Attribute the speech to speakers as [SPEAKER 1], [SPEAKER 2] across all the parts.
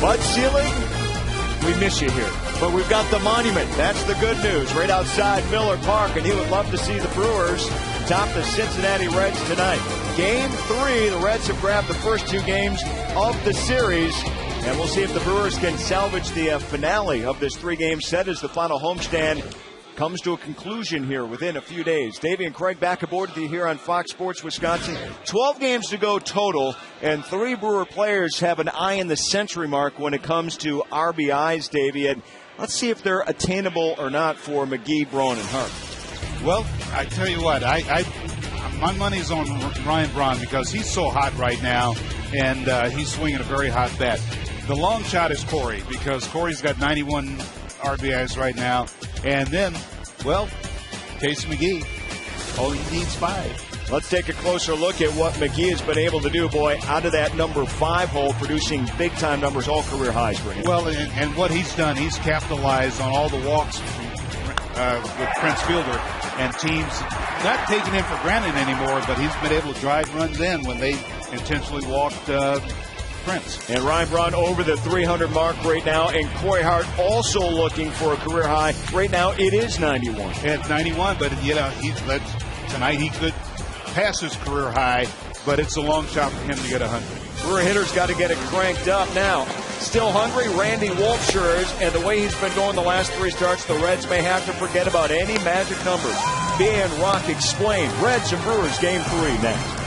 [SPEAKER 1] Bud Selig, we miss you here. But we've got the monument. That's the good news. Right outside Miller Park, and he would love to see the Brewers top the Cincinnati Reds tonight. Game 3, the Reds have grabbed the first 2 games of the series. And we'll see if the Brewers can salvage the finale of this 3-game set as the final homestand comes to a conclusion here within a few days. Davey and Craig back aboard with you here on Fox Sports Wisconsin. 12 games to go total, and 3 Brewer players have an eye in the century mark when it comes to RBIs, Davey. And let's see if they're attainable or not for McGee, Braun, and Hart.
[SPEAKER 2] Well, I tell you what, my money's on Ryan Braun because he's so hot right now, and he's swinging a very hot bat. The long shot is Corey because Corey's got 91 RBIs right now. And then, well, Casey McGee only needs 5.
[SPEAKER 1] Let's take a closer look at what McGee has been able to do, boy, out of that number 5 hole, producing big-time numbers, all career highs for him.
[SPEAKER 2] Well, and what he's done, he's capitalized on all the walks with Prince Fielder and teams not taking him for granted anymore, but he's been able to drive runs in when they intentionally walked Prince.
[SPEAKER 1] And Ryan Braun over the 300 mark right now, and Corey Hart also looking for a career high. Right now, it is 91.
[SPEAKER 2] It's 91, but tonight he could pass his career high, but it's a long shot for him to get 100.
[SPEAKER 1] Brewer hitters got to get it cranked up now. Still hungry, Randy Wolf sure is, and the way he's been going the last 3 starts, the Reds may have to forget about any magic numbers. B and Rock explained. Reds and Brewers game 3 next.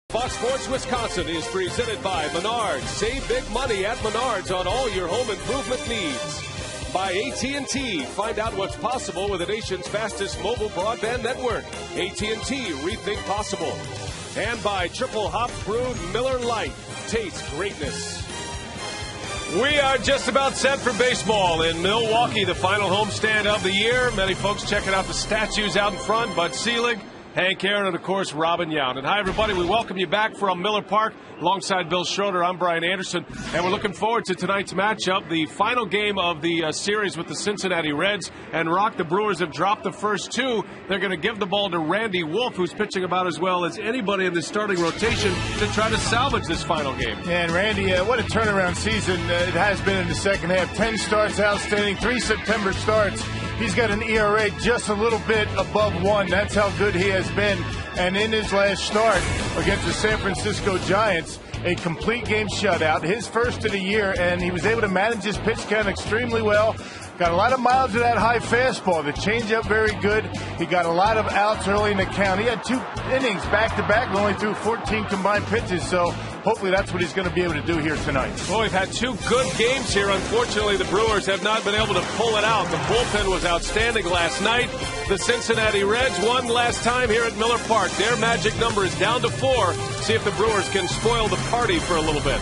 [SPEAKER 3] Fox Sports Wisconsin is presented by Menards. Save big money at Menards on all your home improvement needs. By AT&T. Find out what's possible with the nation's fastest mobile broadband network. AT&T. Rethink possible. And by Triple Hop Brewed Miller Lite. Taste greatness. We are just about set for baseball in Milwaukee, the final homestand of the year. Many folks checking out the statues out in front. Bud Selig, Hank Aaron, and, of course, Robin Yount. And hi, everybody. We welcome you back from Miller Park. Alongside Bill Schroeder, I'm Brian Anderson. And we're looking forward to tonight's matchup, the final game of the series with the Cincinnati Reds. And Rock, the Brewers have dropped the first 2. They're going to give the ball to Randy Wolf, who's pitching about as well as anybody in the starting rotation to try to salvage this final game.
[SPEAKER 4] And Randy, what a turnaround season it has been in the second half. 10 starts outstanding, 3 September starts. He's got an ERA just a little bit above 1. That's how good he has been. And in his last start against the San Francisco Giants, a complete game shutout, his first of the year, and he was able to manage his pitch count extremely well. Got a lot of miles of that high fastball. The changeup very good. He got a lot of outs early in the count. He had 2 innings back-to-back, only threw 14 combined pitches, so hopefully that's what he's going to be able to do here tonight.
[SPEAKER 3] Well, we've had 2 good games here. Unfortunately, the Brewers have not been able to pull it out. The bullpen was outstanding last night. The Cincinnati Reds won last time here at Miller Park. Their magic number is down to 4. See if the Brewers can spoil the party for a little bit.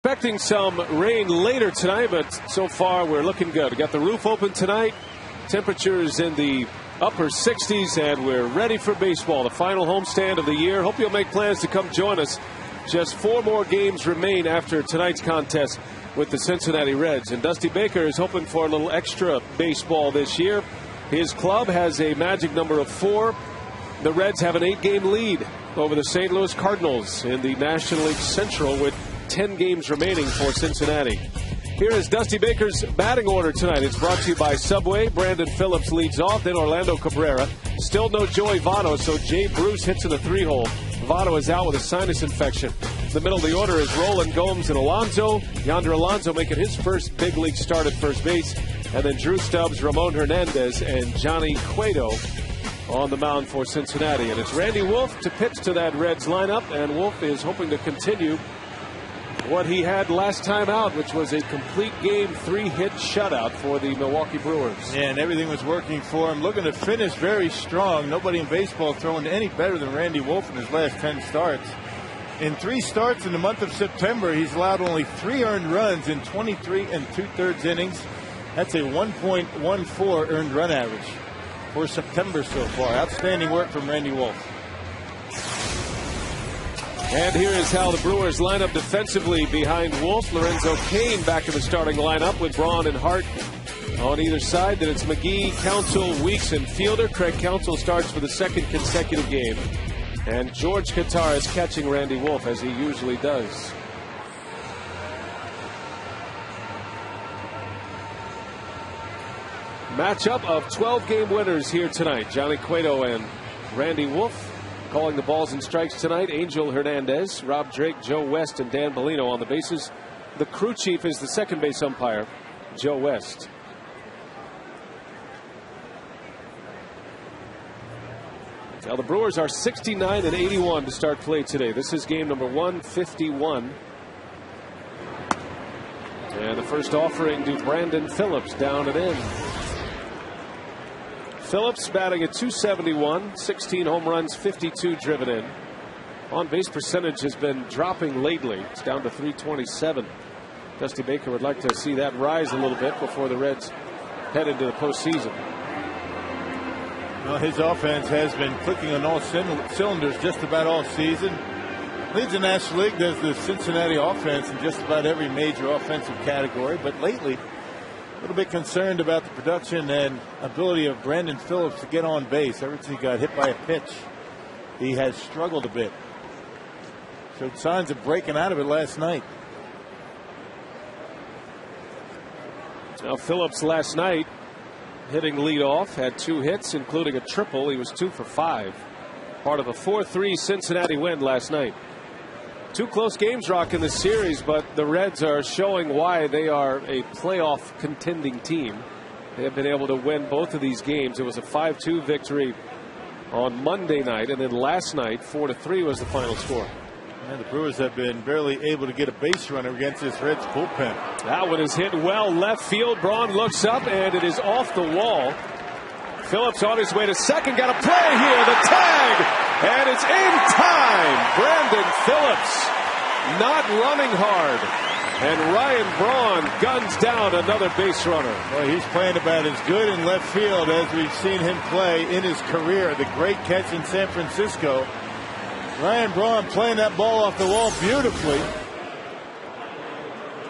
[SPEAKER 3] Expecting some rain later tonight, but so far we're looking good. We got the roof open tonight. Temperatures in the upper 60s, and we're ready for baseball. The final homestand of the year. Hope you'll make plans to come join us. Just 4 more games remain after tonight's contest with the Cincinnati Reds. And Dusty Baker is hoping for a little extra baseball this year. His club has a magic number of 4. The Reds have an 8-game lead over the St. Louis Cardinals in the National League Central with 10 games remaining for Cincinnati. Here is Dusty Baker's batting order tonight. It's brought to you by Subway. Brandon Phillips leads off, then Orlando Cabrera. Still no Joey Votto, so Jay Bruce hits in the 3-hole. Votto is out with a sinus infection. The middle of the order is Roland Gomes and Alonso. Yonder Alonso making his first big league start at first base. And then Drew Stubbs, Ramon Hernandez, and Johnny Cueto on the mound for Cincinnati. And it's Randy Wolf to pitch to that Reds lineup, and Wolf is hoping to continue what he had last time out, which was a complete game 3-hit shutout for the Milwaukee Brewers.
[SPEAKER 4] Yeah, and everything was working for him. Looking to finish very strong. Nobody in baseball throwing any better than Randy Wolf in his last 10 starts. In 3 starts in the month of September, he's allowed only 3 earned runs in 23 2/3 innings. That's a 1.14 earned run average for September so far. Outstanding work from Randy Wolf.
[SPEAKER 3] And here is how the Brewers line up defensively behind Wolf. Lorenzo Cain back in the starting lineup with Braun and Hart on either side. Then it's McGee, Counsell, Weeks, and Fielder. Craig Counsell starts for the 2nd consecutive game. And George Qatar is catching Randy Wolf, as he usually does. Matchup of 12-game winners here tonight. Johnny Cueto and Randy Wolf calling the balls and strikes tonight. Angel Hernandez, Rob Drake, Joe West, and Dan Bellino on the bases. The crew chief is the second base umpire, Joe West. Now the Brewers are 69 and 81 to start play today. This is game number 151. And the first offering to Brandon Phillips, down and in. Phillips batting at .271, 16 home runs, 52 driven in. On base percentage has been dropping lately. It's down to .327. Dusty Baker would like to see that rise a little bit before the Reds head into the postseason.
[SPEAKER 4] Well, his offense has been clicking on all cylinders just about all season. Leads the National League, does the Cincinnati offense in just about every major offensive category. But lately, a little bit concerned about the production and ability of Brandon Phillips to get on base. Ever since he got hit by a pitch, he has struggled a bit. Showed signs of breaking out of it last night.
[SPEAKER 3] Now Phillips last night hitting leadoff, had 2 hits, including a triple. He was 2 for 5. Part of a 4-3 Cincinnati win last night. 2 close games, Rock, in the series, but the Reds are showing why they are a playoff contending team. They have been able to win both of these games. It was a 5-2 victory on Monday night, and then last night 4-3 was the final score.
[SPEAKER 4] And the Brewers have been barely able to get a base runner against this Reds bullpen.
[SPEAKER 3] That one is hit well left field. Braun looks up, and it is off the wall. Phillips on his way to second. Got a play here. The tag, and it's in time. Brandon Phillips not running hard, and Ryan Braun guns down another base runner.
[SPEAKER 4] Well, he's playing about as good in left field as we've seen him play in his career. The great catch in San Francisco. Ryan Braun playing that ball off the wall beautifully.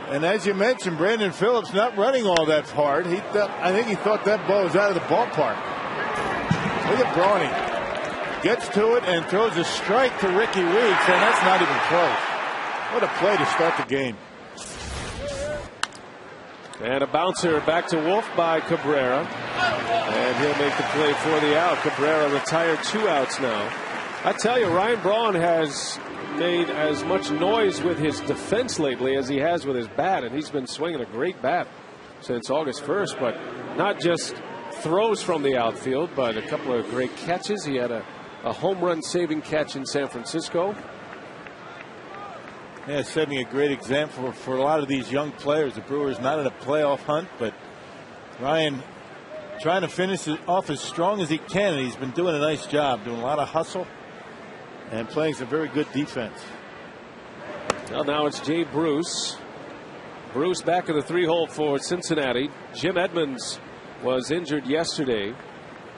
[SPEAKER 4] And as you mentioned, Brandon Phillips not running all that hard. I think he thought that ball was out of the ballpark. Look at Brawny. Gets to it and throws a strike to Ricky Weeks, and that's not even close. What a play to start the game.
[SPEAKER 3] And a bouncer back to Wolf by Cabrera. And he'll make the play for the out. Cabrera retired 2 outs now. I tell you, Ryan Braun has made as much noise with his defense lately as he has with his bat, and he's been swinging a great bat since August 1st, but not just throws from the outfield, but a couple of great catches. He had a home run saving catch in San Francisco.
[SPEAKER 4] Yeah, setting a great example for a lot of these young players. The Brewers not in a playoff hunt, but Ryan trying to finish it off as strong as he can, and he's been doing a nice job, doing a lot of hustle and playing some very good defense.
[SPEAKER 3] Well, now it's Jay Bruce. Bruce back in the 3-hole for Cincinnati. Jim Edmonds was injured yesterday.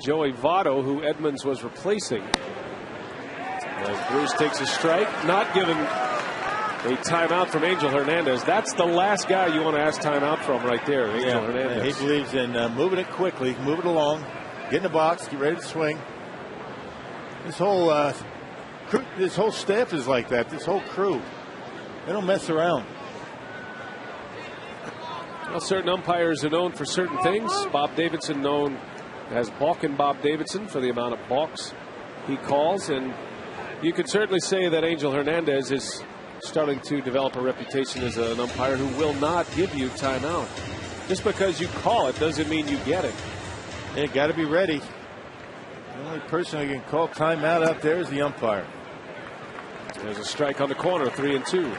[SPEAKER 3] Joey Votto, who Edmonds was replacing. As Bruce takes a strike, not given a timeout from Angel Hernandez. That's the last guy you want to ask timeout from right there, Angel Hernandez.
[SPEAKER 4] He believes in moving it quickly, move it along, get in the box, get ready to swing. This whole staff is like that. This whole crew, they don't mess around.
[SPEAKER 3] Well, certain umpires are known for certain things. Bob Davidson known as Balkin Bob Davidson for the amount of balks he calls, and you could certainly say that Angel Hernandez is starting to develop a reputation as an umpire who will not give you timeout. Just because you call it doesn't mean you get it.
[SPEAKER 4] You got to be ready. The only person who can call timeout out there is the umpire.
[SPEAKER 3] There's a strike on the corner, 3-2.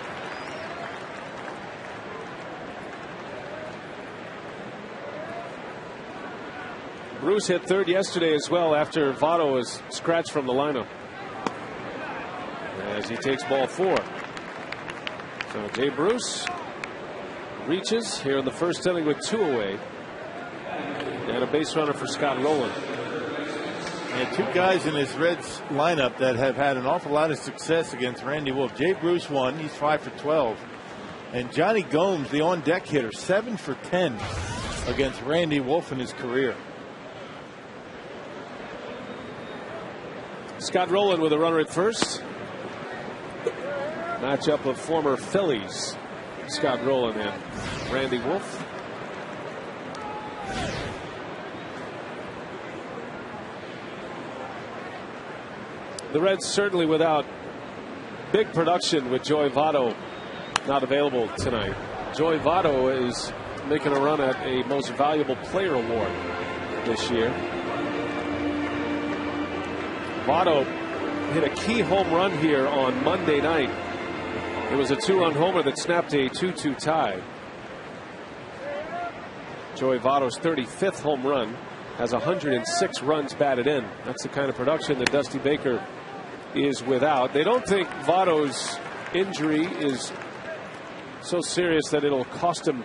[SPEAKER 3] Bruce hit third yesterday as well after Votto was scratched from the lineup. As he takes ball 4. So Jay Bruce reaches here in the first inning with 2 away. And a base runner for Scott Rowland.
[SPEAKER 4] And 2 guys in this Reds lineup that have had an awful lot of success against Randy Wolf. Jay Bruce won. He's 5 for 12. And Johnny Gomes, the on-deck hitter, 7 for 10 against Randy Wolf in his career.
[SPEAKER 3] Scott Rowland with a runner at first. Matchup of former Phillies, Scott Rowland and Randy Wolf. the Reds certainly without big production with Joey Votto not available tonight. Joey Votto is making a run at a most valuable player award this year. Votto hit a key home run here on Monday night. It was a 2-run homer that snapped a 2-2 tie. Joey Votto's 35th home run, has 106 runs batted in. That's the kind of production that Dusty Baker is without. They don't think Votto's injury is so serious that it'll cost him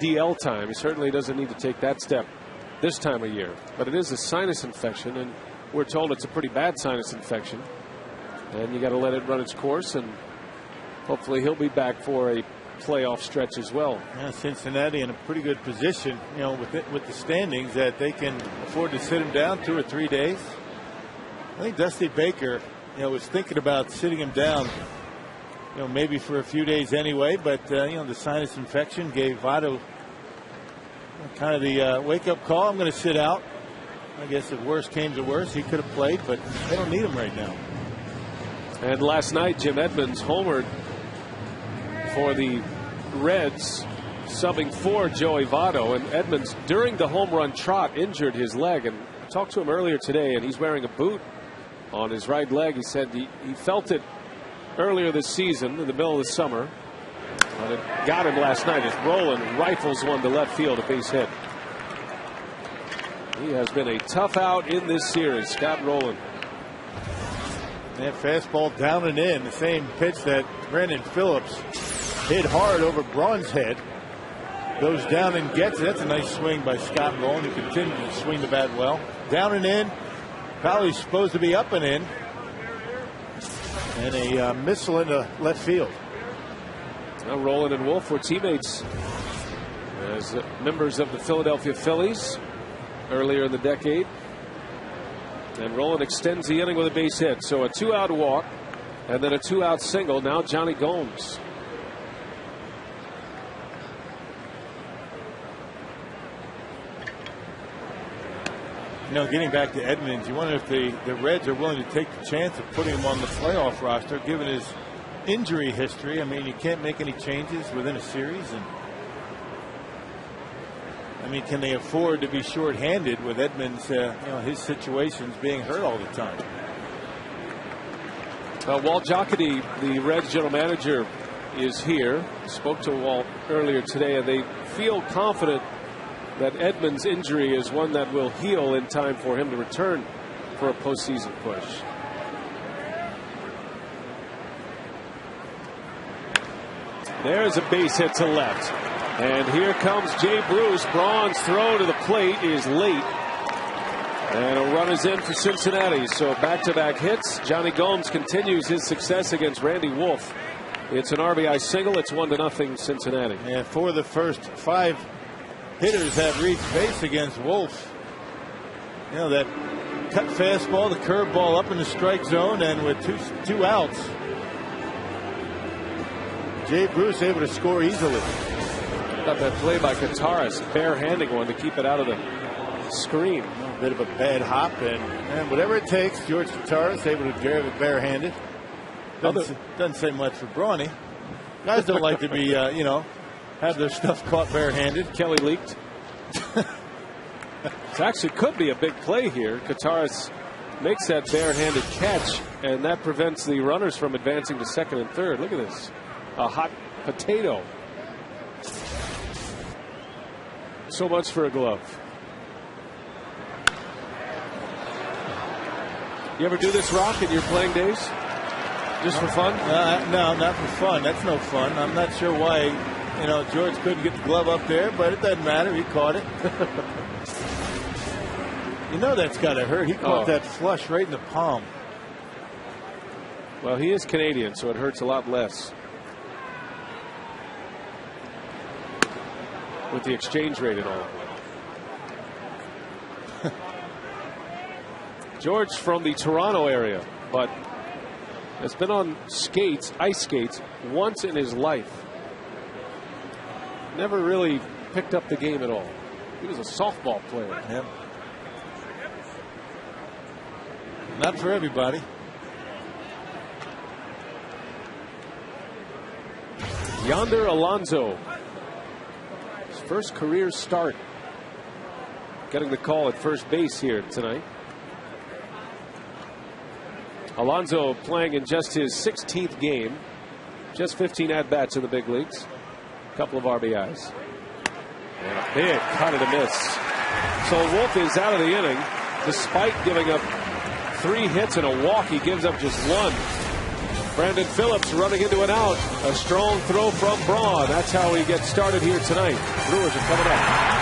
[SPEAKER 3] DL time. He certainly doesn't need to take that step this time of year. But it is a sinus infection, and we're told it's a pretty bad sinus infection. And you got to let it run its course, and hopefully he'll be back for a playoff stretch as well.
[SPEAKER 4] Yeah, Cincinnati in a pretty good position, you know, with the standings, that they can afford to sit him down 2 or 3 days. I think Dusty Baker, you know, was thinking about sitting him down, you know, maybe for a few days anyway, but you know, the sinus infection gave Votto kind of the wake-up call. I'm going to sit out. I guess if worst came to worst, he could have played, but they don't need him right now.
[SPEAKER 3] And last night, Jim Edmonds homered for the Reds, subbing for Joey Votto. And Edmonds, during the home run trot, injured his leg. And I talked to him earlier today, and he's wearing a boot on his right leg. He said he felt it earlier this season in the middle of the summer, but it got him last night as Rolen rifles one to left field, a base hit. He has been a tough out in this series, Scott Rolen.
[SPEAKER 4] That fastball down and in, the same pitch that Brandon Phillips hit hard over Braun's head. Goes down and gets it. That's a nice swing by Scott Rolen, who continues to swing the bat well. Down and in. Probably supposed to be up and in. And a missile into left field.
[SPEAKER 3] Now Rolen and Wolf were teammates as members of the Philadelphia Phillies earlier in the decade. And Rolen extends the inning with a base hit. So a 2-out walk and then a 2-out single. Now Johnny Gomes.
[SPEAKER 4] You know, getting back to Edmonds, you wonder if the Reds are willing to take the chance of putting him on the playoff roster, given his injury history. I mean, you can't make any changes within a series. And I mean, can they afford to be shorthanded with Edmonds, you know, his situations being hurt all the time?
[SPEAKER 3] Walt Jocketty, the Reds general manager, is here. Spoke to Walt earlier today, and they feel confident that Edmonds' injury is one that will heal in time for him to return for a postseason push. There's a base hit to left. And here comes Jay Bruce. Braun's throw to the plate is late. And a run is in for Cincinnati. So back-to-back hits. Johnny Gomes continues his success against Randy Wolf. It's an RBI single. It's 1-0 Cincinnati.
[SPEAKER 4] And for the first 5 hitters have reached base against Wolf. You know, that cut fastball, the curveball up in the strike zone, and with two outs, Jay Bruce able to score easily.
[SPEAKER 3] Got that play by Kataris, bare-handing one to keep it out of the screen.
[SPEAKER 4] A bit of a bad hop, and whatever it takes, George Kataris able to grab it bare-handed. Doesn't say much for Brawny. Guys don't like to be, you know, have their stuff caught bare-handed.
[SPEAKER 3] Kelly leaked. It actually could be a big play here. Kataris makes that bare-handed catch, and that prevents the runners from advancing to second and third. Look at this. A hot potato. So much for a glove. You ever do this, Rock, in your playing days? Just for fun?
[SPEAKER 4] No, not for fun. That's no fun. I'm not sure why, you know, George couldn't get the glove up there, but it doesn't matter. He caught it. You know that's got to hurt. He caught that flush right in the palm.
[SPEAKER 3] Well, he is Canadian, so it hurts a lot less. With the exchange rate and all. George from the Toronto area, but has been on skates, ice skates, once in his life. Never really picked up the game at all. He was a softball player.
[SPEAKER 4] Yep. Not for everybody.
[SPEAKER 3] Yonder Alonso, his first career start, getting the call at first base here tonight. Alonso playing in just his 16th game, just 15 at-bats in the big leagues, a couple of RBIs. And a big cut and a miss. So Wolf is out of the inning, despite giving up 3 hits and a walk. He gives up just 1. Brandon Phillips running into an out. A strong throw from Braun. That's how he gets started here tonight. Brewers are coming up.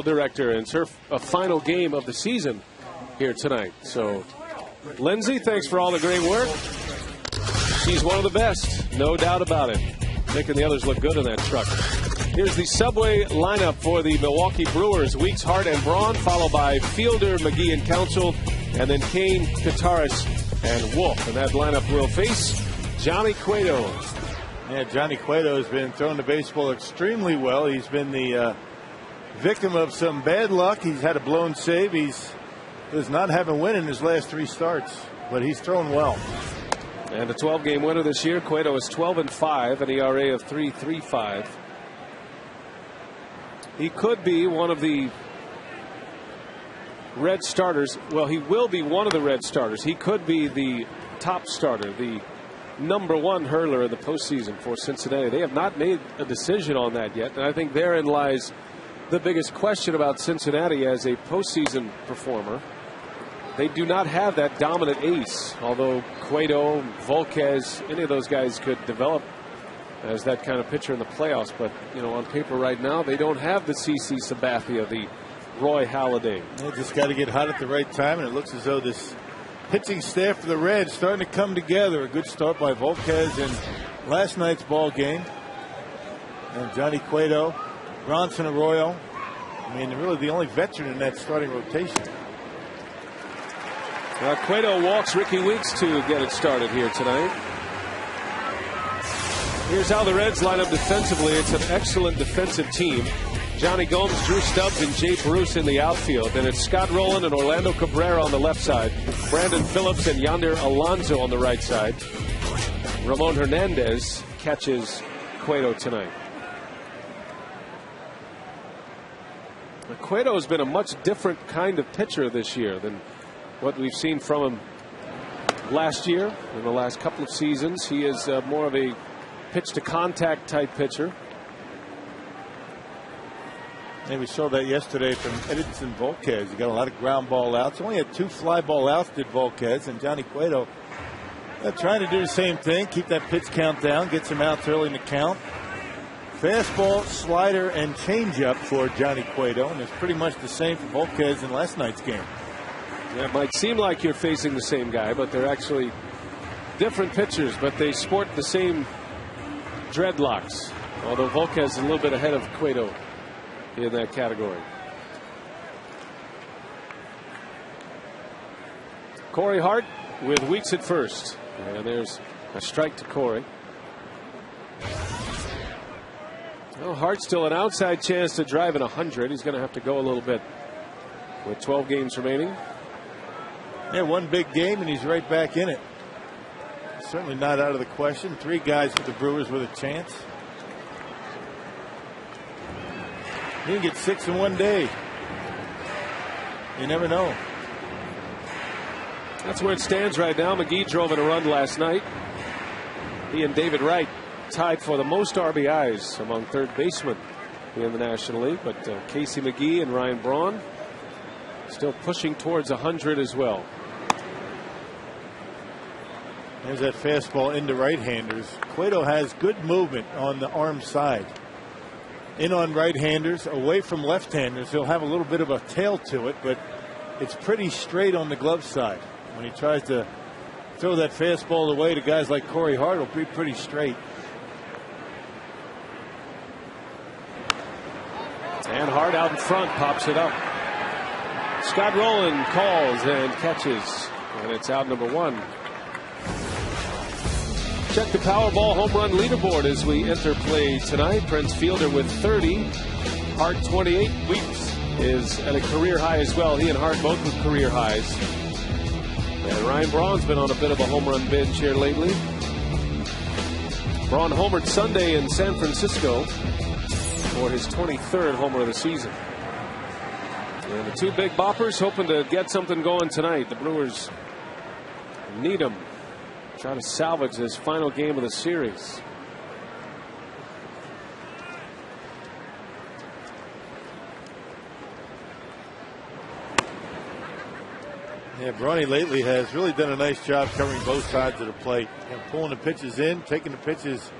[SPEAKER 3] Director, and it's her final game of the season here tonight. So, Lindsay, thanks for all the great work. She's one of the best, no doubt about it. Making the others look good in that truck. Here's the Subway lineup for the Milwaukee Brewers. Weeks, Hart, and Braun, followed by Fielder, McGee, and Counsell, and then Kane, Kataris, and Wolf. And that lineup will face Johnny Cueto.
[SPEAKER 4] Yeah, Johnny Cueto has been throwing the baseball extremely well. He's been the victim of some bad luck. He's had a blown save. He does not have a win in his last 3 starts, but he's thrown well.
[SPEAKER 3] And a 12-game winner this year. Cueto is 12-5, an ERA of 3.35. He could be one of the Red starters. Well, he will be one of the Red starters. He could be the top starter, the #1 hurler in the postseason for Cincinnati. They have not made a decision on that yet, and I think therein lies the biggest question about Cincinnati as a postseason performer. They do not have that dominant ace, although Cueto, Volquez, any of those guys could develop as that kind of pitcher in the playoffs. But, you know, on paper right now, they don't have the CC Sabathia, the Roy Halladay.
[SPEAKER 4] They just got to get hot at the right time, and it looks as though this pitching staff for the Reds starting to come together. A good start by Volquez in last night's ball game. And Johnny Cueto, Bronson Arroyo. I mean, really the only veteran in that starting rotation.
[SPEAKER 3] Cueto walks Ricky Weeks to get it started here tonight. Here's how the Reds line up defensively. It's an excellent defensive team. Johnny Gomes, Drew Stubbs, and Jay Bruce in the outfield. Then it's Scott Rowland and Orlando Cabrera on the left side. Brandon Phillips and Yonder Alonso on the right side. Ramon Hernandez catches Cueto tonight. Cueto has been a much different kind of pitcher this year than what we've seen from him last year. In the last couple of seasons, he is more of a pitch-to-contact type pitcher.
[SPEAKER 4] And we saw that yesterday from Edinson Volquez. He got a lot of ground ball outs. Only had 2 fly ball outs, did Volquez, and Johnny Cueto trying to do the same thing, keep that pitch count down, get some outs early in the count. Fastball, slider, and changeup for Johnny Cueto, and it's pretty much the same for Volquez in last night's game.
[SPEAKER 3] Yeah, it might seem like you're facing the same guy, but they're actually different pitchers, but they sport the same dreadlocks, although Volquez is a little bit ahead of Cueto in that category. Corey Hart with Weeks at first. And there's a strike to Corey. Well, Hart's still an outside chance to drive in 100. He's going to have to go a little bit with 12 games remaining.
[SPEAKER 4] Yeah, one big game and he's right back in it. Certainly not out of the question. 3 guys for the Brewers with a chance. You can get 6 in one day. You never know.
[SPEAKER 3] That's where it stands right now. McGee drove in a run last night. He and David Wright tied for the most RBIs among third basemen in the National League. But Casey McGee and Ryan Braun still pushing towards 100 as well.
[SPEAKER 4] There's that fastball into right-handers. Cueto has good movement on the arm side. In on right-handers, away from left-handers. He'll have a little bit of a tail to it, but it's pretty straight on the glove side. When he tries to throw that fastball away to guys like Corey Hart, it'll be pretty straight.
[SPEAKER 3] And Hart out in front pops it up. Scott Rowland calls and catches, and it's out number 1. Check the Powerball home run leaderboard as we enter play tonight. Prince Fielder with 30. Hart 28. Weeks is at a career high as well. He and Hart both with career highs. And Ryan Braun's been on a bit of a home run binge here lately. Braun homered Sunday in San Francisco for his 23rd homer of the season. And the 2 big boppers hoping to get something going tonight. The Brewers need them. Try to salvage this final game of the series.
[SPEAKER 4] Yeah, Bronny lately has really done a nice job covering both sides of the plate. Pulling the pitches in, taking the pitches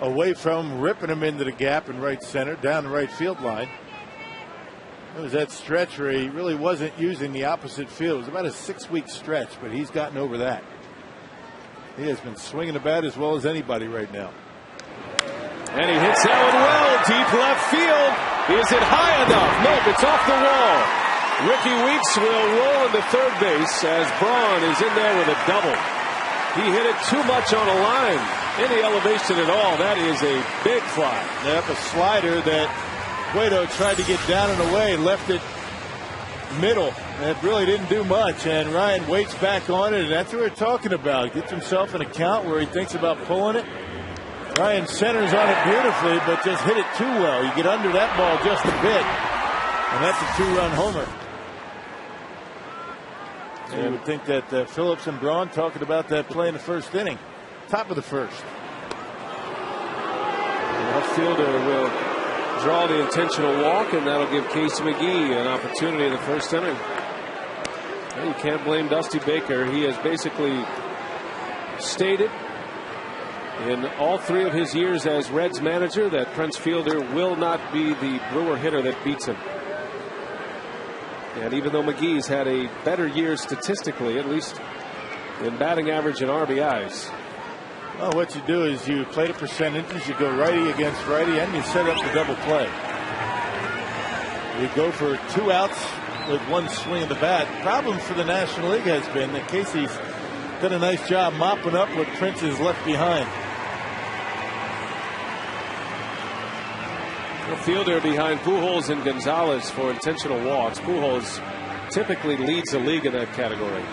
[SPEAKER 4] away from, ripping them into the gap in right center, down the right field line. It was that stretch where he really wasn't using the opposite field. It was about a 6-week stretch, but he's gotten over that. He has been swinging the bat as well as anybody right now.
[SPEAKER 3] And he hits that one well. Deep left field. Is it high enough? Nope, it's off the wall. Ricky Weeks will roll into third base as Braun is in there with a double. He hit it too much on a line. Any elevation at all. That is a big fly.
[SPEAKER 4] Yep, a slider that Cueto tried to get down and away, left it middle. That really didn't do much, and Ryan waits back on it, and that's what we're talking about. Gets himself an account where he thinks about pulling it. Ryan centers on it beautifully, but just hit it too well. You get under that ball just a bit, and that's a 2-run homer. And you would think that Phillips and Braun talking about that play in the first inning, top of the first.
[SPEAKER 3] The left fielder will draw the intentional walk, and that'll give Casey McGee an opportunity in the first inning. You can't blame Dusty Baker. He has basically stated in all 3 of his years as Reds manager that Prince Fielder will not be the Brewer hitter that beats him. And even though McGee's had a better year statistically, at least in batting average and RBIs.
[SPEAKER 4] Well, what you do is you play the percentages, you go righty against righty, and you set up the double play. You go for 2 outs with 1 swing of the bat. Problem for the National League has been that Casey's done a nice job mopping up what Prince has left behind.
[SPEAKER 3] The fielder behind Pujols and Gonzalez for intentional walks. Pujols typically leads the league in that category,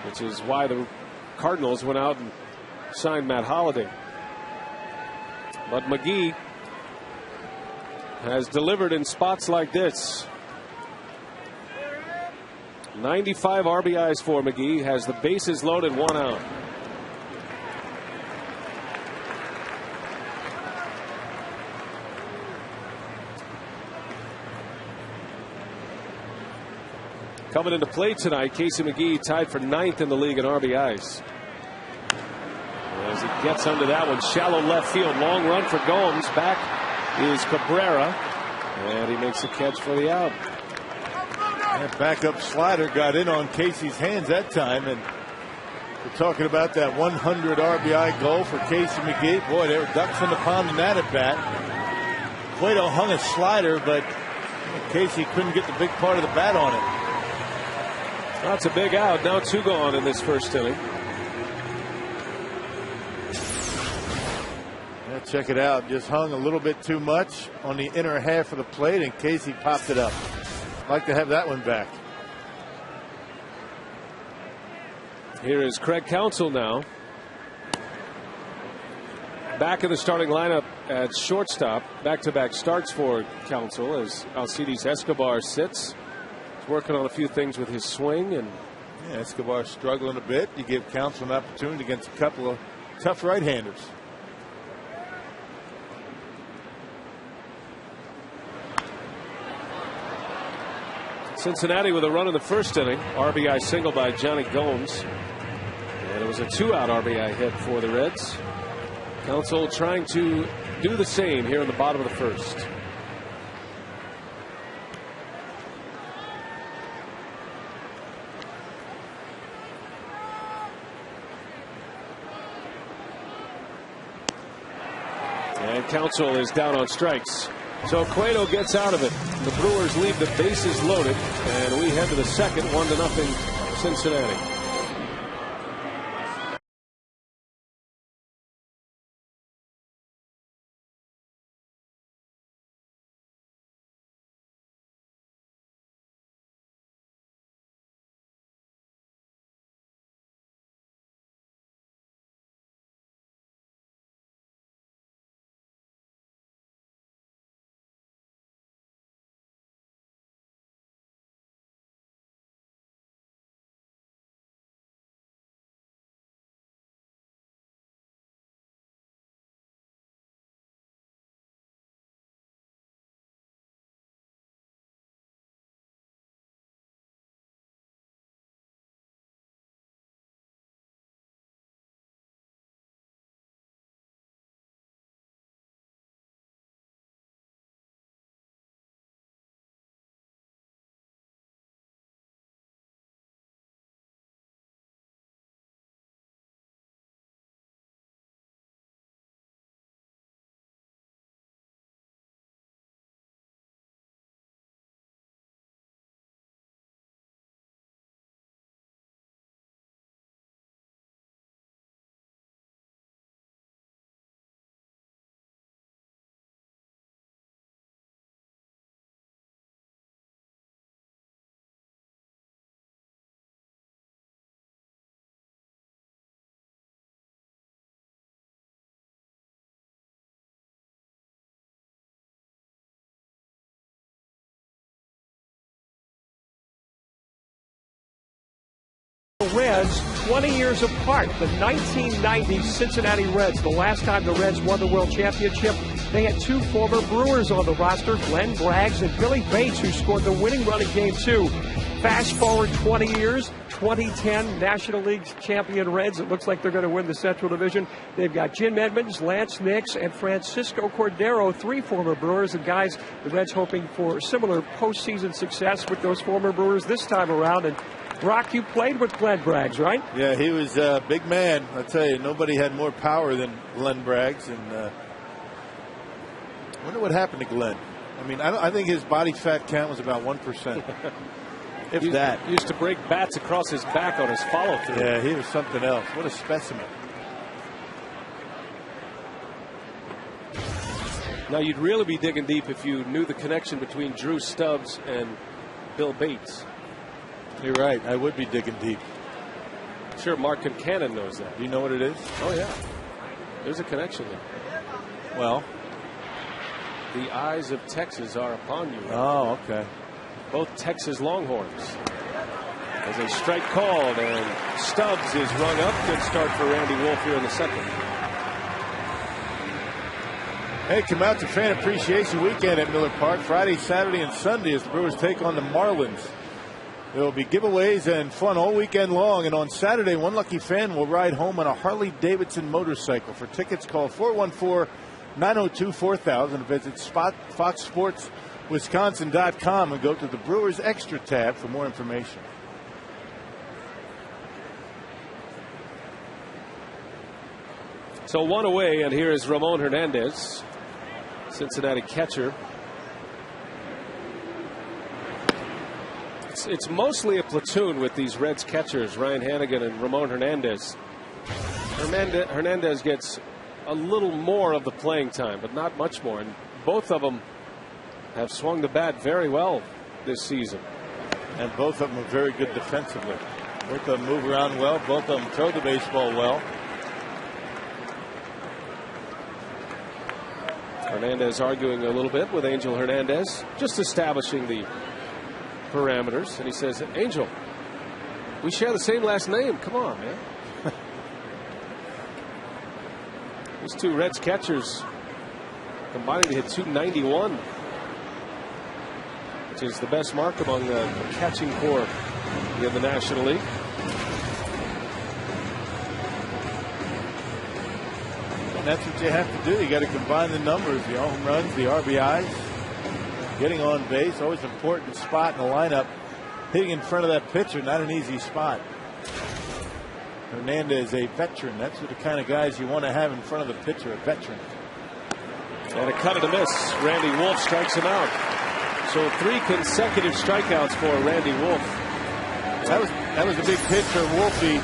[SPEAKER 3] which is why the Cardinals went out and signed Matt Holliday. But McGee has delivered in spots like this. 95 RBIs for McGee, has the bases loaded, 1 out. Coming into play tonight, Casey McGee tied for 9th in the league in RBIs. As he gets under that one, shallow left field, long run for Gomes. Back is Cabrera, and he makes a catch for the out.
[SPEAKER 4] That backup slider got in on Casey's hands that time, and we're talking about that 100 RBI goal for Casey McGee. Boy, there were ducks in the pond in that at bat. Cueto hung a slider, but Casey couldn't get the big part of the bat on it.
[SPEAKER 3] That's a big out. Now 2 gone in this first inning.
[SPEAKER 4] Yeah, check it out. Just hung a little bit too much on the inner half of the plate in case he popped it up. Like to have that one back.
[SPEAKER 3] Here is Craig Counsell now. Back in the starting lineup at shortstop. Back-to-back starts for Counsell as Alcides Escobar sits. He's working on a few things with his swing. And
[SPEAKER 4] yeah, Escobar's struggling a bit. You give Counsell an opportunity against a couple of tough right-handers.
[SPEAKER 3] Cincinnati with a run in the first inning. RBI single by Johnny Gomes. And it was a 2-out RBI hit for the Reds. Counsell trying to do the same here in the bottom of the first. And Counsell is down on strikes. So Cueto gets out of it. The Brewers leave the bases loaded, and we head to the second, 1-0 Cincinnati.
[SPEAKER 5] Reds 20 years apart. The 1990 Cincinnati Reds, the last time the Reds won the World Championship, they had 2 former Brewers on the roster, Glenn Braggs and Billy Bates, who scored the winning run in Game 2. Fast forward 20 years, 2010 National League champion Reds. It looks like they're going to win the Central Division. They've got Jim Edmonds, Lance Nix, and Francisco Cordero, 3 former Brewers. And guys, the Reds hoping for similar postseason success with those former Brewers this time around. And Brock, you played with Glenn Braggs, right?
[SPEAKER 4] Yeah, he was a big man. I tell you, nobody had more power than Glenn Braggs. And I wonder what happened to Glenn. I mean, I think his body fat count was about 1%. If that.
[SPEAKER 3] Used to break bats across his back on his follow-through.
[SPEAKER 4] Yeah, he was something else. What a specimen.
[SPEAKER 3] Now, you'd really be digging deep if you knew the connection between Drew Stubbs and Bill Bates.
[SPEAKER 4] You're right. I would be digging deep.
[SPEAKER 3] I'm sure Mark Concannon knows that.
[SPEAKER 4] Do you know what it is?
[SPEAKER 3] Oh, yeah. There's a connection there.
[SPEAKER 4] Well,
[SPEAKER 3] the eyes of Texas are upon you.
[SPEAKER 4] Oh, okay.
[SPEAKER 3] Both Texas Longhorns. As a strike called, and Stubbs is rung up. Good start for Randy Wolf here in the second.
[SPEAKER 4] Hey, come out to Fan Appreciation Weekend at Miller Park Friday, Saturday, and Sunday as the Brewers take on the Marlins. There will be giveaways and fun all weekend long. And on Saturday, one lucky fan will ride home on a Harley-Davidson motorcycle. For tickets, call 414-902-4000. Visit FoxSportsWisconsin.com and go to the Brewers Extra tab for more information.
[SPEAKER 3] So 1 away, and here is Ramon Hernandez, Cincinnati catcher. It's mostly a platoon with these Reds catchers, Ryan Hannigan and Ramon Hernandez. Hernandez gets a little more of the playing time, but not much more. And both of them have swung the bat very well this season.
[SPEAKER 4] And both of them are very good defensively. Both of them move around well. Both of them throw the baseball well.
[SPEAKER 3] Hernandez arguing a little bit with Angel Hernandez, just establishing the parameters. And he says, Angel, we share the same last name. Come on, man. These two Reds catchers combining to hit 291, which is the best mark among the catching corps in the National League.
[SPEAKER 4] And that's what you have to do. You got to combine the numbers, the home runs, the RBIs, getting on base. Always an important spot in the lineup. Hitting in front of that pitcher, not an easy spot. Hernandez, a veteran. That's the kind of guys you want to have in front of the pitcher, a veteran.
[SPEAKER 3] And a cut and a miss. Randy Wolf strikes him out. So 3 consecutive strikeouts for Randy Wolf.
[SPEAKER 4] That was a big pitch for Wolfie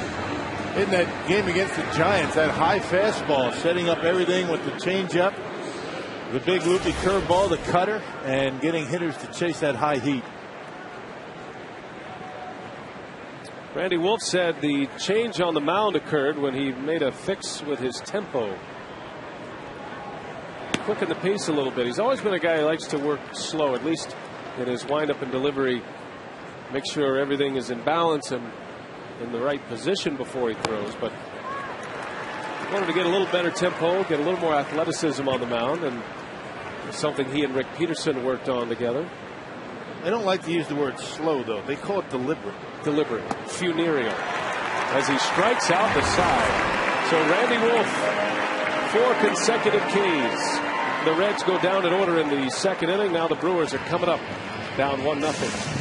[SPEAKER 4] in that game against the Giants. That high fastball, setting up everything with the changeup, the big loopy curveball, the cutter, and getting hitters to chase that high heat.
[SPEAKER 3] Randy Wolf said the change on the mound occurred when he made a fix with his tempo. Quicken the pace a little bit. He's always been a guy who likes to work slow, at least in his windup and delivery. Make sure everything is in balance and in the right position before he throws. But he wanted to get a little better tempo, get a little more athleticism on the mound, and it's something he and Rick Peterson worked on together.
[SPEAKER 4] They don't like to use the word slow, though. They call it deliberate.
[SPEAKER 3] Deliberate, funereal, as he strikes out the side. So Randy Wolf, 4 consecutive Ks. The Reds go down in order in the second inning. Now the Brewers are coming up, down 1-0.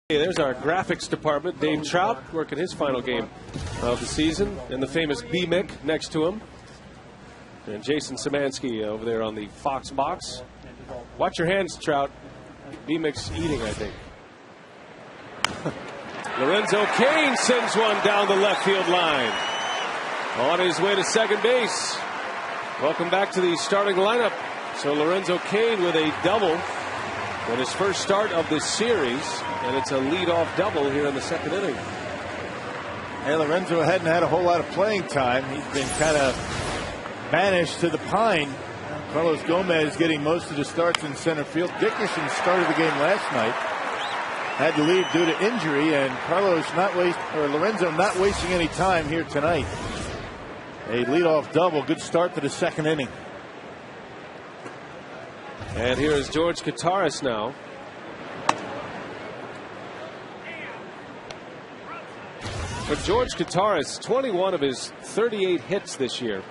[SPEAKER 3] There's our graphics department. Dave Trout working his final game of the season, and the famous B-Mick next to him. And Jason Szymanski over there on the Fox box. Watch your hands, Trout. B-Mick's eating, I think. Lorenzo Cain sends one down the left field line. On his way to second base. Welcome back to the starting lineup. So Lorenzo Cain with a double in his first start of this series, and it's a leadoff double here in the second inning.
[SPEAKER 4] Hey, Lorenzo hadn't had a whole lot of playing time. He's been kind of banished to the pine. Carlos Gomez getting most of the starts in center field. Dickerson started the game last night. Had to leave due to injury, and Lorenzo not wasting any time here tonight. A leadoff double. Good start to the second inning.
[SPEAKER 3] And here is George Kataris now. For George Kataris, 21 of his 38 hits this year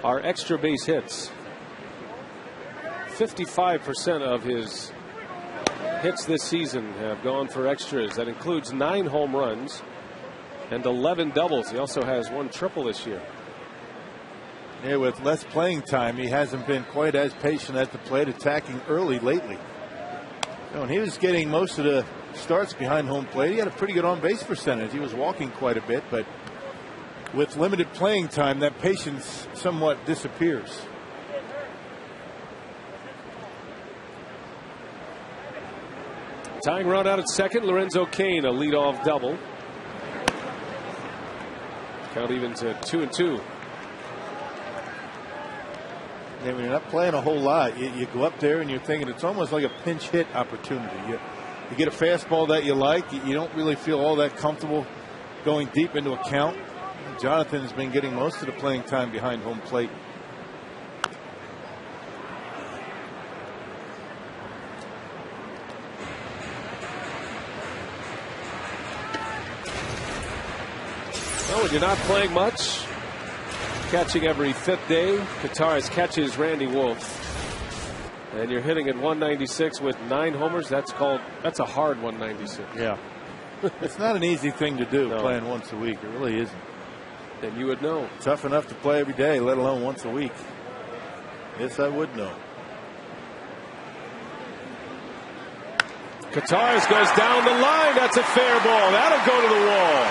[SPEAKER 3] are extra base hits. 55% of his hits this season have gone for extras. That includes 9 home runs and 11 doubles. He also has 1 triple this year.
[SPEAKER 4] Yeah, with less playing time, he hasn't been quite as patient at the plate, attacking early lately. When he was getting most of the starts behind home plate, he had a pretty good on-base percentage. He was walking quite a bit, but with limited playing time, that patience somewhat disappears.
[SPEAKER 3] Tying run out at second, Lorenzo Cain, a leadoff double. Count even to 2-2.
[SPEAKER 4] Yeah, when you're not playing a whole lot, you go up there and you're thinking it's almost like a pinch hit opportunity. You get a fastball that you like. You don't really feel all that comfortable going deep into a count. Jonathan has been getting most of the playing time behind home plate.
[SPEAKER 3] Well, when you're not playing much, catching every 5th day, Kataris catches Randy Wolf. And you're hitting at 196 with 9 homers. That's a hard 196.
[SPEAKER 4] Yeah. It's not an easy thing to do,
[SPEAKER 3] No.
[SPEAKER 4] playing once a week. It really isn't.
[SPEAKER 3] And you would know.
[SPEAKER 4] Tough enough to play every day, let alone once a week. Yes, I would know.
[SPEAKER 3] Kataris goes down the line. That's a fair ball. That'll go to the wall.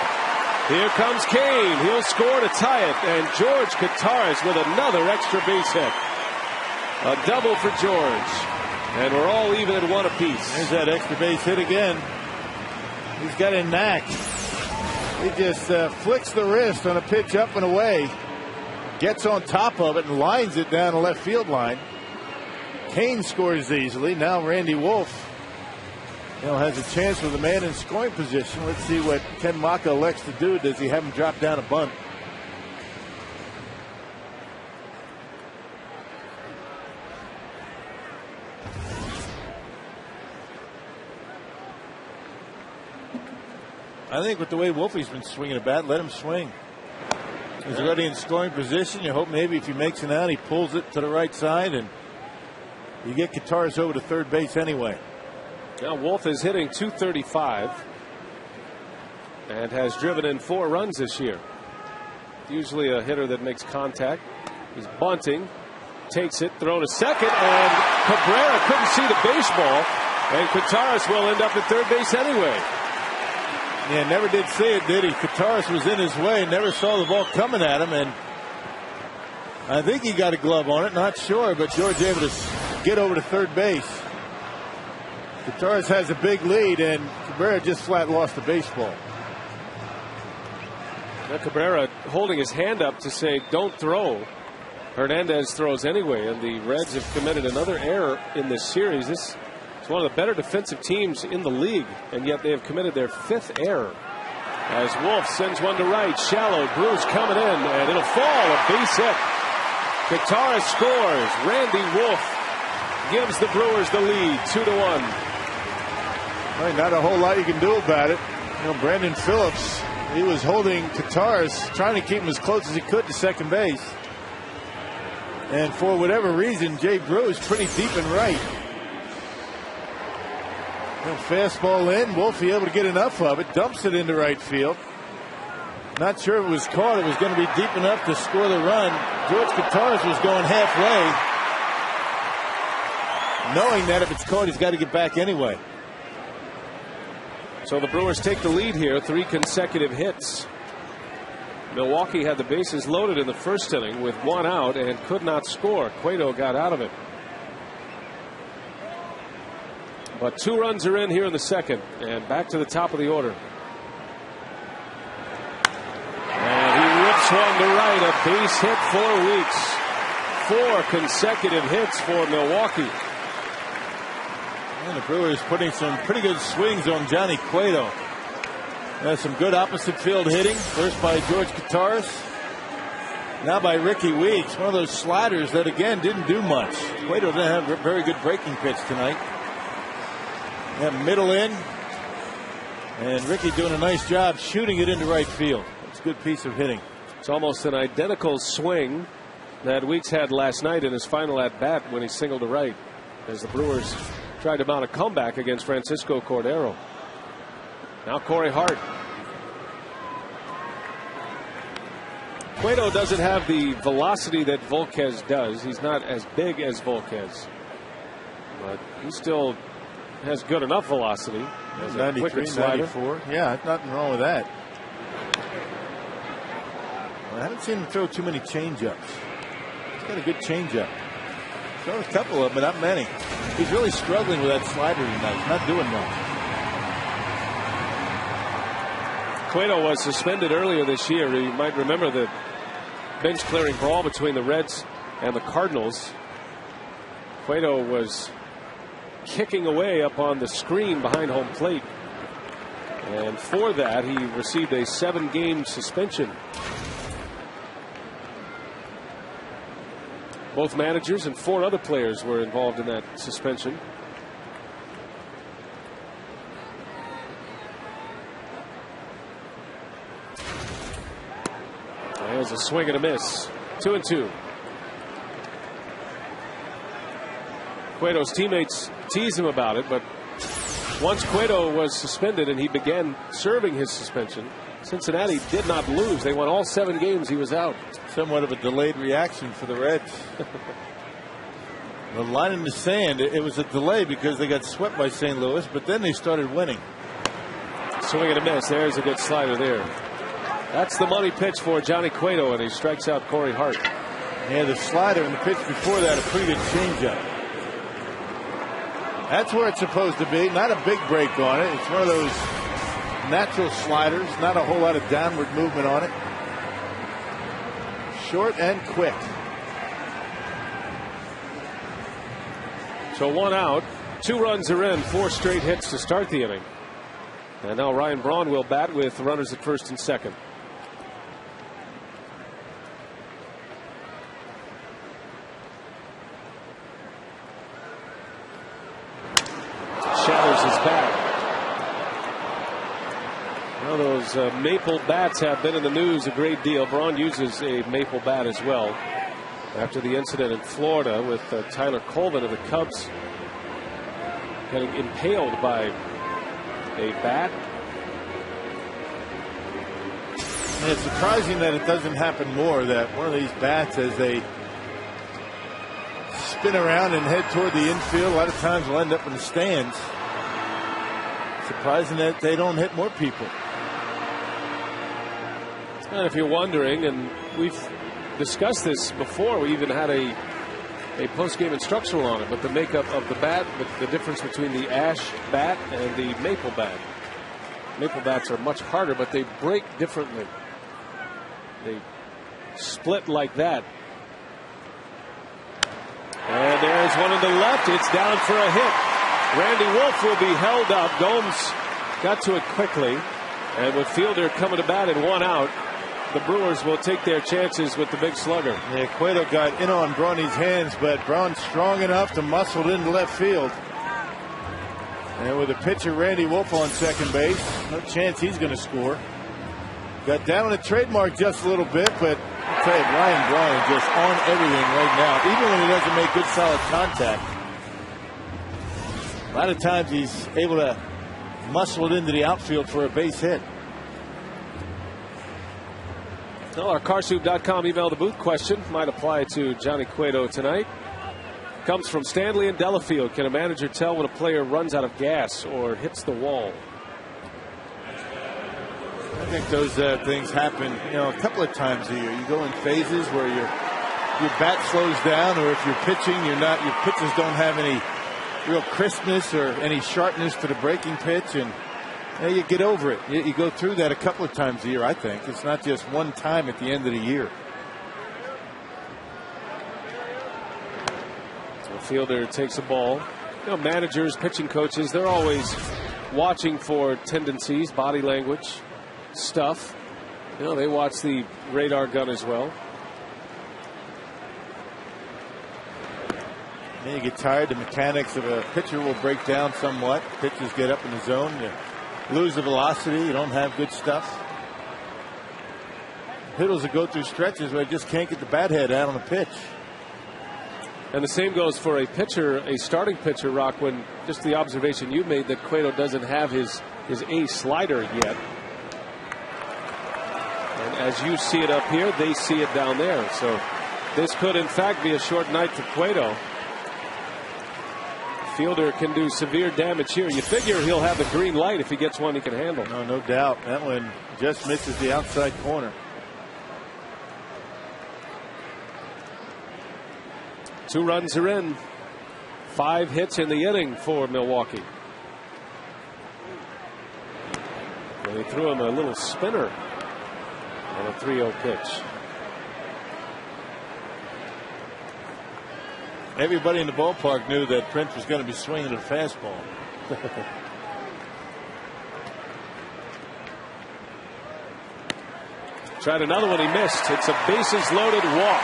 [SPEAKER 3] Here comes Cain. He'll score to tie it. And George Kataris with another extra base hit. A double for George. And we're all even at 1 apiece.
[SPEAKER 4] There's that extra base hit again. He's got a knack. He just flicks the wrist on a pitch up and away. Gets on top of it and lines it down the left field line. Cain scores easily. Now Randy Wolf has a chance with a man in scoring position. Let's see what Ken Maka elects to do. Does he have him drop down a bunt? I think with the way Wolfie's been swinging a bat, let him swing. He's already in scoring position. You hope maybe if he makes an out, he pulls it to the right side, and you get Kataris over to third base anyway.
[SPEAKER 3] Now Wolf is hitting .235 and has driven in 4 runs this year. Usually a hitter that makes contact. He's bunting, takes it, throw to second, and Cabrera couldn't see the baseball, and Kataris will end up at third base anyway.
[SPEAKER 4] Yeah, never did see it, did he? Kataris was in his way, never saw the ball coming at him, and I think he got a glove on it, not sure, but George able to get over to third base. Kataris has a big lead, and Cabrera just flat lost the baseball.
[SPEAKER 3] Now Cabrera holding his hand up to say don't throw. Hernandez throws anyway, and the Reds have committed another error in this series. This is one of the better defensive teams in the league, and yet they have committed their 5th error. As Wolf sends one to right, shallow, Bruce coming in, and it'll fall, a base hit. Kataris scores. Randy Wolf gives the Brewers the lead, 2-1.
[SPEAKER 4] Right, not a whole lot you can do about it. Brandon Phillips, he was holding Kataris, trying to keep him as close as he could to second base. And for whatever reason, Jay Bruce pretty deep in right. Fastball in, Wolfie able to get enough of it, dumps it into right field. Not sure if it was caught. It was going to be deep enough to score the run. George Kataris was going halfway, knowing that if it's caught, he's got to get back anyway.
[SPEAKER 3] So the Brewers take the lead here, 3 consecutive hits. Milwaukee had the bases loaded in the first inning with 1 out and could not score. Cueto got out of it. But 2 runs are in here in the second, and back to the top of the order. And he rips one to right, a base hit for Weeks. 4 consecutive hits for Milwaukee.
[SPEAKER 4] And the Brewers putting some pretty good swings on Johnny Cueto. That's some good opposite field hitting. First by George Kataris.
[SPEAKER 6] Now by Ricky Weeks, one of those sliders that again didn't do much. Cueto didn't have a very good breaking pitch tonight. Yeah, middle in, and Ricky doing a nice job shooting it into right field. It's a good piece of hitting.
[SPEAKER 3] It's almost an identical swing that Weeks had last night in his final at bat when he singled to right, as the Brewers tried to mount a comeback against Francisco Cordero. Now Corey Hart. Cueto doesn't have the velocity that Volquez does. He's not as big as Volquez, but he still has good enough velocity.
[SPEAKER 6] 93, 94. Yeah, nothing wrong with that. I haven't seen him throw too many changeups. He's got a good changeup. Thrown a couple of them, but not many. He's really struggling with that slider tonight. He's not doing much.
[SPEAKER 3] Cueto was suspended earlier this year. You might remember the bench clearing brawl between the Reds and the Cardinals. Cueto was kicking away up on the screen behind home plate, and for that he received a 7-game suspension. Both managers and 4 other players were involved in that suspension. There's a swing and a miss. 2-2. Cueto's teammates tease him about it, but once Cueto was suspended and he began serving his suspension, Cincinnati did not lose. They won all 7 games he was out.
[SPEAKER 6] Somewhat of a delayed reaction for the Reds. The line in the sand, it was a delay because they got swept by St. Louis, but then they started winning.
[SPEAKER 3] Swing and a miss. There's a good slider there. That's the money pitch for Johnny Cueto, and he strikes out Corey Hart.
[SPEAKER 6] Yeah, the slider and the pitch before that, a pretty good changeup. That's where it's supposed to be. Not a big break on it. It's one of those natural sliders. Not a whole lot of downward movement on it. Short and quick.
[SPEAKER 3] So 1 out. 2 runs are in. 4 straight hits to start the inning. And now Ryan Braun will bat with runners at first and second. Shatters his bat. Well, those maple bats have been in the news a great deal. Braun uses a maple bat as well after the incident in Florida with Tyler Colvin of the Cubs getting impaled by a bat.
[SPEAKER 6] And it's surprising that it doesn't happen more, that one of these bats, as they spin around and head toward the infield, a lot of times will end up in the stands. Surprising that they don't hit more people.
[SPEAKER 3] And if you're wondering, and we've discussed this before, we even had a post-game instructional on it, but the makeup of the bat, the difference between the ash bat and the maple bat. Maple bats are much harder, but they break differently. They split like that. And there's one in the left. It's down for a hit. Randy Wolf will be held up. Gomes got to it quickly, and with fielder coming to bat and 1 out, the Brewers will take their chances with the big slugger.
[SPEAKER 6] Yeah, Cueto got in on Brawny's hands, but Braun's strong enough to muscle it into left field. And with the pitcher Randy Wolf on second base, no chance he's going to score. Got down on the trademark just a little bit, but I'll tell you, Ryan Braun is just on everything right now, even when he doesn't make good solid contact. A lot of times he's able to muscle it into the outfield for a base hit.
[SPEAKER 3] Well, our Carsoup.com email the booth question might apply to Johnny Cueto tonight. Comes from Stanley and Delafield. Can a manager tell when a player runs out of gas or hits the wall?
[SPEAKER 6] I think those things happen, a couple of times a year. You go in phases where your bat slows down, or if you're pitching, your pitches don't have any real crispness or any sharpness to the breaking pitch, and you get over it. You go through that a couple of times a year, I think. It's not just one time at the end of the year.
[SPEAKER 3] The fielder takes a ball. Managers, pitching coaches, they're always watching for tendencies, body language, stuff. They watch the radar gun as well.
[SPEAKER 6] Then you get tired. The mechanics of a pitcher will break down somewhat. Pitchers get up in the zone. You lose the velocity. You don't have good stuff. Hitters will go through stretches where they just can't get the bat head out on the pitch.
[SPEAKER 3] And the same goes for a pitcher, a starting pitcher, Rock, when just the observation you made that Cueto doesn't have his ace slider yet. And as you see it up here, they see it down there. So this could, in fact, be a short night for Cueto. Fielder can do severe damage here. You figure he'll have the green light if he gets one he can handle.
[SPEAKER 6] No doubt. That one just misses the outside corner.
[SPEAKER 3] 2 runs are in. 5 hits in the inning for Milwaukee. They threw him a little spinner on a 3-0 pitch.
[SPEAKER 6] Everybody in the ballpark knew that Prince was going to be swinging a fastball.
[SPEAKER 3] Tried another one, he missed. It's a bases loaded walk.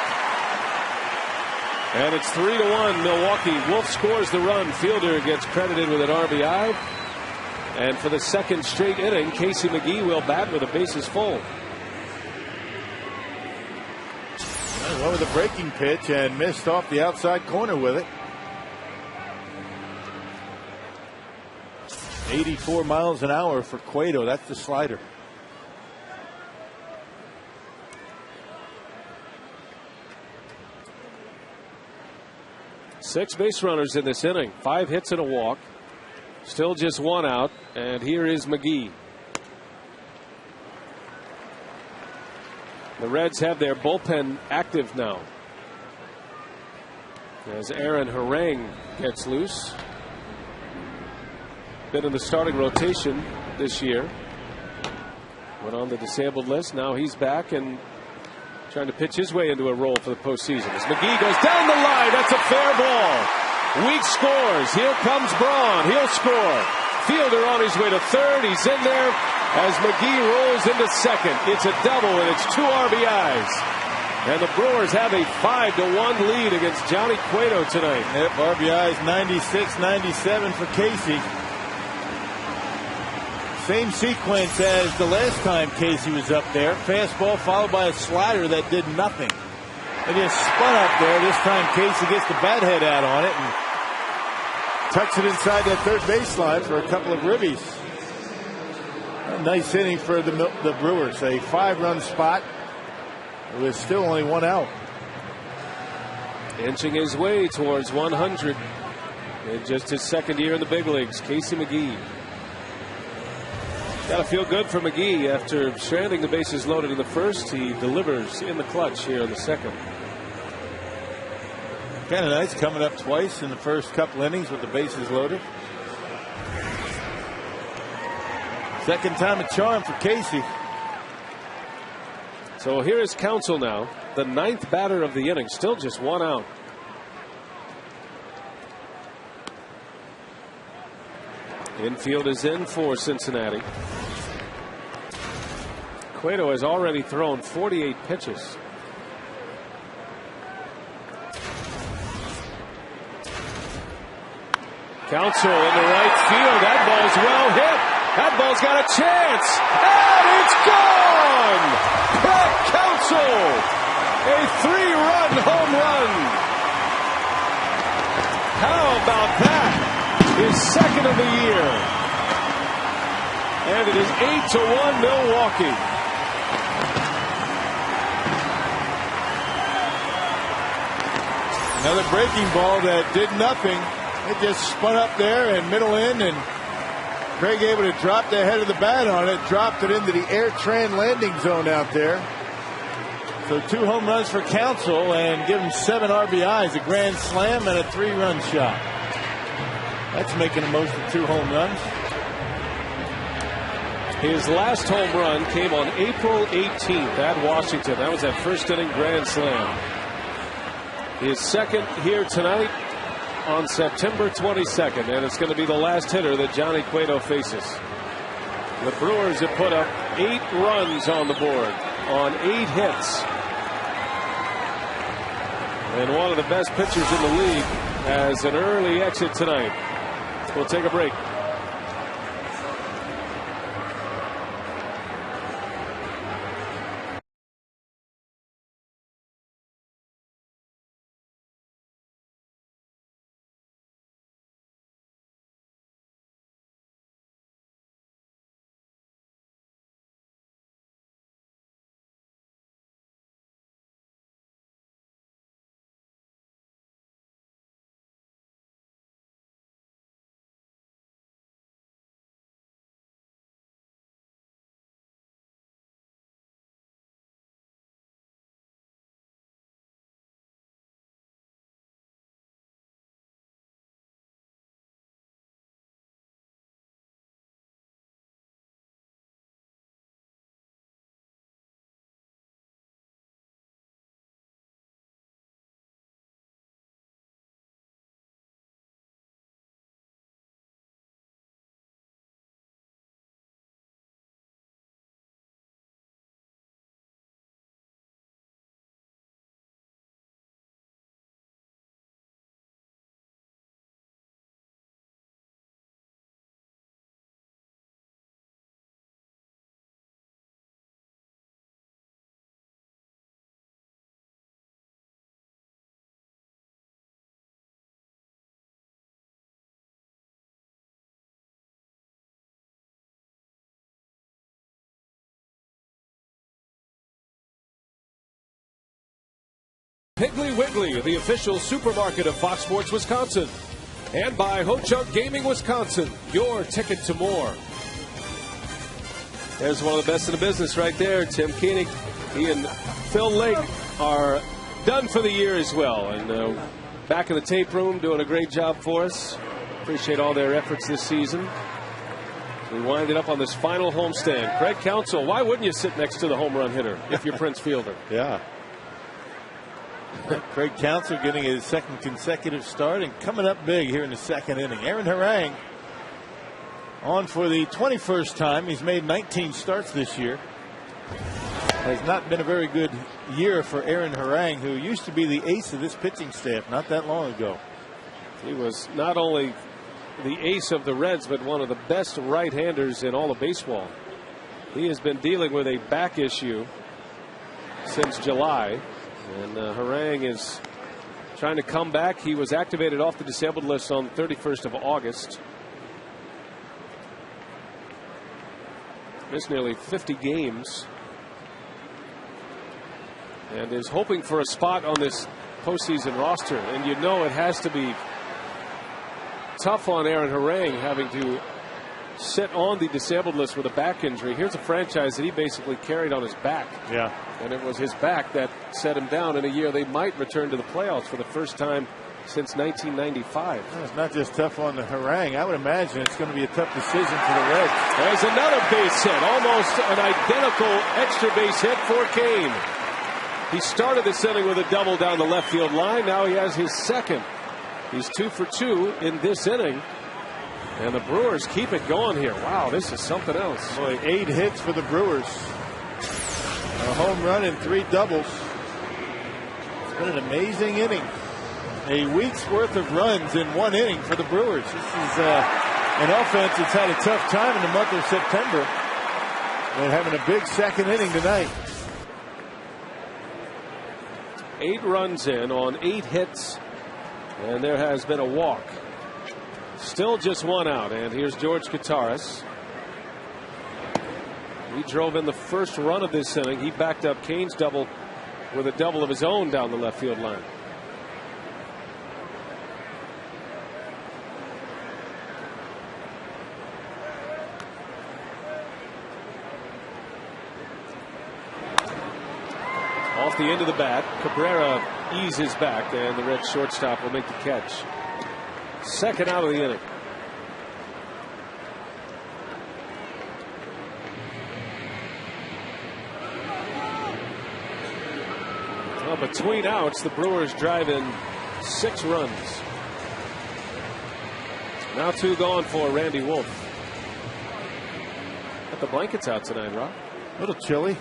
[SPEAKER 3] And it's 3-1 Milwaukee. Wolf scores the run. Fielder gets credited with an RBI. And for the second straight inning, Casey McGee will bat with the bases full.
[SPEAKER 6] Went with a breaking pitch and missed off the outside corner with it. 84 miles an hour for Cueto. That's the slider.
[SPEAKER 3] Six base runners in this inning. 5 hits and a walk. Still just 1 out. And here is McGee. The Reds have their bullpen active now, as Aaron Harang gets loose. Been in the starting rotation this year. Went on the disabled list. Now he's back and trying to pitch his way into a role for the postseason. As McGee goes down the line, that's a fair ball. Weak scores. Here comes Braun. He'll score. Fielder on his way to third. He's in there as McGee rolls into second. It's a double and it's 2 RBIs. And the Brewers have a 5-1 lead against Johnny Cueto tonight.
[SPEAKER 6] Yep, RBIs 96-97 for Casey. Same sequence as the last time Casey was up there. Fastball followed by a slider that did nothing. It just spun up there. This time Casey gets the bat head out on it and tucks it inside that third baseline for a couple of ribbies. A nice inning for the Brewers. A 5-run spot with still only 1 out.
[SPEAKER 3] Inching his way towards 100 in just his second year in the big leagues. Casey McGee. Got to feel good for McGee after stranding the bases loaded in the first. He delivers in the clutch here in the second.
[SPEAKER 6] Kind of nice coming up twice in the first couple innings with the bases loaded. Second time a charm for Casey.
[SPEAKER 3] So here is Counsell now, the 9th batter of the inning, still just 1 out. Infield is in for Cincinnati. Cueto has already thrown 48 pitches. Counsell in the right field. That ball's well hit. That ball's got a chance. And it's gone! Brett Counsell, a 3-run home run. How about that? His second of the year. And it is 8-1 Milwaukee.
[SPEAKER 6] Another breaking ball that did nothing. It just spun up there and middle in, and Craig able to drop the head of the bat on it, dropped it into the Air Tran landing zone out there. So 2 home runs for Counsell and give him 7 RBIs, a grand slam and a 3-run shot. That's making the most of 2 home runs.
[SPEAKER 3] His last home run came on April 18th at Washington. That was that first inning grand slam. His second here tonight on September 22nd, and it's going to be the last hitter that Johnny Cueto faces. The Brewers have put up 8 runs on the board on 8 hits. And one of the best pitchers in the league as an early exit tonight. We'll take a break. Piggly Wiggly, the official supermarket of Fox Sports Wisconsin. And by Ho-Chunk Gaming Wisconsin, your ticket to more. There's one of the best in the business right there. Tim Koenig, he and Phil Lake are done for the year as well. And back in the tape room doing a great job for us. Appreciate all their efforts this season. We wind it up on this final homestand. Craig Counsell, why wouldn't you sit next to the home run hitter if you're Prince Fielder?
[SPEAKER 6] Yeah. Craig Counsell getting his second consecutive start and coming up big here in the second inning. Aaron Harang on for the 21st time. He's made 19 starts this year. Has not been a very good year for Aaron Harang, who used to be the ace of this pitching staff not that long ago.
[SPEAKER 3] He was not only the ace of the Reds, but one of the best right-handers in all of baseball. He has been dealing with a back issue since July. And Harang is trying to come back. He was activated off the disabled list on the 31st of August. Missed nearly 50 games. And is hoping for a spot on this postseason roster. And you know it has to be tough on Aaron Harang having to sit on the disabled list with a back injury. Here's a franchise that he basically carried on his back.
[SPEAKER 6] Yeah.
[SPEAKER 3] And it was his back that set him down in a year they might return to the playoffs for the first time since 1995.
[SPEAKER 6] Well, it's not just tough on the Harang. I would imagine it's going to be a tough decision for the Reds.
[SPEAKER 3] There's another base hit. Almost an identical extra base hit for Kane. He started this inning with a double down the left field line. Now he has his second. He's 2 for 2 in this inning. And the Brewers keep it going here. Wow, this is something else.
[SPEAKER 6] Boy, 8 hits for the Brewers. A home run and 3 doubles. It's been an amazing inning. A week's worth of runs in 1 inning for the Brewers. This is an offense that's had a tough time in the month of September. And having a big second inning tonight.
[SPEAKER 3] 8 runs in on 8 hits. And there has been a walk. Still just 1 out, and here's George Kataris. He drove in the first run of this inning. He backed up Kane's double with a double of his own down the left field line. Off the end of the bat, Cabrera eases back, and the Red shortstop will make the catch. Second out of the inning. Well, between outs, the Brewers drive in 6 runs. Now 2 gone for Randy Wolf. Got the blankets out tonight, Rob.
[SPEAKER 6] A little chilly.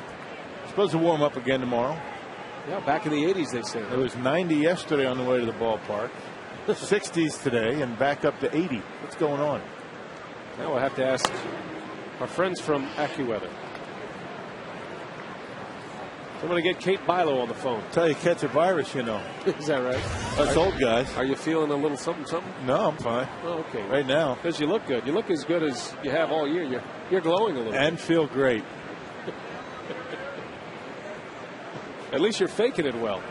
[SPEAKER 6] Supposed to warm up again tomorrow.
[SPEAKER 3] Yeah, back in the 80s, they say.
[SPEAKER 6] It was 90 yesterday on the way to the ballpark. 60s today and back up to 80. What's going on?
[SPEAKER 3] Now we'll have to ask our friends from AccuWeather. Somebody get Kate Bilo on the phone.
[SPEAKER 6] Tell you catch a virus, you know.
[SPEAKER 3] Is that right?
[SPEAKER 6] Us old guys.
[SPEAKER 3] Are you feeling a little something, something?
[SPEAKER 6] No, I'm fine.
[SPEAKER 3] Oh, okay.
[SPEAKER 6] Right now.
[SPEAKER 3] Because you look good. You look as good as you have all year. You're glowing a little.
[SPEAKER 6] And feel great.
[SPEAKER 3] At least you're faking it well.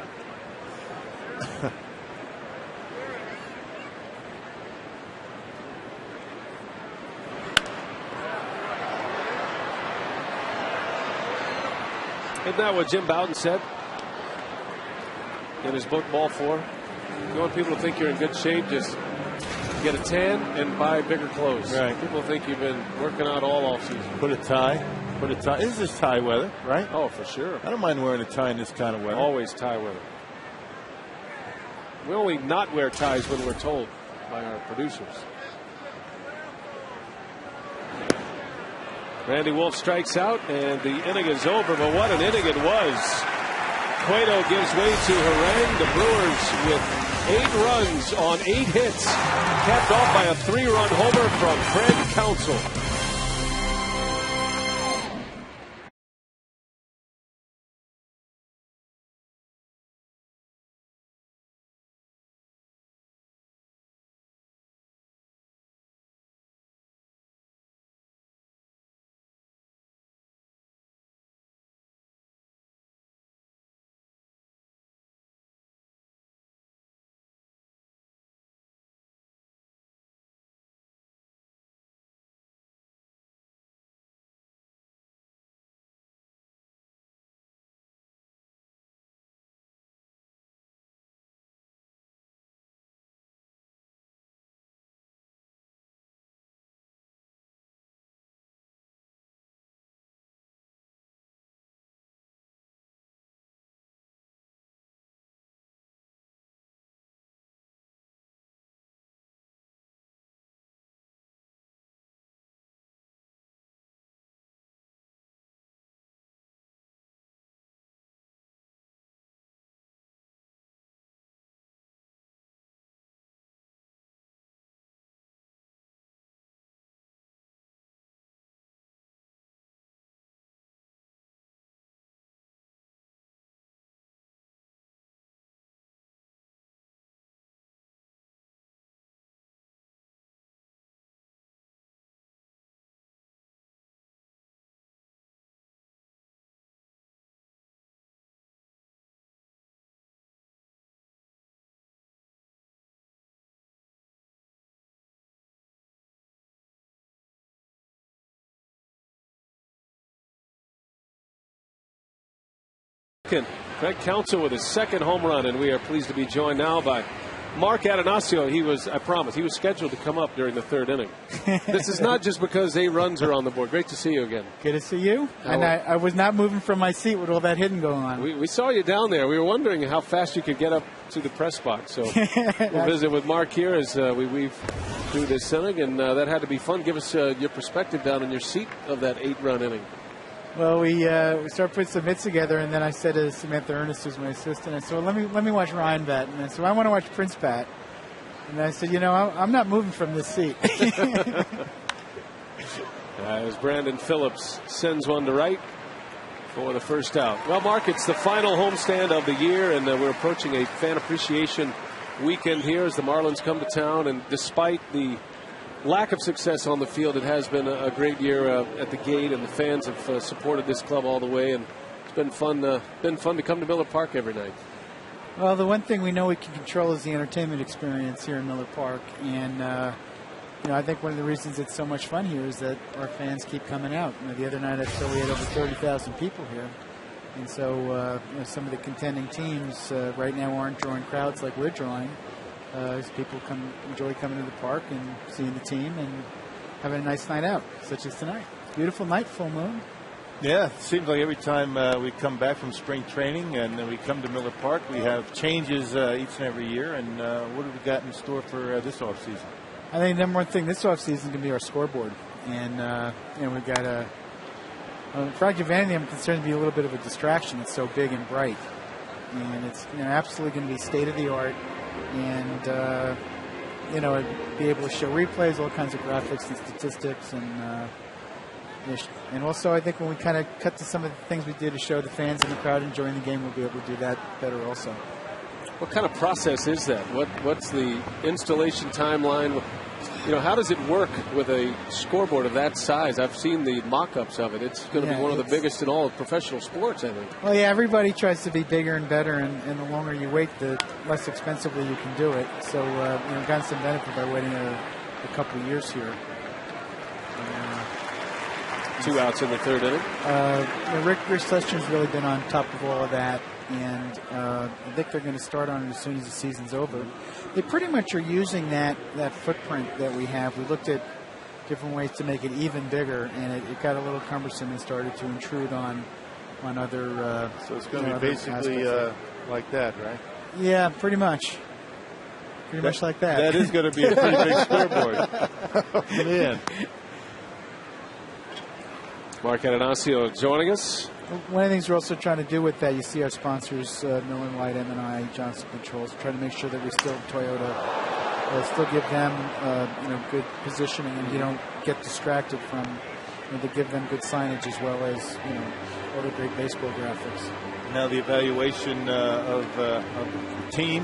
[SPEAKER 3] Isn't that what Jim Bowden said in his book, Ball 4? You want people to think you're in good shape, just get a tan and buy bigger clothes.
[SPEAKER 6] Right.
[SPEAKER 3] People think you've been working out all offseason.
[SPEAKER 6] Put a tie. Put a tie. This is tie weather, right?
[SPEAKER 3] Oh, for sure.
[SPEAKER 6] I don't mind wearing a tie in this kind of weather.
[SPEAKER 3] Always tie weather. We only not wear ties when we're told by our producers. Randy Wolf strikes out, and the inning is over, but what an inning it was. Cueto gives way to Harang. The Brewers with 8 runs on 8 hits, capped off by a 3-run homer from Craig Counsell. Craig Counsell with his 2nd home run, and we are pleased to be joined now by Mark Atanasio. I promise, he was scheduled to come up during the 3rd inning. This is not just because 8 runs are on the board. Great to see you again.
[SPEAKER 7] Good to see you. And I was not moving from my seat with all that hitting going on.
[SPEAKER 3] We saw you down there. We were wondering how fast you could get up to the press box. So we'll visit with Mark here as we weave through this inning, and that had to be fun. Give us your perspective down in your seat of that 8-run inning.
[SPEAKER 7] Well, we started putting some hits together, and then I said to Samantha Ernest, who's my assistant, I said, well, let me watch Ryan bat. And I said, well, I want to watch Prince bat. And I said, I'm not moving from this seat.
[SPEAKER 3] As Brandon Phillips sends one to right for the first out. Well, Mark, it's the final homestand of the year, and we're approaching a fan appreciation weekend here as the Marlins come to town. And despite the lack of success on the field, it has been a great year at the gate, and the fans have supported this club all the way, and it's been fun to come to Miller Park every night.
[SPEAKER 7] Well, the one thing we know we can control is the entertainment experience here in Miller Park, and I think one of the reasons it's so much fun here is that our fans keep coming out. The other night I saw we had over 30,000 people here, and so some of the contending teams right now aren't drawing crowds like we're drawing. As people enjoy coming to the park and seeing the team and having a nice night out, such as tonight. Beautiful night, full moon.
[SPEAKER 6] Yeah, it seems like every time we come back from spring training and then we come to Miller Park, we have changes each and every year. And what have we got in store for this offseason?
[SPEAKER 7] I think the number one thing this offseason is going to be our scoreboard. And we've got Project Vanity, I'm concerned to be a little bit of a distraction. It's so big and bright. And it's absolutely going to be state-of-the-art. and be able to show replays, all kinds of graphics and statistics, and also I think when we kind of cut to some of the things we did to show the fans in the crowd enjoying the game, we'll be able to do that better also.
[SPEAKER 3] What kind of process is that? What's the installation timeline? How does it work with a scoreboard of that size? I've seen the mock-ups of it. It's going to be one of the biggest in all of professional sports, I think.
[SPEAKER 7] Well, yeah, everybody tries to be bigger and better, and the longer you wait, the less expensively you can do it. So, gotten some benefit by waiting a couple of years here.
[SPEAKER 3] 2 outs in the third inning.
[SPEAKER 7] Rick Sessions really been on top of all of that, and I think they're going to start on it as soon as the season's over. They pretty much are using that footprint that we have. We looked at different ways to make it even bigger, and it got a little cumbersome and started to intrude on other.
[SPEAKER 6] So it's going to be basically like that, right?
[SPEAKER 7] Yeah, pretty much. Pretty much like that.
[SPEAKER 6] That is going to be a pretty big scoreboard. Man.
[SPEAKER 3] Mark Ananasio joining us.
[SPEAKER 7] One of the things we're also trying to do with that, you see our sponsors, Miller Lite, M&I, Johnson Controls, trying to make sure that we still, Toyota, still give them, good positioning, and you don't get distracted from, to give them good signage as well as, all the great baseball graphics.
[SPEAKER 6] Now the evaluation of the team,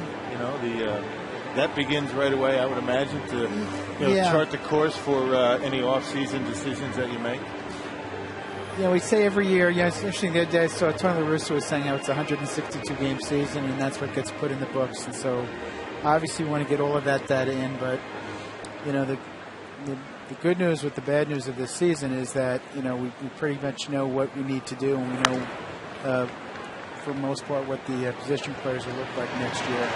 [SPEAKER 6] that begins right away, I would imagine, to chart the course for any off-season decisions that you make.
[SPEAKER 7] We say every year, it's interesting, the other day I saw Tony La Russa was saying how it's a 162-game season, and that's what gets put in the books. And so, obviously, we want to get all of that data in, but, the good news with the bad news of this season is that, we pretty much know what we need to do, and we know, for the most part, what the position players will look like next year.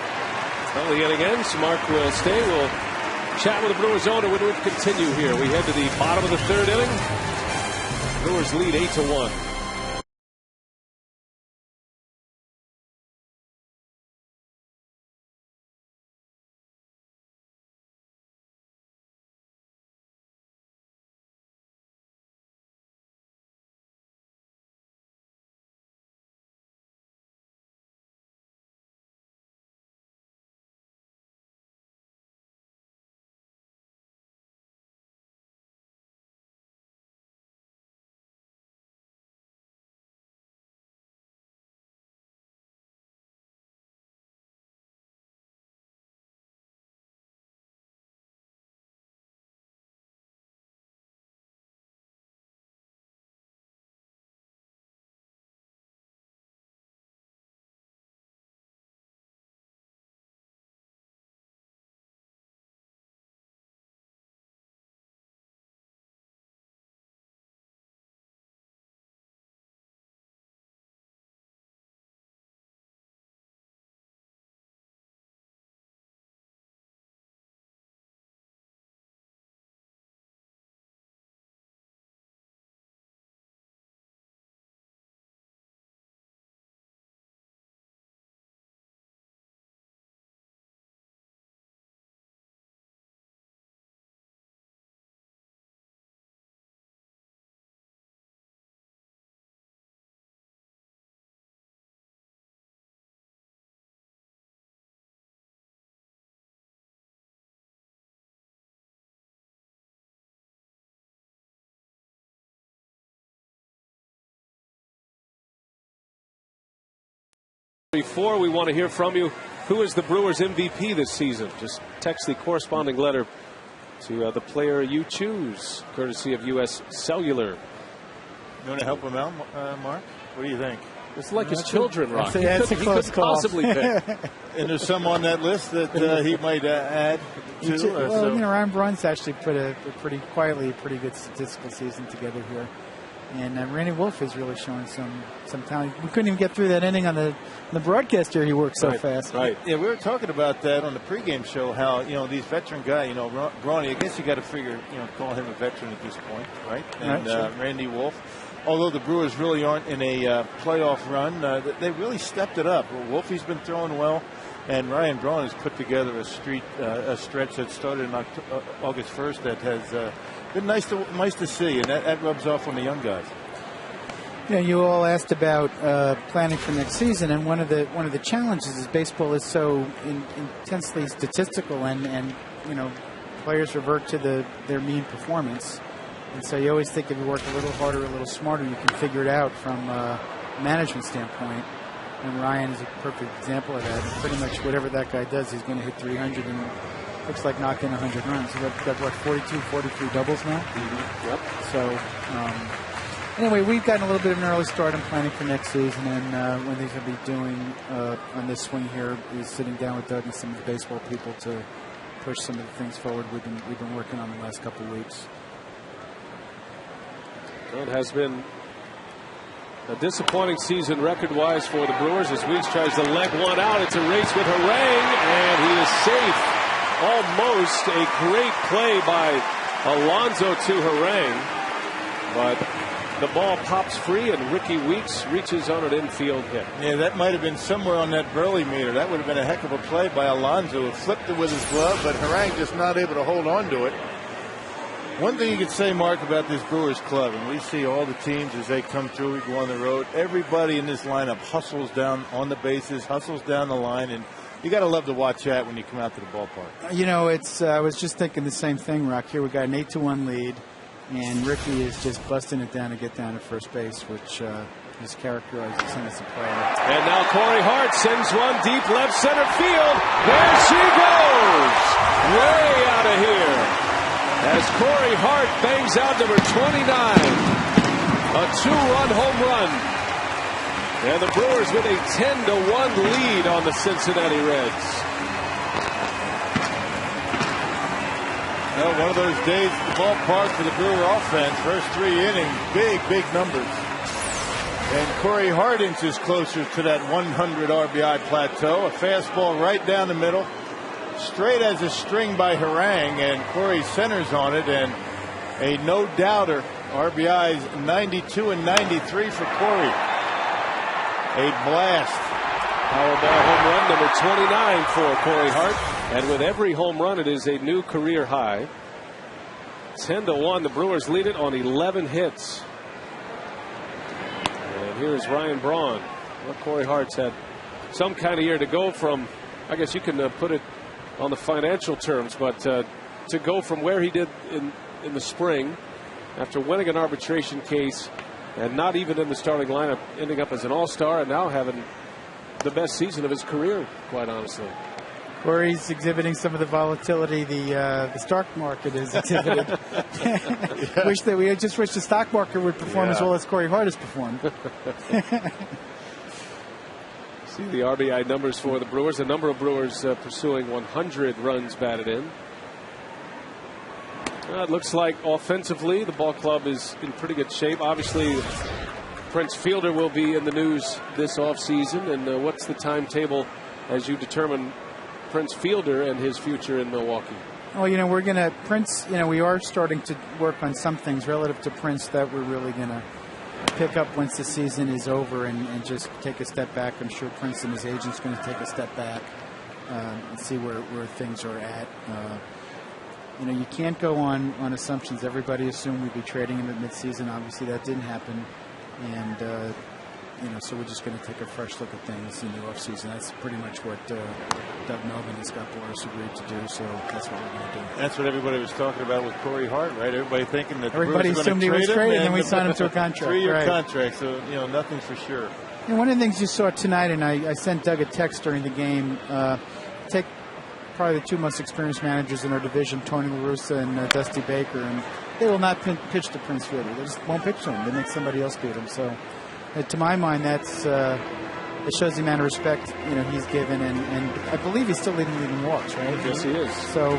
[SPEAKER 3] Well, the inning ends. Mark will stay. We'll chat with the Brewers owner when we continue here. We head to the bottom of the third inning. Brewers lead 8-1. Before we want to hear from you, who is the Brewers MVP this season? Just text the corresponding letter to the player you choose, courtesy of U.S. Cellular.
[SPEAKER 6] You want to help him out, Mark? What do you think?
[SPEAKER 3] It's like his children, Rock.
[SPEAKER 7] That's a close call.
[SPEAKER 3] Possibly pick.
[SPEAKER 6] And there's some on that list that he might add to.
[SPEAKER 7] Well, Ryan Braun's actually put a pretty good statistical season together here. And Randy Wolf is really showing some talent. We couldn't even get through that inning on the broadcast here. He worked so fast.
[SPEAKER 6] Right. Yeah, we were talking about that on the pregame show. How these veteran guys, Brawny. I guess you got to figure, call him a veteran at this point, right? And
[SPEAKER 7] right, sure.
[SPEAKER 6] Randy Wolf. Although the Brewers really aren't in a playoff run, they really stepped it up. Wolfie's been throwing well, and Ryan Braun has put together a stretch that started on August 1st that has been nice to see, and that rubs off on the young guys.
[SPEAKER 7] You know, you all asked about planning for next season, and one of the challenges is baseball is so intensely statistical, and you know, players revert to their mean performance, and so you always think if you work a little harder, a little smarter, you can figure it out from a management standpoint. And Ryan is a perfect example of that. Pretty much whatever that guy does, he's going to hit 300 and looks like knock in 100 runs. We've got what, 42, 43 doubles now?
[SPEAKER 3] Mm-hmm. Yep.
[SPEAKER 7] So, anyway, we've gotten a little bit of an early start in planning for next season, and one of the things we'll be doing on this swing here is sitting down with Doug and some of the baseball people to push some of the things forward we've been working on the last couple of weeks.
[SPEAKER 3] Well, it has been a disappointing season record-wise for the Brewers as Weeks tries to leg one out. It's a race with Harang, and he is safe. Almost a great play by Alonso to Harang, but the ball pops free, and Ricky Weeks reaches on an infield hit.
[SPEAKER 6] Yeah, that might have been somewhere on that Burley meter. That would have been a heck of a play by Alonso, who flipped it with his glove, but Harang just not able to hold on to it. One thing you could say, Mark, about this Brewers club, and we see all the teams as they come through, we go on the road, everybody in this lineup hustles down on the bases, hustles down the line, and you got to love to watch that when you come out to the ballpark.
[SPEAKER 7] You know, I was just thinking the same thing, Rock. Here we got an 8-1 lead, and Ricky is just busting it down to get down to first base, which is characterized as soon as a player.
[SPEAKER 3] And now Corey Hart sends one deep left center field. There she goes! Way out of here. As Corey Hart bangs out number 29. A 2-run home run. And the Brewers with a 10-1 lead on the Cincinnati Reds.
[SPEAKER 6] Well, one of those days at the ballpark for the Brewer offense. First 3 innings, big numbers. And Corey Hart inches closer to that 100 RBI plateau. A fastball right down the middle. Straight as a string by Harang, and Corey centers on it, and a no-doubter. RBIs 92 and 93 for Corey. A blast.
[SPEAKER 3] Powerball home run number 29 for Corey Hart, and with every home run it is a new career high. 10-1, the Brewers lead it on 11 hits. And here's Ryan Braun. Well, Corey Hart's had some kind of year to go from, I guess you can put it on the financial terms, but to go from where he did in the spring after winning an arbitration case and not even in the starting lineup, ending up as an all-star and now having the best season of his career, quite honestly.
[SPEAKER 7] Corey's exhibiting some of the volatility the stock market is exhibited. We just wish the stock market would perform as well as Corey Hart has performed.
[SPEAKER 3] See the RBI numbers for the Brewers. A number of Brewers pursuing 100 runs batted in. It looks like offensively the ball club is in pretty good shape. Obviously, Prince Fielder will be in the news this offseason. And what's the timetable as you determine Prince Fielder and his future in Milwaukee?
[SPEAKER 7] Well, you know, we're going to Prince. You know, we are starting to work on some things relative to Prince that we're really going to pick up once the season is over and just take a step back. I'm sure Prince and his agent's going to take a step back and see where things are at. You know, you can't go on assumptions. Everybody assumed we'd be trading him at midseason. Obviously, that didn't happen. And, you know, so we're just going to take a fresh look at things in the offseason. That's pretty much what Doug Melvin and Scott Boras agreed to do, so that's what we're going to do.
[SPEAKER 6] That's what everybody was talking about with Corey Hart, right? Everybody thinking that
[SPEAKER 7] everybody assumed he was traded, and then we signed him to a contract.
[SPEAKER 6] 3-year contract, so, you know, nothing's for sure.
[SPEAKER 7] And one of the things you saw tonight, and I sent Doug a text during the game, take probably the 2 most experienced managers in our division, Tony La Russa and Dusty Baker, and they will not pitch to Prince Fielder. They just won't pitch to him. They make somebody else beat him. So, to my mind, that's it shows the amount of respect he's given, and I believe he's still leading walks, right?
[SPEAKER 3] Yes, he is.
[SPEAKER 7] So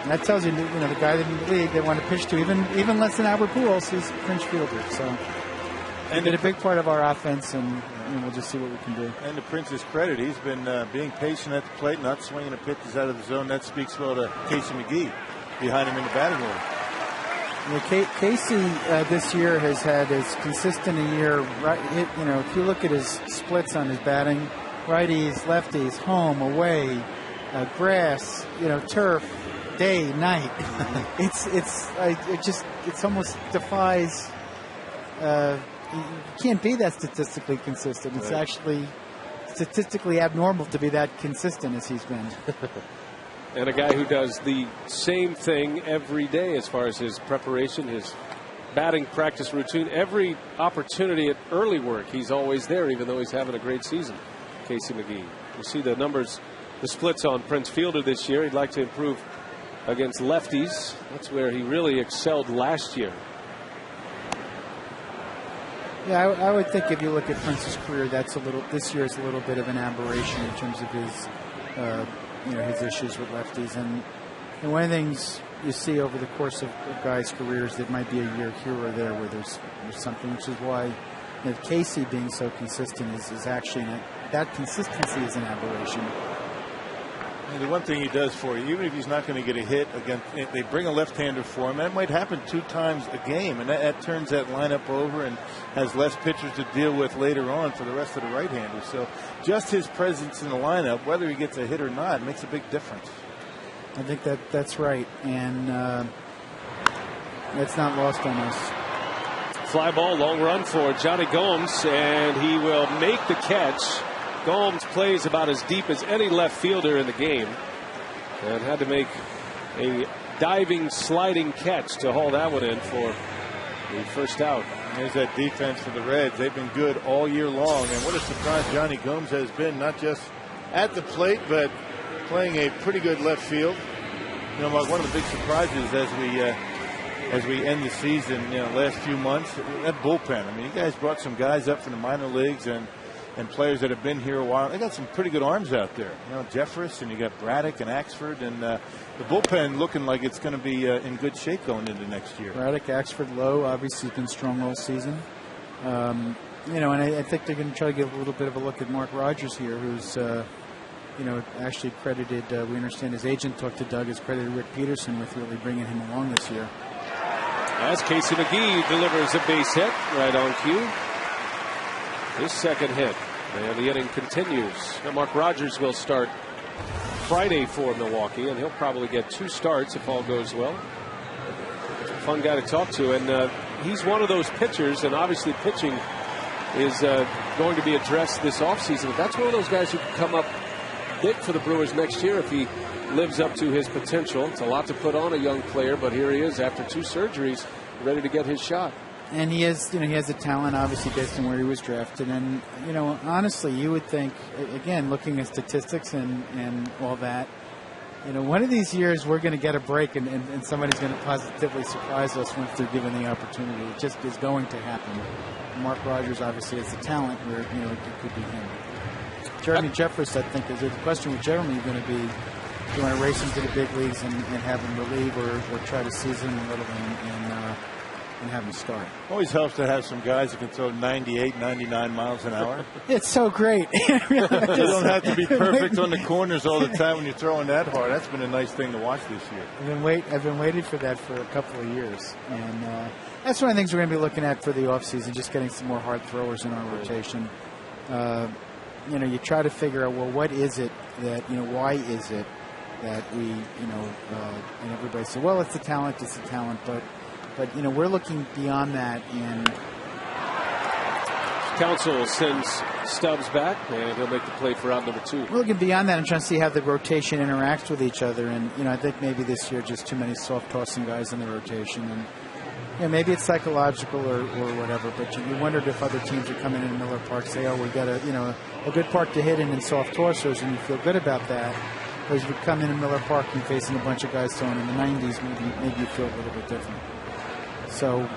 [SPEAKER 7] that tells you the guy in the league they want to pitch to even less than Albert Pujols is Prince Fielder. So. And a big part of our offense, and we'll just see what we can do.
[SPEAKER 6] And to Prince's credit, he's been being patient at the plate, not swinging the pitches out of the zone. That speaks well to Casey McGee behind him in the batting order.
[SPEAKER 7] Casey this year has had as consistent a year. Right, if you look at his splits on his batting, righties, lefties, home, away, grass, turf, day, night. It almost defies you can't be that statistically consistent. It's actually statistically abnormal to be that consistent as he's been.
[SPEAKER 3] And a guy who does the same thing every day as far as his preparation, his batting practice routine, every opportunity at early work, he's always there, even though he's having a great season. Casey McGee. You see the numbers, the splits on Prince Fielder this year. He'd like to improve against lefties. That's where he really excelled last year.
[SPEAKER 7] Yeah, I would think if you look at Prince's career, this year is a little bit of an aberration in terms of his, his issues with lefties. And one of the things you see over the course of guys' careers, that might be a year here or there where there's something, which is why Casey being so consistent is actually that consistency is an aberration.
[SPEAKER 6] And the one thing he does for you, even if he's not going to get a hit against, they bring a left-hander for him. That might happen 2 times a game, and that turns that lineup over and has less pitchers to deal with later on for the rest of the right-handers. So just his presence in the lineup, whether he gets a hit or not, makes a big difference.
[SPEAKER 7] I think that's right, and that's not lost on us.
[SPEAKER 3] Fly ball, long run for Johnny Gomes, and he will make the catch. Gomes plays about as deep as any left fielder in the game and had to make a diving, sliding catch to haul that one in for the first out.
[SPEAKER 6] There's that defense for the Reds. They've been good all year long, and what a surprise Johnny Gomes has been, not just at the plate, but playing a pretty good left field. Mark, one of the big surprises as we end the season, last few months, that bullpen. I mean, you guys brought some guys up from the minor leagues and players that have been here a while. They got some pretty good arms out there. Jeffress, and you got Braddock and Axford, and the bullpen looking like it's going to be in good shape going into next year.
[SPEAKER 7] Braddock, Axford, Lowe, obviously has been strong all season. And I think they're going to try to give a little bit of a look at Mark Rogers here, who's actually credited. We understand his agent talked to Doug, has credited Rick Peterson with really bringing him along this year.
[SPEAKER 3] As Casey McGee delivers a base hit right on cue. His second hit, and the inning continues. Now Mark Rogers will start Friday for Milwaukee, and he'll probably get 2 starts if all goes well. Fun guy to talk to, and he's one of those pitchers, and obviously pitching is going to be addressed this offseason. But that's one of those guys who can come up big for the Brewers next year if he lives up to his potential. It's a lot to put on a young player, but here he is after 2 surgeries, ready to get his shot.
[SPEAKER 7] And he has the talent, obviously, based on where he was drafted. And, honestly, you would think, again, looking at statistics and all that, one of these years we're going to get a break and somebody's going to positively surprise us once they're given the opportunity. It just is going to happen. Mark Rogers, obviously, has the talent where, it could be him. Jeremy Jeffress, I think, is the question with Jeremy going to be, do you want to race him to the big leagues and have him relieve or try to season him a little and have him start?
[SPEAKER 6] Always helps to have some guys that can throw 98, 99 miles an hour.
[SPEAKER 7] It's so great.
[SPEAKER 6] You don't have to be perfect on the corners all the time when you're throwing that hard. That's been a nice thing to watch this year.
[SPEAKER 7] I've been waiting for that for a couple of years, and that's one of the things we're going to be looking at for the offseason, just getting some more hard throwers in our rotation. You try to figure out, well, what is it that, why is it that we, and everybody says, well, it's the talent, but we're looking beyond that. And
[SPEAKER 3] Counsell sends Stubbs back, and he'll make the play for out number 2.
[SPEAKER 7] We're looking beyond that and trying to see how the rotation interacts with each other. And, I think maybe this year just too many soft-tossing guys in the rotation. And, maybe it's psychological or whatever, but you wondered if other teams are coming in Miller Park, say, oh, we got a good park to hit in soft tossers, and you feel good about that. Whereas if you come in Miller Park and facing a bunch of guys throwing in the 90s, maybe you feel a little bit different. So,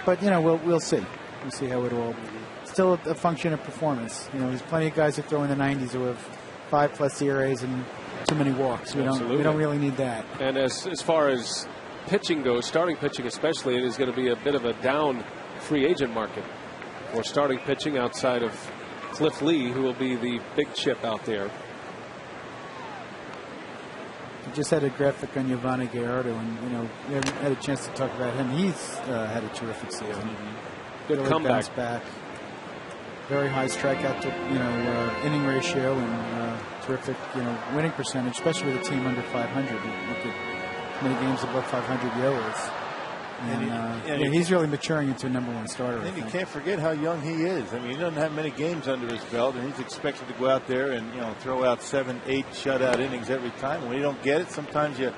[SPEAKER 7] but we'll see. We'll see how it all. Still a function of performance. There's plenty of guys that throw in the 90s who have 5+ ERAs and too many walks. We don't really need that.
[SPEAKER 3] And as far as pitching goes, starting pitching especially, it is going to be a bit of a down free agent market for starting pitching outside of Cliff Lee, who will be the big chip out there.
[SPEAKER 7] We just had a graphic on Giovanni Gallardo, and we haven't had a chance to talk about him. He's had a terrific season.
[SPEAKER 3] Good
[SPEAKER 7] really
[SPEAKER 3] comeback.
[SPEAKER 7] Back. Very high strikeout to inning ratio and terrific winning percentage, especially with a team under 500. Look at many games above 500 Yo is. And he's really maturing into a #1 starter.
[SPEAKER 6] And you can't forget how young he is. I mean, he doesn't have many games under his belt, and he's expected to go out there and throw out 7, 8 shutout innings every time. When you don't get it, sometimes you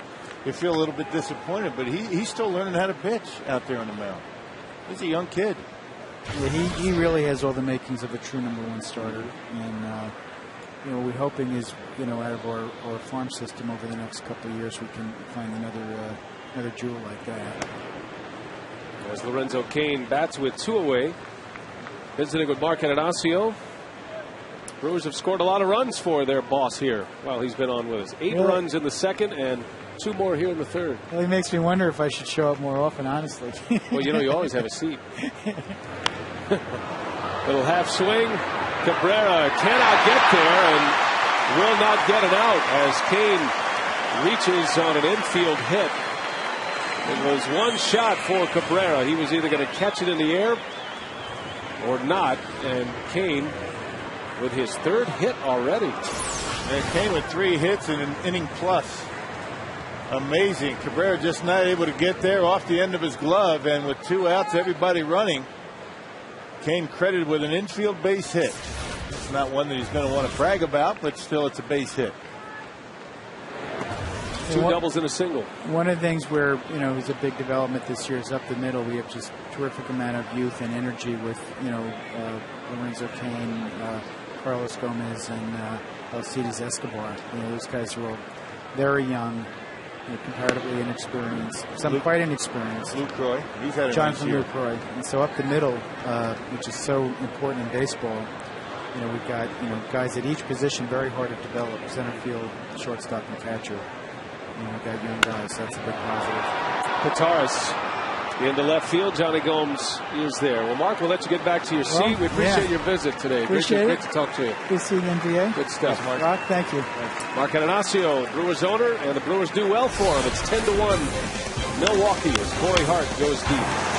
[SPEAKER 6] feel a little bit disappointed. But he's still learning how to pitch out there on the mound. He's a young kid.
[SPEAKER 7] Yeah, he really has all the makings of a true #1 starter, and what we're hoping is, out of our farm system over the next couple of years, we can find another jewel like that.
[SPEAKER 3] As Lorenzo Cain bats with 2 away, visiting with Mark Ananasio. Brewers have scored a lot of runs for their boss here while he's been on with us. 8 runs in the second and 2 more here in the third.
[SPEAKER 7] Well, it makes me wonder if I should show up more often, honestly.
[SPEAKER 3] Well, you always have a seat. Little half swing. Cabrera cannot get there and will not get it out as Cain reaches on an infield hit. It was one shot for Cabrera. He was either going to catch it in the air or not. And Cain with his 3rd hit already.
[SPEAKER 6] And Cain with 3 hits in an inning plus. Amazing. Cabrera just not able to get there off the end of his glove. And with 2 outs, everybody running, Cain credited with an infield base hit. It's not one that he's going to want to brag about, but still it's a base hit.
[SPEAKER 3] 2 doubles and a single.
[SPEAKER 7] One of the things where, is a big development this year is up the middle. We have just terrific amount of youth and energy with, Lorenzo Cain, Carlos Gomez, and Alcides Escobar. Those guys are all very young, comparatively inexperienced. Some quite inexperienced.
[SPEAKER 6] Lucroy, he's had a
[SPEAKER 7] Jonathan
[SPEAKER 6] nice year.
[SPEAKER 7] Lucroy. And so up the middle, which is so important in baseball, we've got, guys at each position very hard to develop. Center field, shortstop, and catcher. We've got young guys. That's a big positive.
[SPEAKER 3] Pataris into left field. Johnny Gomes is there. Well, Mark, we'll let you get back to your seat. We appreciate your visit today. Great to talk to you.
[SPEAKER 7] Good to see you, NBA.
[SPEAKER 3] Good stuff, Mark.
[SPEAKER 7] Rock, thank you.
[SPEAKER 3] Mark Ananasio, Brewers owner, and the Brewers do well for him. It's 10-1 Milwaukee as Corey Hart goes deep.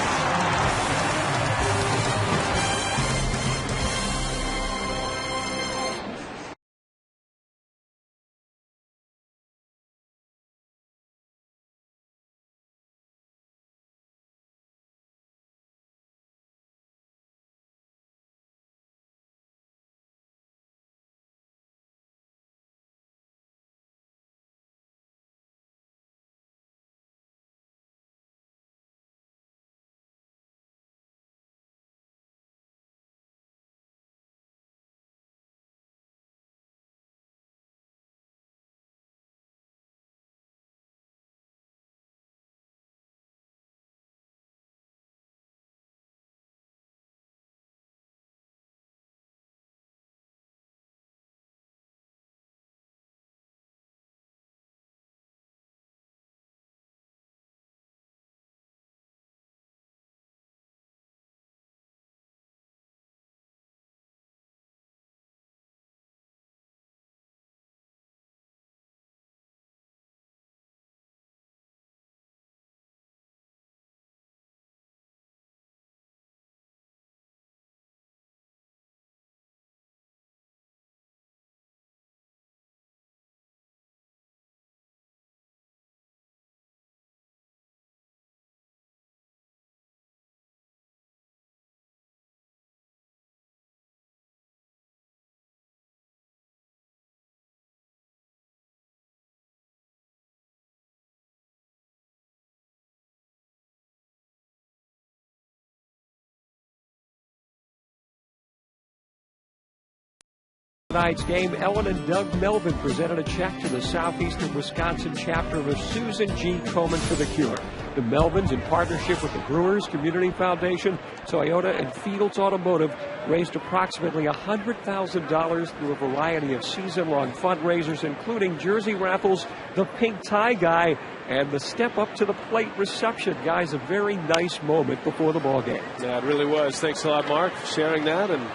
[SPEAKER 5] Tonight's game, Ellen and Doug Melvin presented a check to the Southeastern Wisconsin chapter of Susan G. Komen for the Cure. The Melvins, in partnership with the Brewers Community Foundation, Toyota, and Fields Automotive, raised approximately $100,000 through a variety of season-long fundraisers, including jersey raffles, the pink tie guy, and the step up to the plate reception. Guys, a very nice moment before the ball game.
[SPEAKER 3] Yeah, it really was. Thanks a lot, Mark, for sharing that, and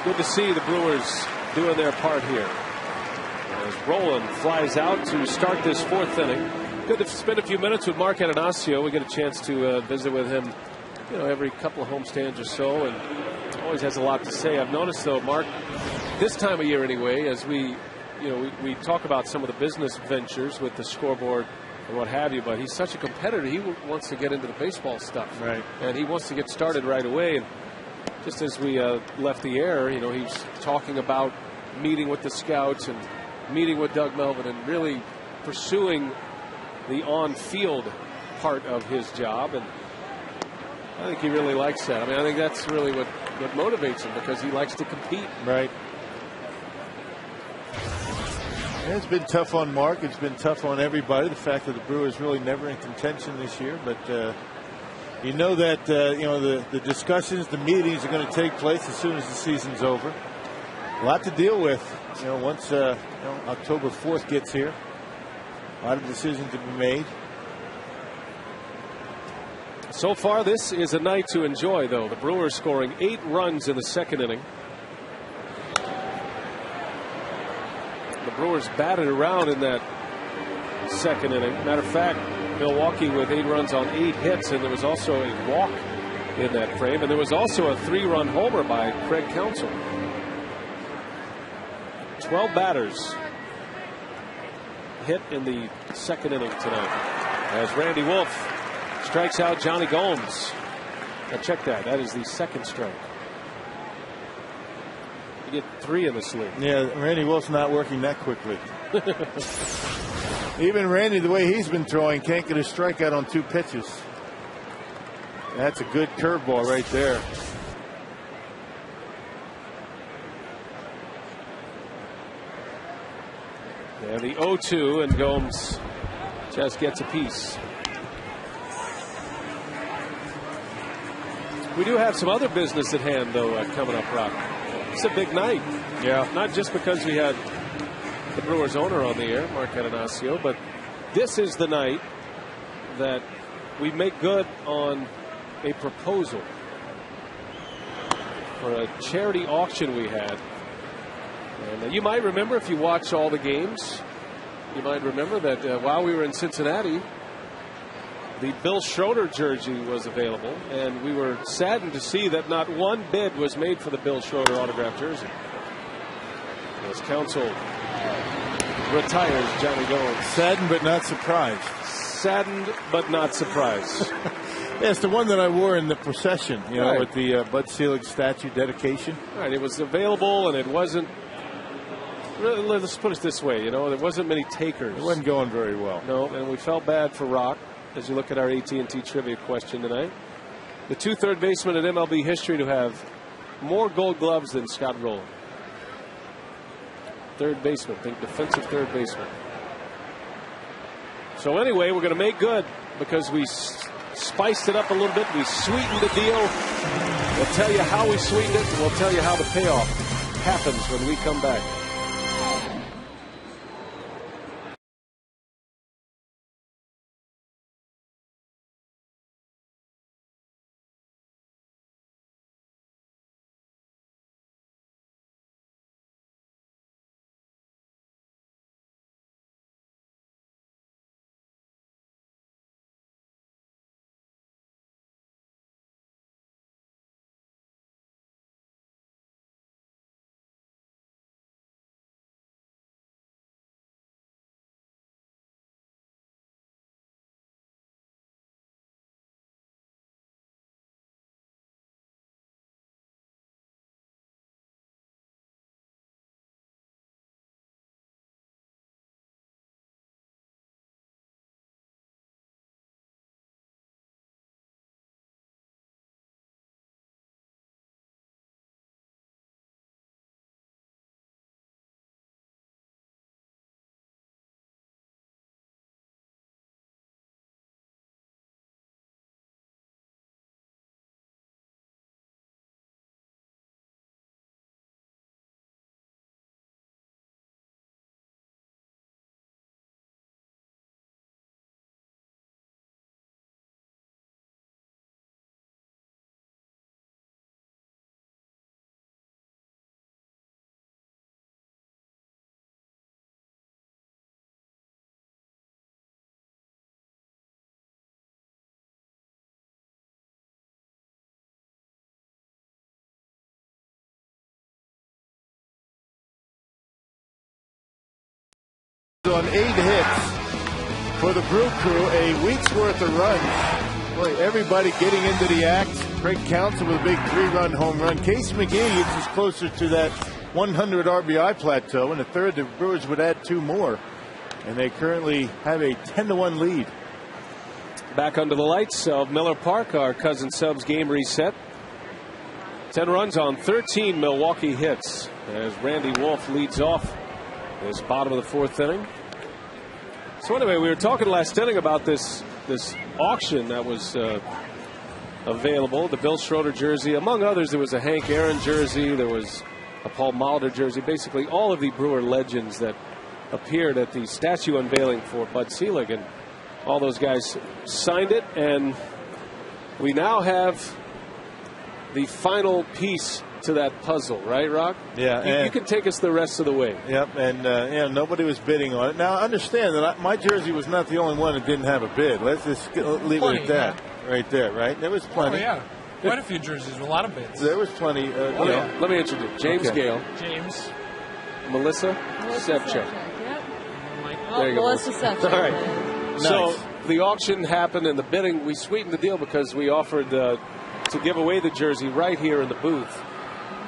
[SPEAKER 3] good to see the Brewers doing their part here. As Roland flies out to start this 4th inning. Good to spend a few minutes with Mark Ananasio. We get a chance to visit with him, every couple of homestands or so, and always has a lot to say. I've noticed, though, Mark, this time of year anyway, as we talk about some of the business ventures with the scoreboard and what have you. But he's such a competitor. He wants to get into the baseball stuff.
[SPEAKER 6] Right.
[SPEAKER 3] And he wants to get started right away. And just as we left the air, you know, he's talking about meeting with the scouts and meeting with Doug Melvin and really pursuing the on-field part of his job. And I think he really likes that. I mean, I think that's really what motivates him, because he likes to compete.
[SPEAKER 6] Right. And it's been tough on Mark. It's been tough on everybody. The fact that the Brewers really never in contention this year. But you know that you know the discussions, the meetings are going to take place as soon as the season's over. A lot to deal with. You know, once you know, October 4th gets here, a lot of decisions to be made.
[SPEAKER 3] So far, this is a night to enjoy, though. The Brewers scoring 8 runs in the second inning. The Brewers batted around in that second inning. Matter of fact, Milwaukee with 8 runs on 8 hits, and there was also a walk in that frame, and there was also a 3-run homer by Craig Counsell. 12 batters hit in the second inning tonight, as Randy Wolf strikes out Johnny Gomes. Now check that. That is the second strike. You get 3 in this league.
[SPEAKER 6] Yeah, Randy Wolf's not working that quickly. Even Randy, the way he's been throwing, can't get a strikeout on 2 pitches. That's a good curveball right there.
[SPEAKER 3] And the 0-2, and Gomes just gets a piece. We do have some other business at hand, though, coming up, Rock. It's a big night.
[SPEAKER 6] Yeah.
[SPEAKER 3] Not just because we had the Brewers owner on the air, Mark Atanasio, but this is the night that we make good on a proposal for a charity auction we had. And you might remember, if you watch all the games, you might remember that while we were in Cincinnati, the Bill Schroeder jersey was available, and we were saddened to see that not one bid was made for the Bill Schroeder autographed jersey. As Counsell retires Johnny Gomes.
[SPEAKER 6] Saddened but not surprised.
[SPEAKER 3] Saddened but not surprised.
[SPEAKER 6] Yeah, it's the one that I wore in the procession, you know,
[SPEAKER 3] Right.
[SPEAKER 6] with the Bud Selig statue dedication.
[SPEAKER 3] Right, it was available, and it wasn't. Let's put it this way, you know, there wasn't many takers.
[SPEAKER 6] It wasn't going very well.
[SPEAKER 3] No, and we felt bad for Rock as you look at our AT&T trivia question tonight. The 2 third basemen in MLB history to have more Gold Gloves than Scott Rowland. Third baseman, think defensive third baseman. So anyway, we're going to make good because we spiced it up a little bit. We sweetened the deal. We'll tell you how we sweetened it, and we'll tell you how the payoff happens when we come back.
[SPEAKER 6] On 8 hits, for the Brew Crew, a week's worth of runs. Boy, everybody getting into the act. Craig Counsell with a big 3-run home run. Case McGee gets us closer to that 100 RBI plateau. In the third, the Brewers would add 2 more. And they currently have a 10-1 lead.
[SPEAKER 3] Back under the lights of Miller Park, our Cousin Subs game reset. 10 runs on 13 Milwaukee hits as Randy Wolf leads off this bottom of the 4th inning. So anyway, we were talking last inning about this auction that was available. The Bill Schroeder jersey, among others. There was a Hank Aaron jersey. There was a Paul Molitor jersey. Basically, all of the Brewer legends that appeared at the statue unveiling for Bud Selig, and all those guys signed it. And we now have the final piece to that puzzle, right, Rock?
[SPEAKER 6] Yeah.
[SPEAKER 3] You can take us the rest of the way.
[SPEAKER 6] Yep, and nobody was bidding on it. Now, understand that my jersey was not the only one that didn't have a bid. Let's just leave it at that. Right there, right? There was plenty.
[SPEAKER 8] Oh, yeah. Quite a few jerseys with a lot of bids.
[SPEAKER 6] There was plenty.
[SPEAKER 3] Let me introduce James Gale.
[SPEAKER 8] James.
[SPEAKER 3] Melissa Sevchuk.
[SPEAKER 9] Yep.
[SPEAKER 3] There you go.
[SPEAKER 9] Melissa Sevchuk.
[SPEAKER 3] All right.
[SPEAKER 6] Nice.
[SPEAKER 3] So the auction happened and the bidding, we sweetened the deal because we offered to give away the jersey right here in the booth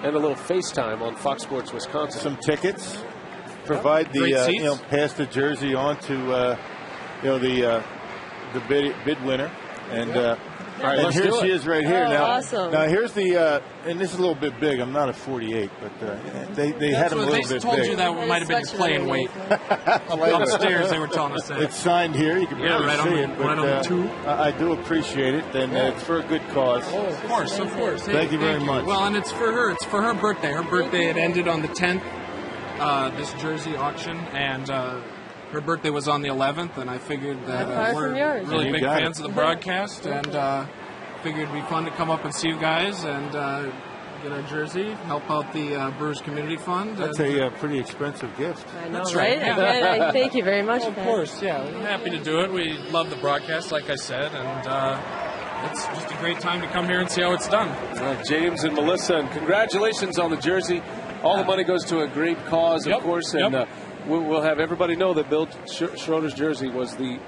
[SPEAKER 3] and a little FaceTime on Fox Sports Wisconsin.
[SPEAKER 6] Some tickets. Provide the pass the jersey on to the bid winner. And and here she is right here. Now,
[SPEAKER 9] awesome.
[SPEAKER 6] Now here's the and this is a little bit big. I'm not a 48, but they had them a little bit big.
[SPEAKER 8] They told you that might have been your playing weight. Upstairs, they were telling us that.
[SPEAKER 6] It's signed here. You can barely see it, but I do appreciate it, and it's for a good cause.
[SPEAKER 8] Oh, of course, of course. Hey,
[SPEAKER 6] thank you very much.
[SPEAKER 8] Well, and it's for her. It's for her birthday. Her birthday had ended on the 10th. This jersey auction, and her birthday was on the 11th, and I figured that we're really big fans of the broadcast, and figured it'd be fun to come up and see you guys and get our jersey, help out the Brewers Community Fund.
[SPEAKER 6] That's a pretty expensive gift.
[SPEAKER 9] I know,
[SPEAKER 8] That's
[SPEAKER 9] right?
[SPEAKER 8] right.
[SPEAKER 9] Again, I thank you very much.
[SPEAKER 8] Of course, yeah. We're happy to do it. We love the broadcast, like I said, and it's just a great time to come here and see how it's done.
[SPEAKER 3] James and Melissa, and congratulations on the jersey. All the money goes to a great cause, of course, and we'll have everybody know that Bill Schroeder's jersey was the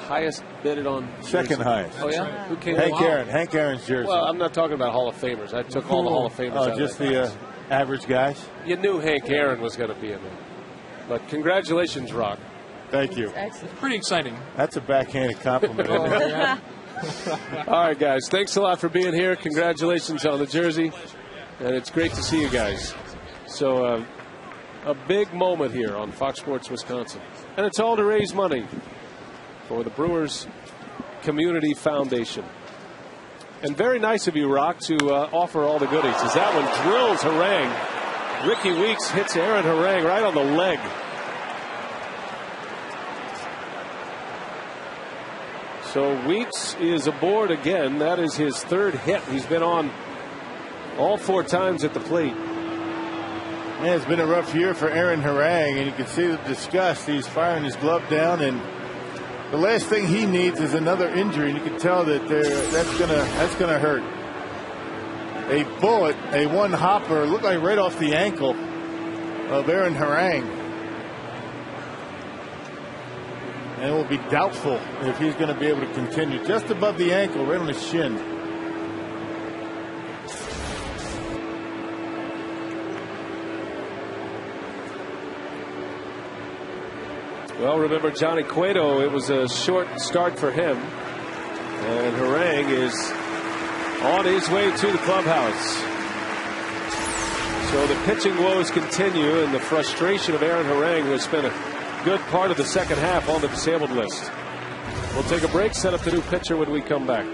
[SPEAKER 3] highest bidded on.
[SPEAKER 6] Second highest.
[SPEAKER 3] Oh, yeah?
[SPEAKER 8] Right.
[SPEAKER 3] Who came?
[SPEAKER 6] Hank Aaron's jersey.
[SPEAKER 3] Well, I'm not talking about Hall of Famers. I took all the Hall of Famers out.
[SPEAKER 6] Just the average guys?
[SPEAKER 3] You knew Hank Aaron was going to be in there. But congratulations, Rock.
[SPEAKER 6] Thank you.
[SPEAKER 8] It's pretty exciting.
[SPEAKER 6] That's a backhanded compliment. Isn't it?
[SPEAKER 3] All right, guys. Thanks a lot for being here. Congratulations on the jersey. And it's great to see you guys. So a big moment here on Fox Sports Wisconsin. And it's all to raise money for the Brewers Community Foundation. And very nice of you, Rock, to offer all the goodies. As that one drills Harang. Ricky Weeks hits Aaron Harang right on the leg. So Weeks is aboard again. That is his 3rd hit. He's been on all 4 times at the plate.
[SPEAKER 6] Man, it's been a rough year for Aaron Harang, and you can see the disgust. He's firing his glove down, and the last thing he needs is another injury. And you can tell that that's gonna hurt. A bullet, a one hopper, looked like right off the ankle of Aaron Harang, and it will be doubtful if he's going to be able to continue. Just above the ankle, right on the shin.
[SPEAKER 3] Well, remember Johnny Cueto, it was a short start for him. And Harang is on his way to the clubhouse. So the pitching woes continue, and the frustration of Aaron Harang, who has spent a good part of the second half on the disabled list. We'll take a break, set up the new pitcher when we come back.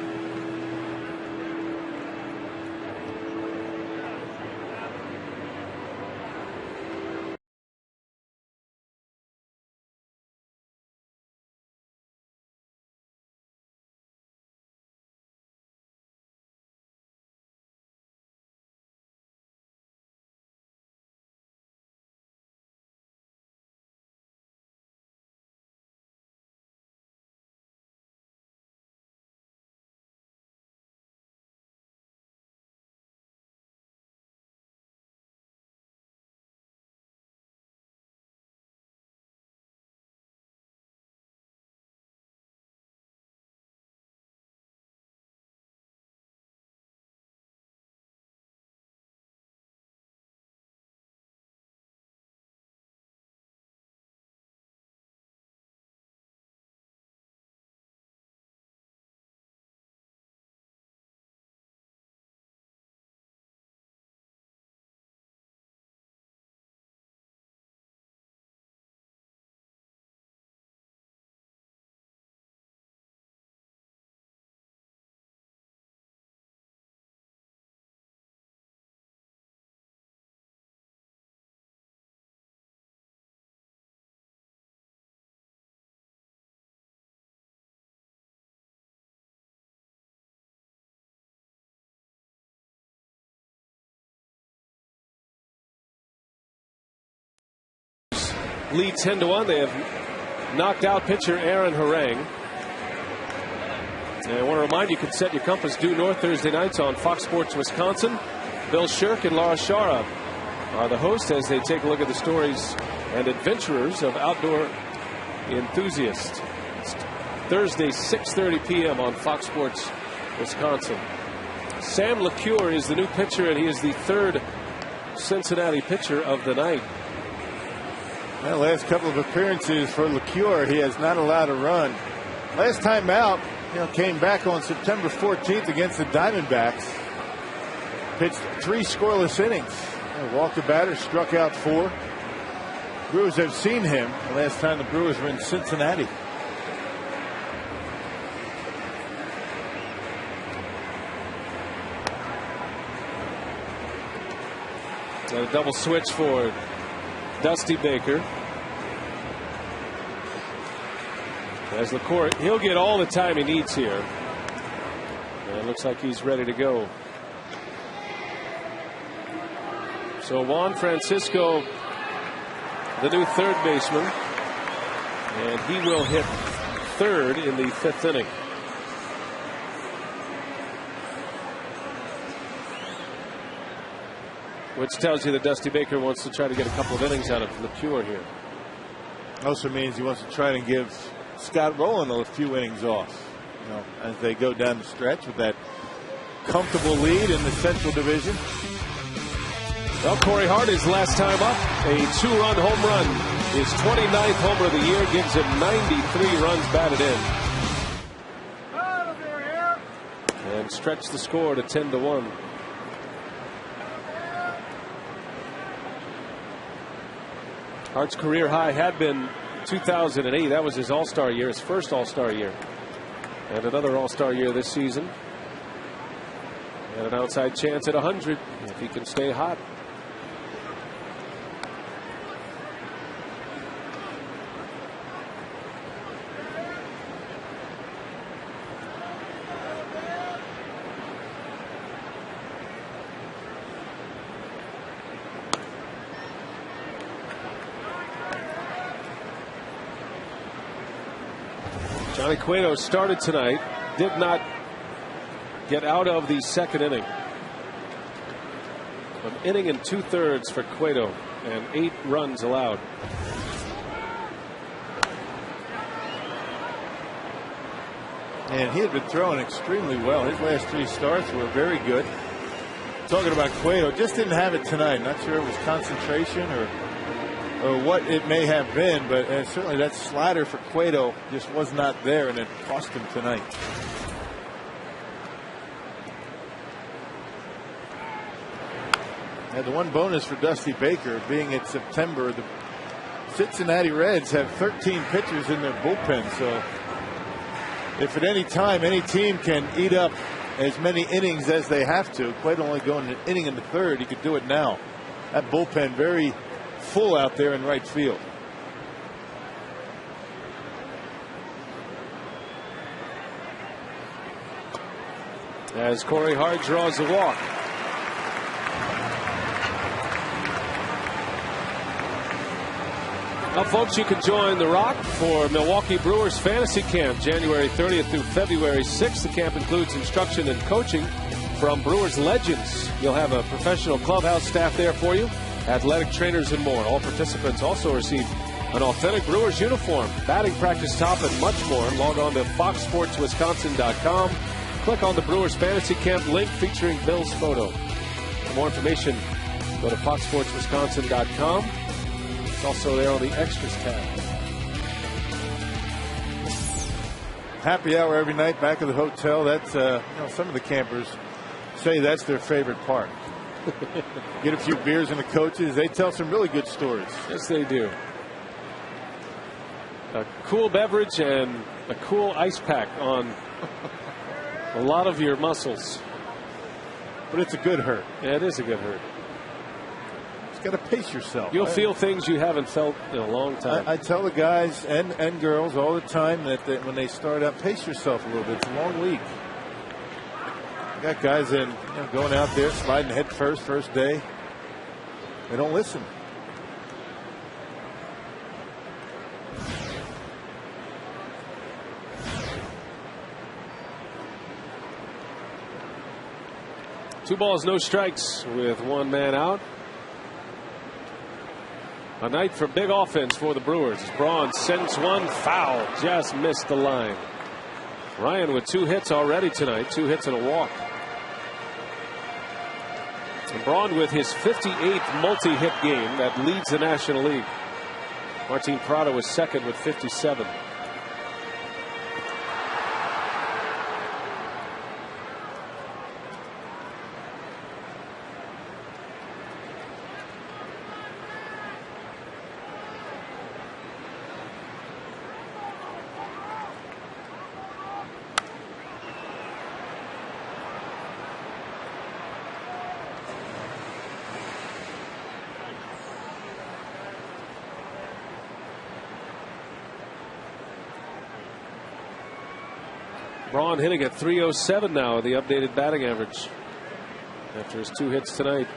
[SPEAKER 3] lead 10-1. They have knocked out pitcher Aaron Harang. And I want to remind you, you can set your compass due north Thursday nights on Fox Sports Wisconsin. Bill Shirk and Laura Shara are the hosts as they take a look at the stories and adventurers of outdoor enthusiasts. It's Thursday, 6:30 p.m. on Fox Sports Wisconsin. Sam LeCure is the new pitcher, and he is the third Cincinnati pitcher of the night.
[SPEAKER 6] The last couple of appearances for LeCure, he has not allowed a run. Last time out, came back on September 14th against the Diamondbacks. Pitched 3 scoreless innings. Walked a batter, struck out 4. Brewers have seen him the last time the Brewers were in Cincinnati.
[SPEAKER 3] Got a double switch for Dusty Baker. As LeCourt, he'll get all the time he needs here. And it looks like he's ready to go. So Juan Francisco, the new third baseman, and he will hit third in the 5th inning. Which tells you that Dusty Baker wants to try to get a couple of innings out of LeCure here.
[SPEAKER 6] Also means he wants to try and give Scott Rowland a few innings off, as they go down the stretch with that comfortable lead in the Central Division.
[SPEAKER 3] Well, Corey Hart is last time up. A 2-run home run. His 29th homer of the year gives him 93 runs batted in. And stretch the score to 10-1. Hart's career high had been 2008. That was his All-Star year, his first All-Star year. And another All-Star year this season. And an outside chance at 100 if he can stay hot. Johnny Cueto started tonight, did not get out of the 2nd inning. An inning and 2/3 for Cueto and 8 runs allowed.
[SPEAKER 6] And he had been throwing extremely well. His last 3 starts were very good. Talking about Cueto, just didn't have it tonight. Not sure it was concentration or what it may have been, but certainly that slider for Cueto just was not there, and it cost him tonight. And the one bonus for Dusty Baker being it's September, the Cincinnati Reds have 13 pitchers in their bullpen, so if at any time any team can eat up as many innings as they have to, Cueto only going an inning in the 3rd, he could do it now. That bullpen very full out there in right field.
[SPEAKER 3] As Corey Hart draws the walk. Now, folks, you can join The Rock for Milwaukee Brewers Fantasy Camp, January 30th through February 6th. The camp includes instruction and coaching from Brewers legends. You'll have a professional clubhouse staff there for you, athletic trainers, and more. All participants also receive an authentic Brewers uniform, batting practice top, and much more. Log on to foxsportswisconsin.com. Click on the Brewers Fantasy Camp link featuring Bill's photo. For more information, go to foxsportswisconsin.com. It's also there on the Extras tab.
[SPEAKER 6] Happy hour every night back at the hotel. That's some of the campers say that's their favorite part. Get a few beers and the coaches. They tell some really good stories.
[SPEAKER 3] Yes, they do. A cool beverage and a cool ice pack on a lot of your muscles.
[SPEAKER 6] But it's a good hurt.
[SPEAKER 3] Yeah, it is a good hurt.
[SPEAKER 6] You've got to pace yourself.
[SPEAKER 3] You'll feel things you haven't felt in a long time.
[SPEAKER 6] I tell the guys and girls all the time that when they start out, pace yourself a little bit. It's a long week. You got guys going out there sliding head first day. They don't listen.
[SPEAKER 3] 2 balls, no strikes with 1 man out. A night for big offense for the Brewers. Braun sends one foul, just missed the line. Ryan with 2 hits already tonight, 2 hits and a walk. And Braun with his 58th multi-hit game that leads the National League. Martin Prado was second with 57. Braun hitting at .307 now, the updated batting average after his 2 hits tonight.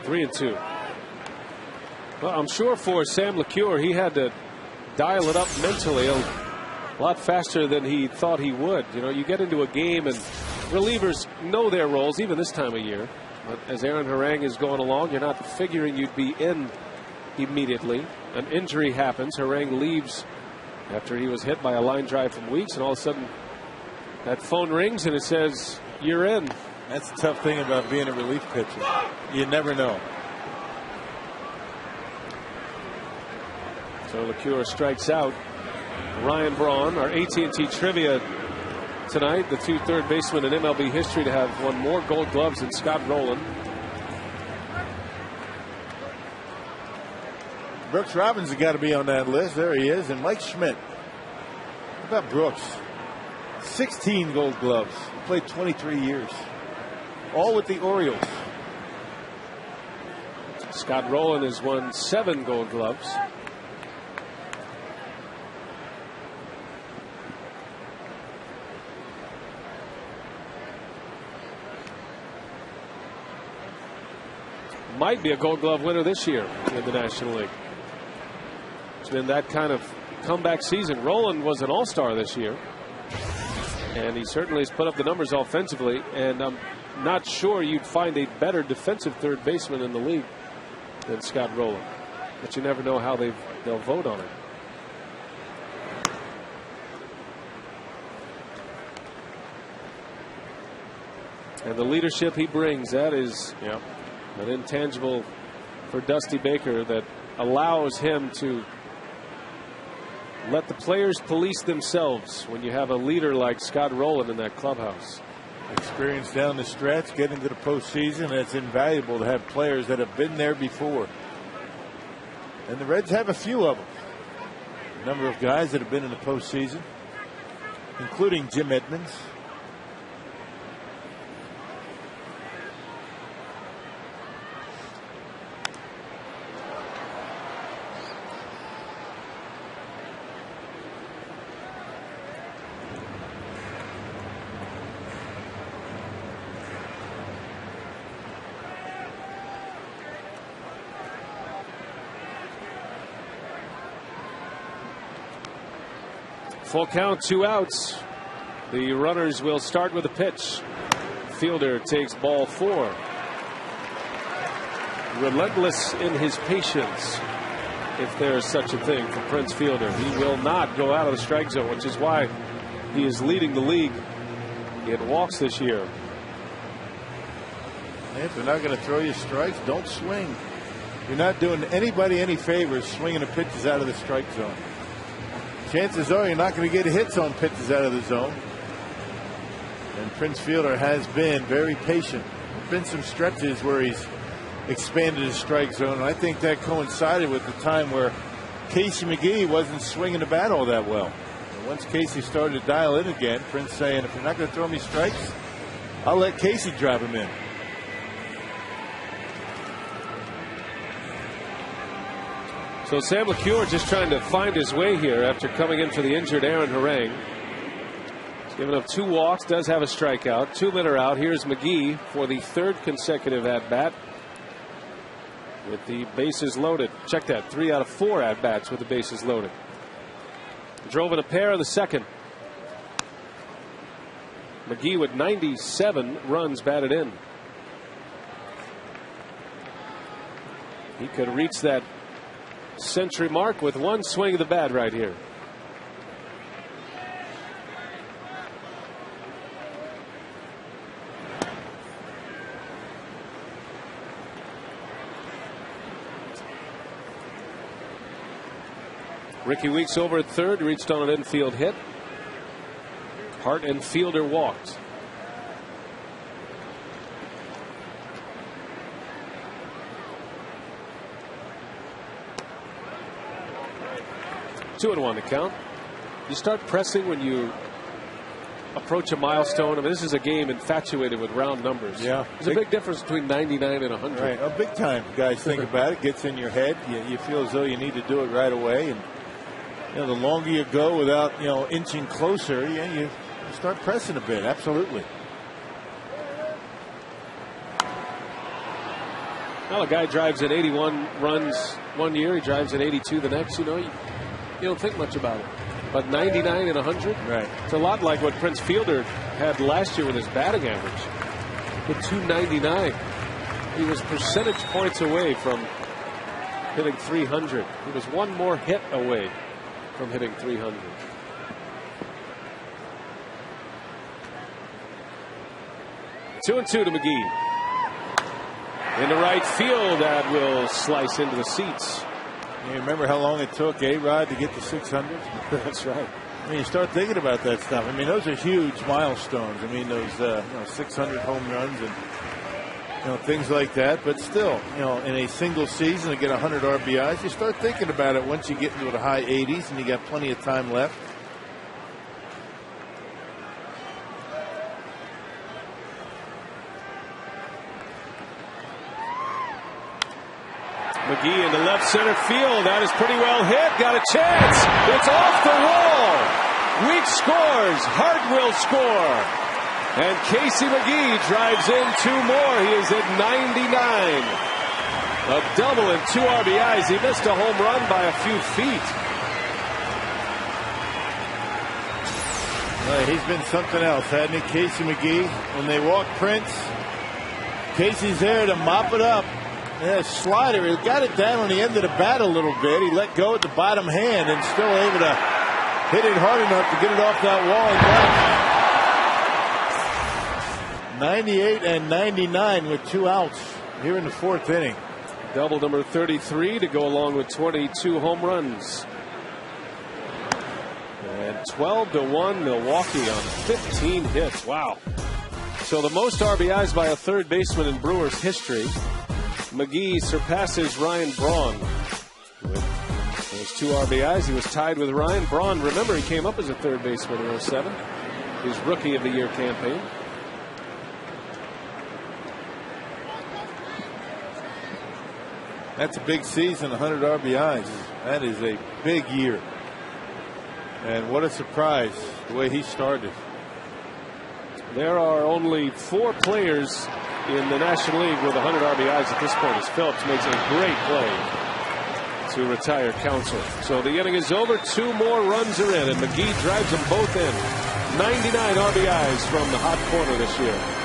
[SPEAKER 3] Three and 2. Well, I'm sure for Sam LeCure, he had to dial it up mentally a lot faster than he thought he would. You know, you get into a game and relievers know their roles, even this time of year. But as Aaron Harang is going along, you're not figuring you'd be in immediately. An injury happens. Harang leaves after he was hit by a line drive from Weeks, and all of a sudden that phone rings and it says, "You're in."
[SPEAKER 6] That's the tough thing about being a relief pitcher. You never know.
[SPEAKER 3] So LeCure strikes out. Ryan Braun, our AT&T trivia tonight, the 2 third basemen in MLB history to have won more Gold Gloves than Scott Rowland.
[SPEAKER 6] Brooks Robbins has got to be on that list. There he is. And Mike Schmidt. What about Brooks? 16 Gold Gloves. He played 23 years. All with the Orioles.
[SPEAKER 3] Scott Rowland has won 7 Gold Gloves. Might be a Gold Glove winner this year in the National League. It's been that kind of comeback season. Rowland was an all-star this year, and he certainly has put up the numbers offensively, and I'm not sure you'd find a better defensive third baseman in the league than Scott Rowland, but you never know how they'll vote on it. And the leadership he brings, that is an intangible for Dusty Baker that allows him to let the players police themselves when you have a leader like Scott Rowland in that clubhouse.
[SPEAKER 6] Experience down the stretch, getting to the postseason, it's invaluable to have players that have been there before. And the Reds have a few of them. A number of guys that have been in the postseason, including Jim Edmonds.
[SPEAKER 3] Full count, 2 outs. The runners will start with a pitch. Fielder takes ball 4. Relentless in his patience, if there is such a thing for Prince Fielder. He will not go out of the strike zone, which is why he is leading the league in walks this year.
[SPEAKER 6] If they're not going to throw you strikes, don't swing. You're not doing anybody any favors swinging the pitches out of the strike zone. Chances are you're not going to get hits on pitches out of the zone. And Prince Fielder has been very patient. There have been some stretches where he's expanded his strike zone, and I think that coincided with the time where Casey McGee wasn't swinging the bat all that well. And once Casey started to dial in again, Prince saying, if you're not going to throw me strikes, I'll let Casey drive him in.
[SPEAKER 3] So Sam LeCure just trying to find his way here after coming in for the injured Aaron Harang. He's given up 2 walks, does have a strikeout. 2 men are out. Here's McGee for the 3rd consecutive at bat. with the bases loaded. Check that, 3 out of 4 at bats with the bases loaded. Drove in a pair in the second. McGee with 97 runs batted in. He could reach that century mark with one swing of the bat right here. Ricky Weeks over at third, reached on an infield hit. Hart and Fielder walked. Two and one to count. You start pressing when you approach a milestone. I mean, this is a game infatuated with round numbers.
[SPEAKER 6] Yeah.
[SPEAKER 3] There's a big difference between 99 and 100.
[SPEAKER 6] Right. A big time, guys. Think about it. Gets in your head. You feel as though you need to do it right away. And the longer you go without inching closer, you start pressing a bit. Absolutely.
[SPEAKER 3] Well, a guy drives at 81 runs one year. He drives at 82 the next. You don't think much about it. But 99 and 100,
[SPEAKER 6] right?
[SPEAKER 3] It's a lot like what Prince Fielder had last year with his batting average. With 299, he was percentage points away from hitting 300. He was one more hit away from hitting 300. Two and two to McGee. Into right field, that will slice into the seats.
[SPEAKER 6] You remember how long it took A-Rod to get to 600?
[SPEAKER 3] That's right.
[SPEAKER 6] I mean, you start thinking about that stuff. I mean, those are huge milestones. I mean, those 600 home runs and things like that. But still, in a single season to get 100 RBIs, you start thinking about it once you get into the high 80s and you got plenty of time left.
[SPEAKER 3] McGee into left center field. That is pretty well hit. Got a chance. It's off the wall. Weeks scores. Hart will score. And Casey McGee drives in 2 more. He is at 99. A double and 2 RBIs. He missed a home run by a few feet.
[SPEAKER 6] He's been something else, hasn't he, Casey McGee? When they walk Prince, Casey's there to mop it up. Yeah, slider. He got it down on the end of the bat a little bit. He let go at the bottom hand and still able to hit it hard enough to get it off that wall and back. 98 and 99 with 2 outs here in the 4th inning.
[SPEAKER 3] Double number 33 to go along with 22 home runs. And 12-1 Milwaukee on 15 hits. Wow. So the most RBIs by a third baseman in Brewers history. McGee surpasses Ryan Braun with those 2 RBIs. He was tied with Ryan Braun. Remember, he came up as a third baseman in 07. His Rookie of the Year campaign.
[SPEAKER 6] That's a big season, 100 RBIs. That is a big year. And what a surprise, the way he started.
[SPEAKER 3] There are only 4 players in the National League with 100 RBIs at this point, as Phillips makes a great play to retire Counsell. So the inning is over. 2 more runs are in, and McGee drives them both in. 99 RBIs from the hot corner this year.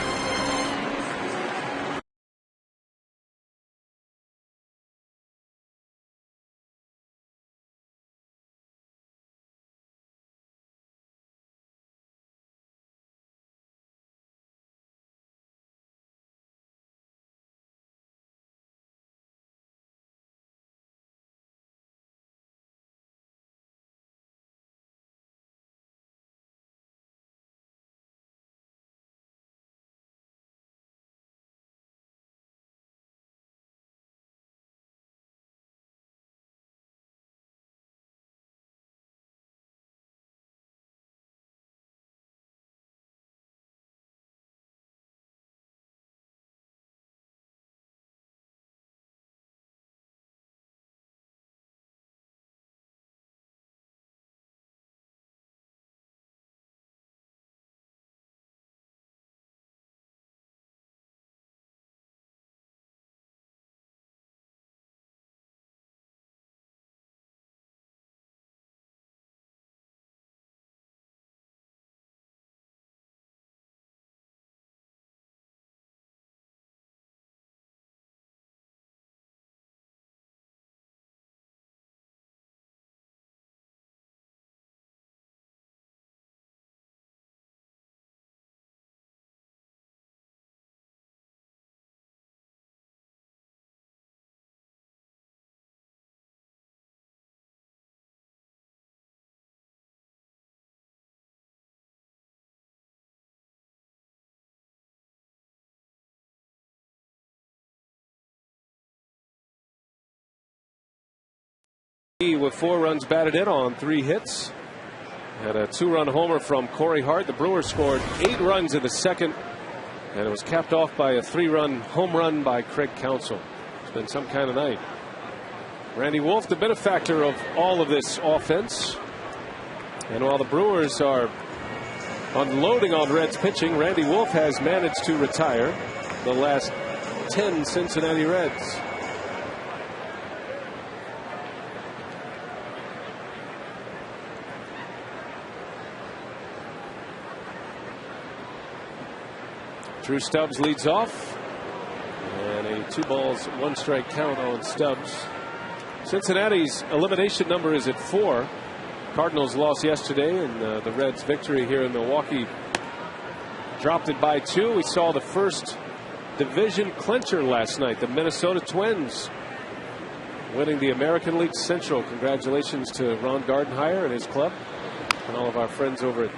[SPEAKER 3] With 4 runs batted in on 3 hits. Had a 2-run homer from Corey Hart. The Brewers scored 8 runs in the second, and it was capped off by a 3-run home run by Craig Counsell. It's been some kind of night. Randy Wolf, the benefactor of all of this offense. And while the Brewers are unloading on Reds pitching, Randy Wolf has managed to retire the last 10 Cincinnati Reds. Drew Stubbs leads off, and a 2-1 count on Stubbs. Cincinnati's elimination number is at 4. Cardinals lost yesterday, and the Reds' victory here in Milwaukee dropped it by 2. We saw the first division clincher last night, the Minnesota Twins winning the American League Central. Congratulations to Ron Gardenhire and his club, and all of our friends over at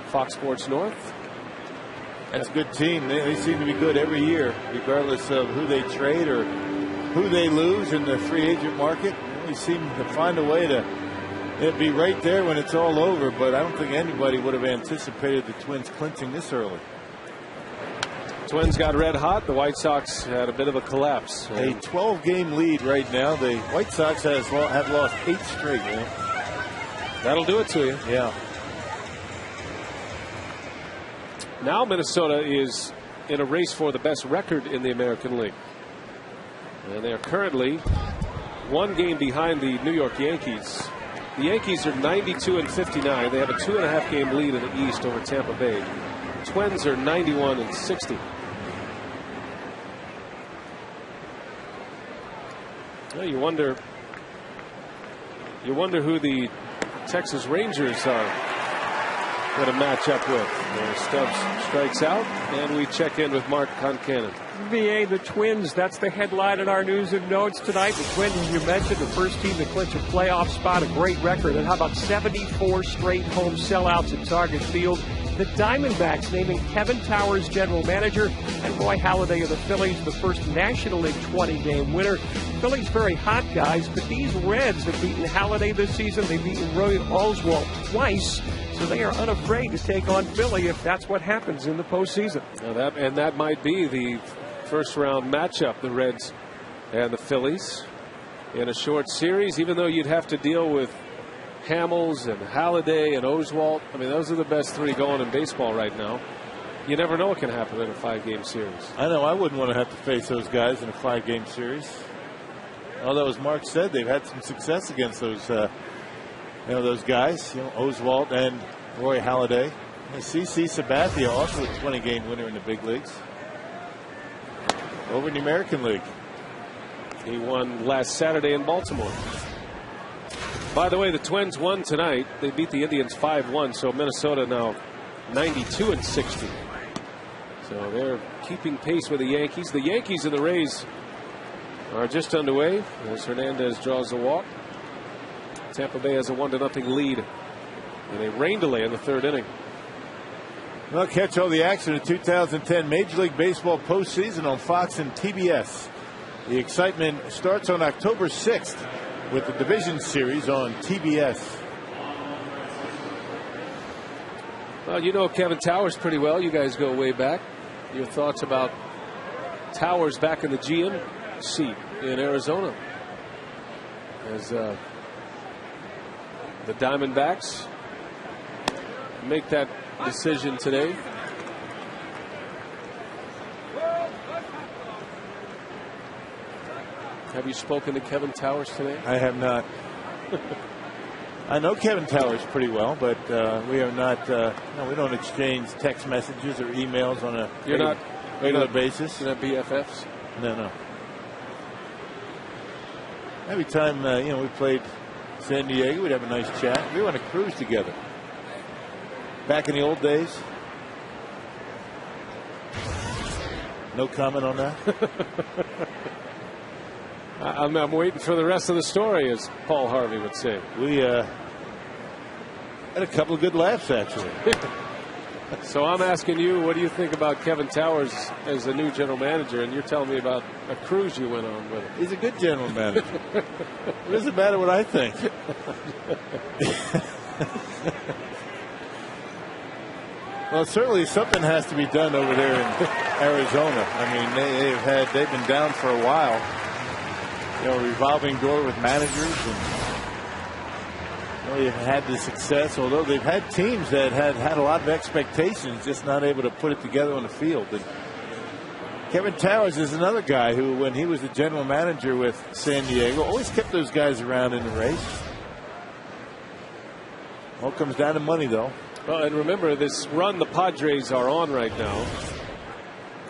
[SPEAKER 3] Fox Sports North.
[SPEAKER 6] That's a good team. They seem to be good every year, regardless of who they trade or who they lose in the free agent market. They seem to find a way to be right there when it's all over, but I don't think anybody would have anticipated the Twins clinching this early.
[SPEAKER 3] Twins got red hot. The White Sox had a bit of a collapse.
[SPEAKER 6] A 12-game lead right now. The White Sox have lost 8 straight. Man.
[SPEAKER 3] That'll do it to you.
[SPEAKER 6] Yeah.
[SPEAKER 3] Now Minnesota is in a race for the best record in the American League. And they are currently 1 game behind the New York Yankees. The Yankees are 92-59. They have a 2.5 game lead in the East over Tampa Bay. The Twins are 91-60. Well, you wonder who the Texas Rangers are going to match up with. Stubbs strikes out, and we check in with Mark Concannon.
[SPEAKER 5] VA, the Twins, that's the headline in our news and notes tonight. The Twins, as you mentioned, the first team to clinch a playoff spot, a great record. And how about 74 straight home sellouts at Target Field? The Diamondbacks naming Kevin Towers general manager, and Roy Halladay of the Phillies, the first National League 20-game winner. Phillies very hot, guys, but these Reds have beaten Halladay this season. They've beaten Roy Oswalt twice. So they are unafraid to take on Philly if that's what happens in the postseason.
[SPEAKER 3] Now that might be the first-round matchup, the Reds and the Phillies, in a short series, even though you'd have to deal with Hamels and Halladay and Oswalt. I mean, those are the best 3 going in baseball right now. You never know what can happen in a 5-game series.
[SPEAKER 6] I know. I wouldn't want to have to face those guys in a 5-game series. Although, as Mark said, they've had some success against those those guys, Oswalt and Roy Halladay. CC Sabathia, also a 20-game winner in the big leagues. Over in the American League.
[SPEAKER 3] He won last Saturday in Baltimore. By the way, the Twins won tonight. They beat the Indians 5-1, so Minnesota now 92-60. So they're keeping pace with the Yankees. The Yankees and the Rays are just underway as Hernandez draws the walk. Tampa Bay has a 1-0 lead and a rain delay in the 3rd inning.
[SPEAKER 6] Well, catch all the action in 2010 Major League Baseball postseason on Fox and TBS. The excitement starts on October 6th with the Division Series on TBS.
[SPEAKER 3] Well, you know Kevin Towers pretty well. You guys go way back. Your thoughts about Towers back in the GM seat in Arizona as the Diamondbacks make that decision today. Have you spoken to Kevin Towers today?
[SPEAKER 6] I have not. I know Kevin Towers pretty well, but we are not. No, we don't exchange text messages or emails on a regular basis.
[SPEAKER 3] You're not BFFs?
[SPEAKER 6] No. Every time we played San Diego, we'd have a nice chat. We went on a cruise together. Back in the old days. No comment on that.
[SPEAKER 3] I'm waiting for the rest of the story, as Paul Harvey would say.
[SPEAKER 6] We had a couple of good laughs, actually.
[SPEAKER 3] So I'm asking you, what do you think about Kevin Towers as the new general manager? And you're telling me about a cruise you went on with him.
[SPEAKER 6] He's a good general manager. It doesn't matter what I think. Well, certainly something has to be done over there in Arizona. I mean, they've been down for a while. You know, revolving door with managers, and they've had the success. Although they've had teams that had a lot of expectations, just not able to put it together on the field. And Kevin Towers is another guy who, when he was the general manager with San Diego, always kept those guys around in the race. All comes down to money, though.
[SPEAKER 3] Well, and remember, this run the Padres are on right now,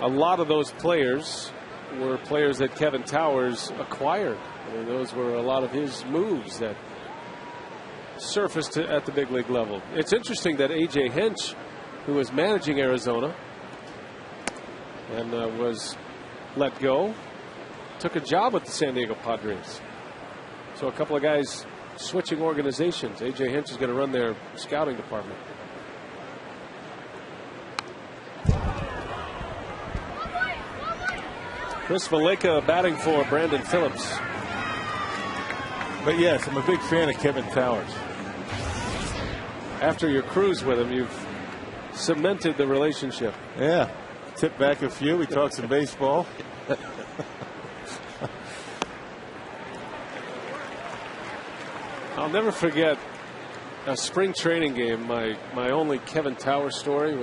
[SPEAKER 3] a lot of those players were players that Kevin Towers acquired. I mean, those were a lot of his moves that surfaced at the big league level. It's interesting that A.J. Hinch, who was managing Arizona and was let go, took a job with the San Diego Padres. So a couple of guys switching organizations. A.J. Hinch is going to run their scouting department. Chris Valleca batting for Brandon Phillips.
[SPEAKER 6] But yes, I'm a big fan of Kevin Towers.
[SPEAKER 3] After your cruise with him, you've cemented the relationship.
[SPEAKER 6] Yeah. Tip back a few. We talked some baseball.
[SPEAKER 3] I'll never forget a spring training game. My only Kevin Towers story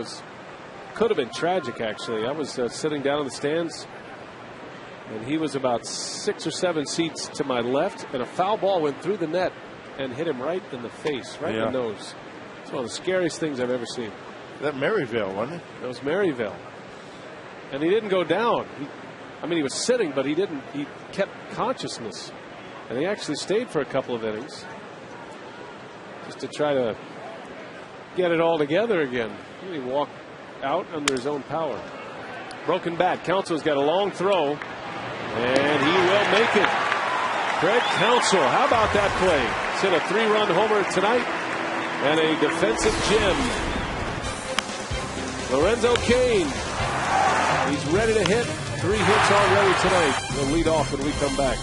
[SPEAKER 3] could have been tragic, actually. I was sitting down in the stands, and he was about 6 or 7 seats to my left, and a foul ball went through the net and hit him right in the face, right in the nose. It's one of the scariest things I've ever seen.
[SPEAKER 6] That Maryville, wasn't it?
[SPEAKER 3] It was Maryville. And he didn't go down. He was sitting, but he didn't. He kept consciousness. And he actually stayed for a couple of innings just to try to get it all together again. He walked out under his own power. Broken bat. Counsell's got a long throw, and he will make it. Craig Counsell, how about that play? He's hit a 3-run homer tonight and a defensive gem. Lorenzo Cain, he's ready to hit. 3 hits already tonight. He'll lead off when we come back.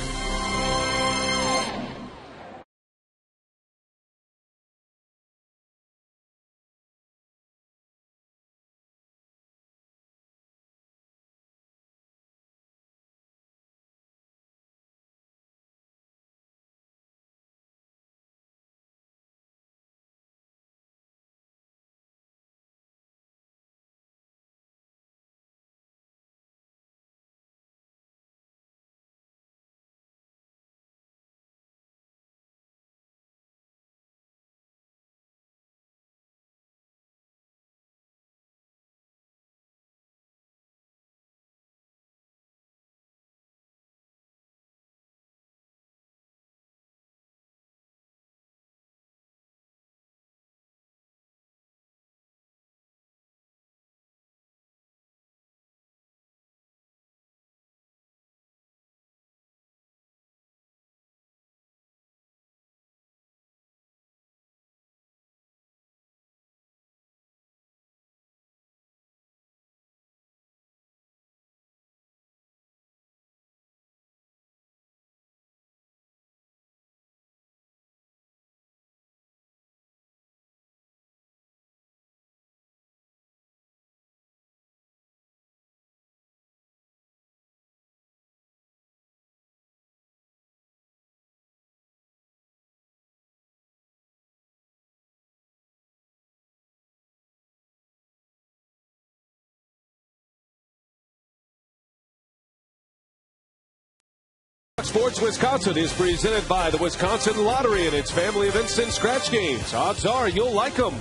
[SPEAKER 3] Sports Wisconsin is presented by the Wisconsin Lottery and its family of instant scratch games. Odds are you'll like them.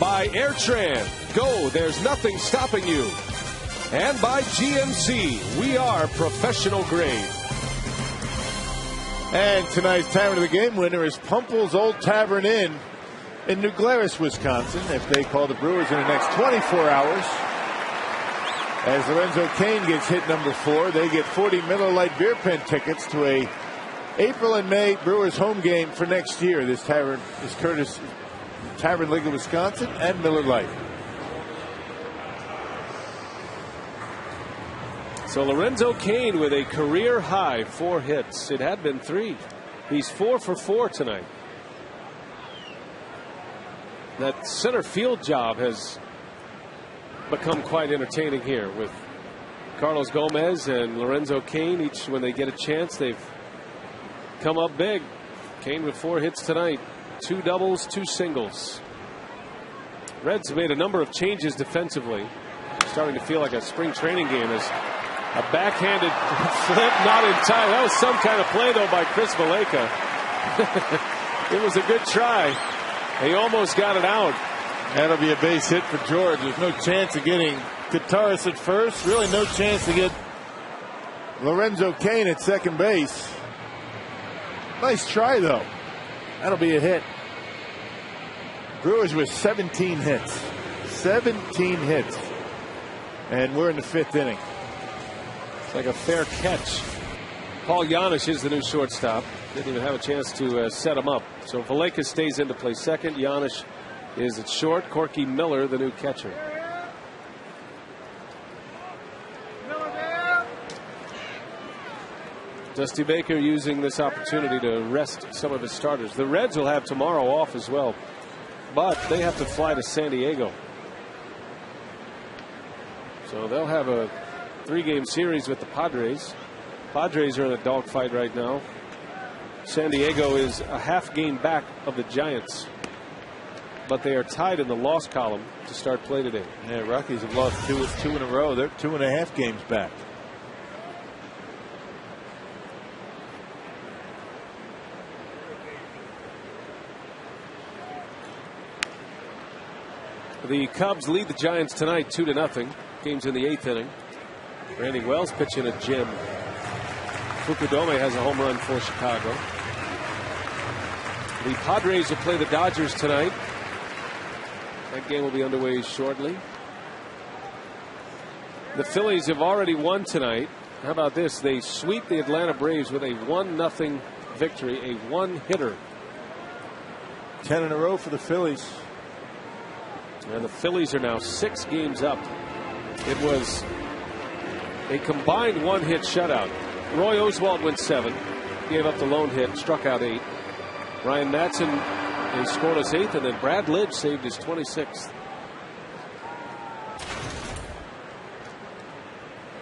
[SPEAKER 3] By Airtran. Go, there's nothing stopping you. And by GMC. We are professional grade.
[SPEAKER 6] And tonight's Tavern of the Game winner is Pumple's Old Tavern Inn in New Glarus, Wisconsin. If they call the Brewers in the next 24 hours, as Lorenzo Cain gets hit number 4, they get 40 Miller Lite beer pen tickets to a April and May Brewers home game for next year. This tavern is courtesy Tavern League of Wisconsin and Miller Lite.
[SPEAKER 3] So Lorenzo Cain with a career high 4 hits. It had been 3. He's 4 for 4 tonight. That center field job has become quite entertaining here with Carlos Gomez and Lorenzo Cain. Each, when they get a chance, they've come up big. Cain with 4 hits tonight, 2 doubles, 2 singles. Reds made a number of changes defensively. Starting to feel like a spring training game as a backhanded flip not in time. That was some kind of play though by Chris Valaika. It was a good try. He almost got it out.
[SPEAKER 6] That'll be a base hit for George. There's no chance of getting Kataris at first. Really no chance to get Lorenzo Cain at second base. Nice try though. That'll be a hit. Brewers with 17 hits. 17 hits. And we're in the 5th inning.
[SPEAKER 3] It's like a fair catch. Paul Janisch is the new shortstop. Didn't even have a chance to set him up. So Valaika stays in to play second. Janisch is at short. Corky Miller, the new catcher. Dusty Baker using this opportunity to rest some of his starters. The Reds will have tomorrow off as well, but they have to fly to San Diego. So they'll have a 3-game series with the Padres. Padres are in a dogfight right now. San Diego is a half game back of the Giants, but they are tied in the loss column to start play today.
[SPEAKER 6] Yeah, Rockies have lost two in a row. They're 2.5 games back.
[SPEAKER 3] The Cubs lead the Giants tonight 2-0. Game's in the 8th inning. Randy Wells pitching a gem. Fukudome has a home run for Chicago. The Padres will play the Dodgers tonight. That game will be underway shortly. The Phillies have already won tonight. How about this? They sweep the Atlanta Braves with a 1-0 victory, a 1-hitter.
[SPEAKER 6] 10 in a row for the Phillies.
[SPEAKER 3] And the Phillies are now 6 games up. It was a combined 1-hit shutout. Roy Oswalt went 7, gave up the lone hit, struck out 8. Ryan Madson is scoreless 8th, and then Brad Lidge saved his 26th.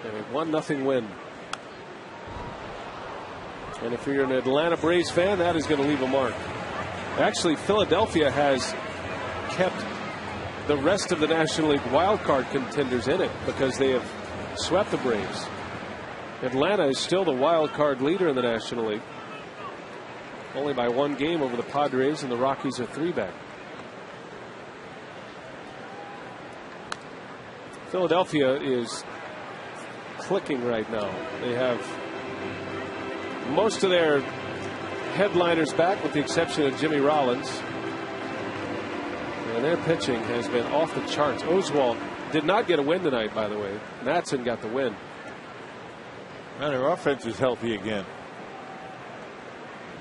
[SPEAKER 3] And a 1-0 win. And if you're an Atlanta Braves fan, that is going to leave a mark. Actually, Philadelphia has kept the rest of the National League wildcard contenders in it because they have swept the Braves. Atlanta is still the wild card leader in the National League, only by 1 game over the Padres, and the Rockies are 3 back. Philadelphia is clicking right now. They have most of their headliners back with the exception of Jimmy Rollins. And their pitching has been off the charts. Oswalt did not get a win tonight, by the way. Madsen got the win.
[SPEAKER 6] And their offense is healthy again.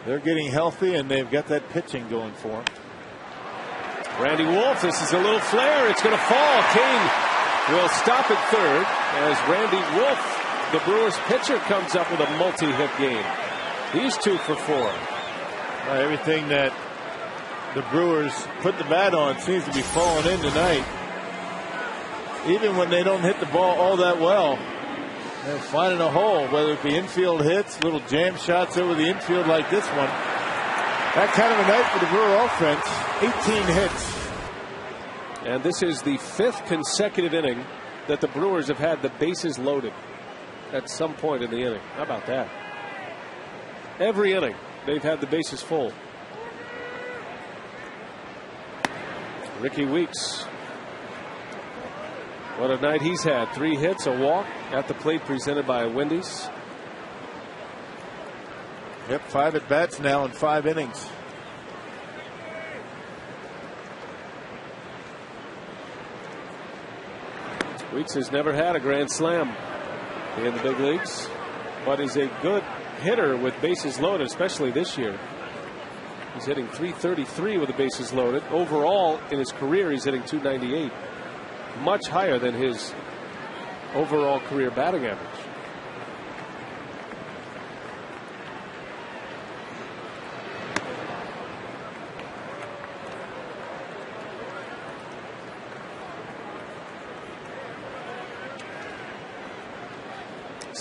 [SPEAKER 6] They're getting healthy, and they've got that pitching going for them.
[SPEAKER 3] Randy Wolf, this is a little flare. It's going to fall. Cain will stop at third as Randy Wolf, the Brewers pitcher, comes up with a multi-hit game. He's 2 for 4.
[SPEAKER 6] Everything that the Brewers put the bat on seems to be falling in tonight. Even when they don't hit the ball all that well, they're finding a hole, whether it be infield hits, little jam shots over the infield like this one. That kind of a night for the Brewer offense. 18 hits.
[SPEAKER 3] And this is the 5th consecutive inning that the Brewers have had the bases loaded at some point in the inning. How about that? Every inning they've had the bases full. Ricky Weeks, what a night he's had. 3 hits, a walk at the plate, presented by Wendy's.
[SPEAKER 6] Yep, 5 at bats now in 5 innings.
[SPEAKER 3] Weeks has never had a grand slam in the big leagues, but is a good hitter with bases loaded, especially this year. He's hitting .333 with the bases loaded. Overall, in his career, he's hitting .298. Much higher than his overall career batting average.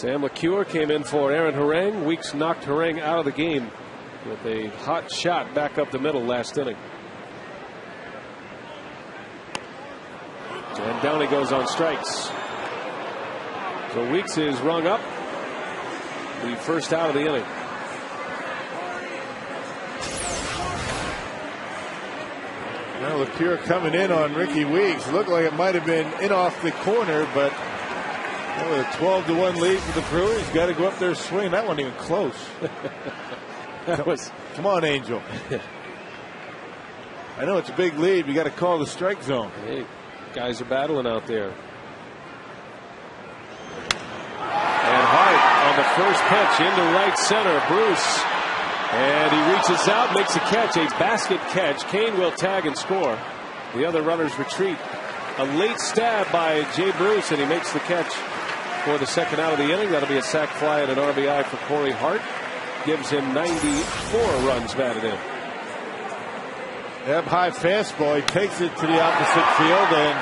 [SPEAKER 3] Sam LeCure came in for Aaron Harang. Weeks knocked Harang out of the game with a hot shot back up the middle last inning. And down he goes on strikes. So Weeks is rung up. The first out of the inning.
[SPEAKER 6] Well, LeCure coming in on Ricky Weeks. Looked like it might have been in off the corner, but with a 12-1 lead for the Brewers, got to go up there swing. That wasn't even close. Come on, Angel. I know it's a big lead. We got to call the strike zone.
[SPEAKER 3] Hey, guys are battling out there. And Hart on the first pitch into right center. Bruce. And he reaches out, makes a catch, a basket catch. Kane will tag and score. The other runners retreat. A late stab by Jay Bruce, and he makes the catch for the second out of the inning. That'll be a sac fly and an RBI for Corey Hart. Gives him 94 runs batted in.
[SPEAKER 6] Up high fastball. He takes it to the opposite field, and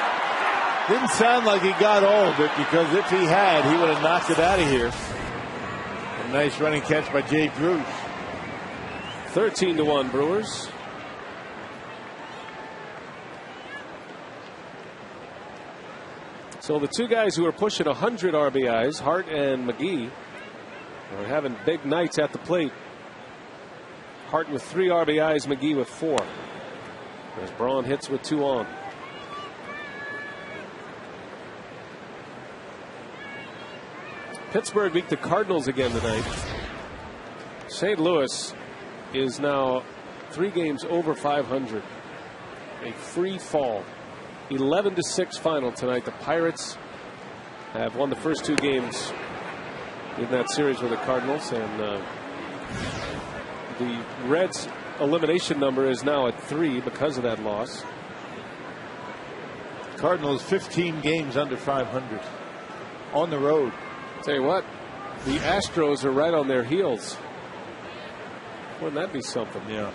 [SPEAKER 6] didn't sound like he got all of it, because if he had, he would have knocked it out of here. A nice running catch by Jay Bruce.
[SPEAKER 3] 13-1 Brewers. So the two guys who are pushing 100 RBIs, Hart and McGee, are having big nights at the plate. Hart with 3 RBIs, McGee with 4. As Braun hits with 2 on. Pittsburgh beat the Cardinals again tonight. St. Louis is now 3 games over 500. A free fall. 11-6 final tonight. The Pirates have won the first 2 games in that series with the Cardinals, and the Reds' elimination number is now at 3 because of that loss.
[SPEAKER 6] Cardinals 15 games under 500 on the road.
[SPEAKER 3] Tell you what, the Astros are right on their heels. Wouldn't that be something?
[SPEAKER 6] Yeah.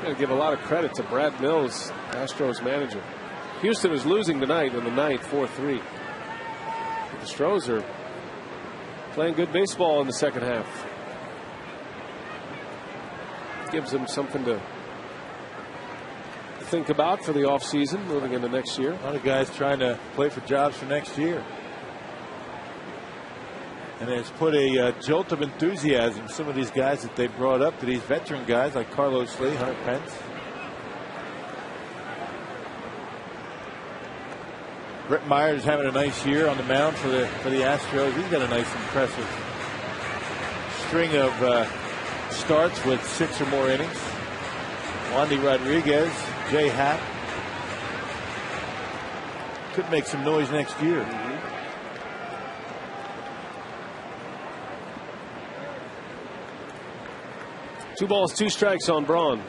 [SPEAKER 3] Got to give a lot of credit to Brad Mills, Astros manager. Houston is losing tonight in the ninth, 4-3. The Astros are playing good baseball in the second half. Gives them something to think about for the offseason moving into next year.
[SPEAKER 6] A lot of guys trying to play for jobs for next year. And it's put a jolt of enthusiasm, some of these guys that they brought up, to these veteran guys like Carlos Lee, Hunter Pence. Brett Myers having a nice year on the mound for the Astros. He's got a nice, impressive string of starts with 6 or more innings. Wandy Rodriguez, Jay Happ could make some noise next year.
[SPEAKER 3] 2 balls, 2 strikes on Braun.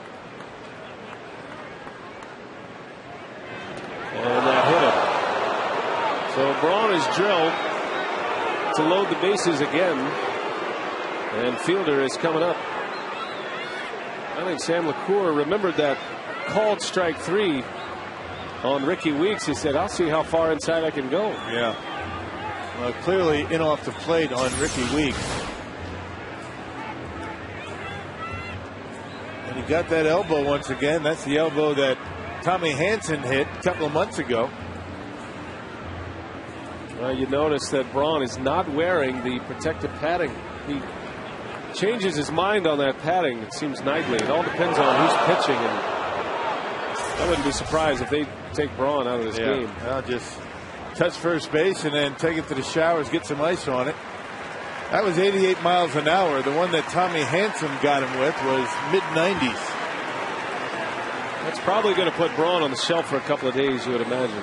[SPEAKER 3] And that hit it. So Braun is drilled to load the bases again. And Fielder is coming up. I think Sam LeCure remembered that called strike 3 on Ricky Weeks. He said, I'll see how far inside I can go.
[SPEAKER 6] Yeah. Well, clearly in off the plate on Ricky Weeks. And he got that elbow once again. That's the elbow that Tommy Hanson hit a couple of months ago.
[SPEAKER 3] Well, you notice that Braun is not wearing the protective padding. He changes his mind on that padding, it seems, nightly. It all depends on who's pitching, and I wouldn't be surprised if they take Braun out of this game.
[SPEAKER 6] I'll just touch first base and then take it to the showers, get some ice on it. That was 88 miles an hour. The one that Tommy Hanson got him with was mid-90s.
[SPEAKER 3] That's probably going to put Braun on the shelf for a couple of days, you would imagine.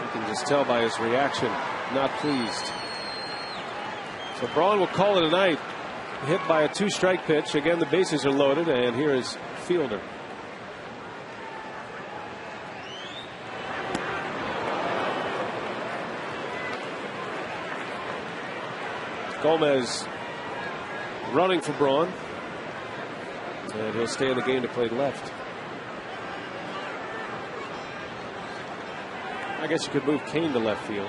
[SPEAKER 3] You can just tell by his reaction, not pleased. So Braun will call it a night. Hit by a 2-strike pitch. Again, the bases are loaded, and here is Fielder. Gomez running for Braun, and he'll stay in the game to play left. I guess you could move Kane to left field.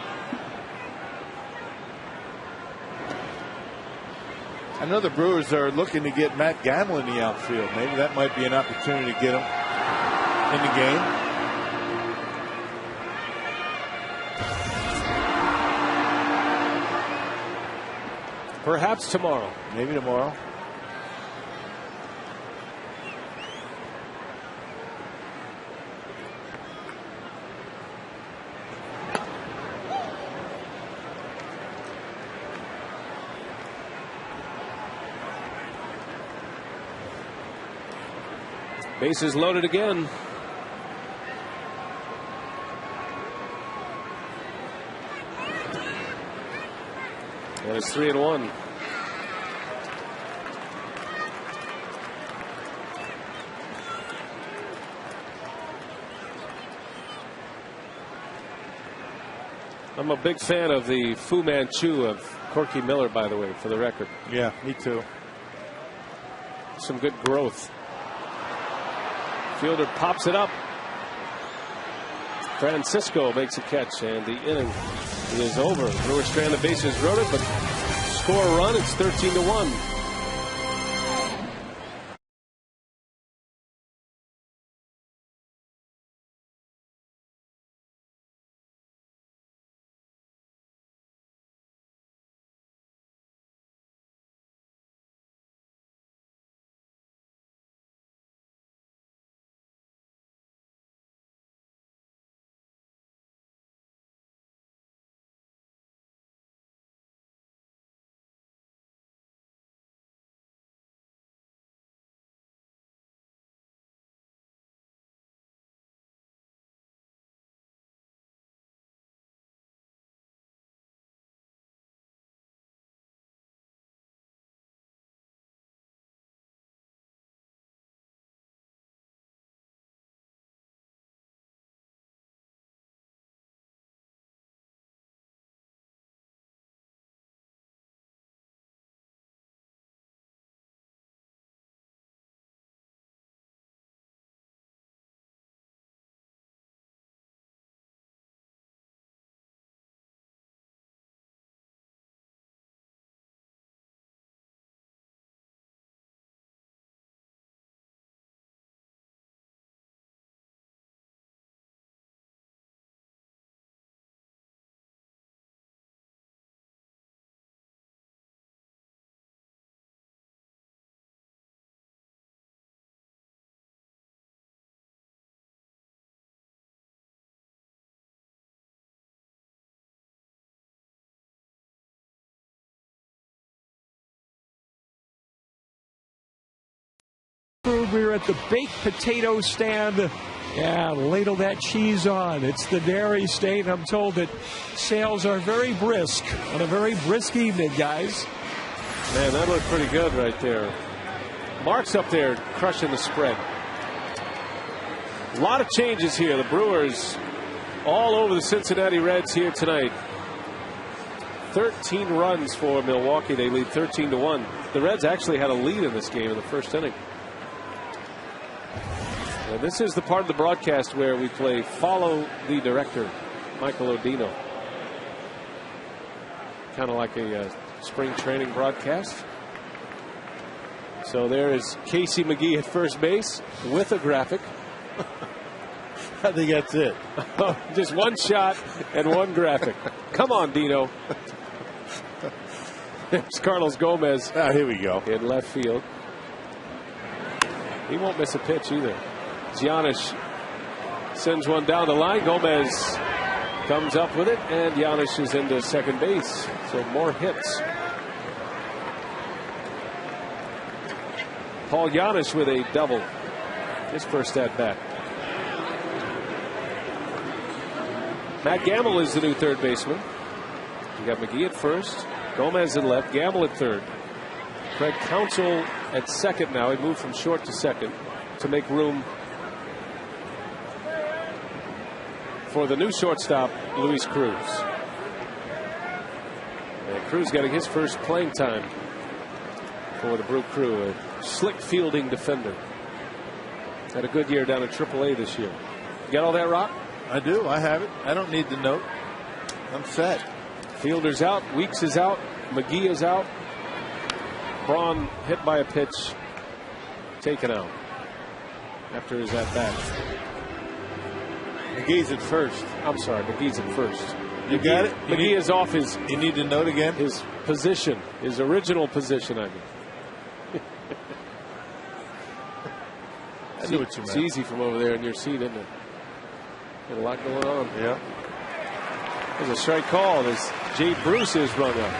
[SPEAKER 6] I know the Brewers are looking to get Matt Gamble in the outfield. Maybe that might be an opportunity to get him in the game.
[SPEAKER 3] Perhaps tomorrow.
[SPEAKER 6] Maybe tomorrow.
[SPEAKER 3] Bases loaded again. And it's 3-1. I'm a big fan of the Fu Manchu of Corky Miller, by the way, for the record.
[SPEAKER 6] Yeah, me too.
[SPEAKER 3] Some good growth. Fielder pops it up. Francisco makes a catch, and the inning is over. Brewers strand the bases loaded, but score a run. It's 13-1.
[SPEAKER 5] We're at the baked potato stand. Yeah, ladle that cheese on. It's the Dairy State. I'm told that sales are very brisk on a very brisk evening, guys.
[SPEAKER 3] Man, that looked pretty good right there. Mark's up there crushing the spread. A lot of changes here. The Brewers all over the Cincinnati Reds here tonight. 13 runs for Milwaukee. They lead 13-1. The Reds actually had a lead in this game in the first inning. And this is the part of the broadcast where we play Follow the Director, Michael Odino. Kind of like a spring training broadcast. So there is Casey McGee at first base with a graphic.
[SPEAKER 6] I think that's it.
[SPEAKER 3] Just one shot and one graphic. Come on, Dino. There's Carlos Gomez.
[SPEAKER 6] Here we go.
[SPEAKER 3] In left field. He won't miss a pitch either. Giannis sends one down the line. Gomez comes up with it, and Giannis is into second base. So more hits. Paul Giannis with a double. His first at bat. Matt Gamble is the new third baseman. You got McGee at first, Gomez at left, Gamble at third. Craig Counsell at second now. He moved from short to second to make room for the new shortstop, Luis Cruz. And Cruz getting his first playing time for the Brew Crew. A slick fielding defender. Had a good year down in AAA this year. You got all that, Rock?
[SPEAKER 6] I do. I have it. I don't need the note. I'm set.
[SPEAKER 3] Fielder's out. Weeks is out. McGee is out. Braun hit by a pitch. Taken out after his at bat.
[SPEAKER 6] McGee's at first.
[SPEAKER 3] I'm sorry. McGee's at first.
[SPEAKER 6] You got it?
[SPEAKER 3] McGee is off his.
[SPEAKER 6] You need the note again?
[SPEAKER 3] His position. His original position, I mean.
[SPEAKER 6] I knew what you meant.
[SPEAKER 3] It's easy from over there in your seat, isn't it? Got a lot going on.
[SPEAKER 6] Yeah.
[SPEAKER 3] There's a strike call as Jay Bruce is rung up.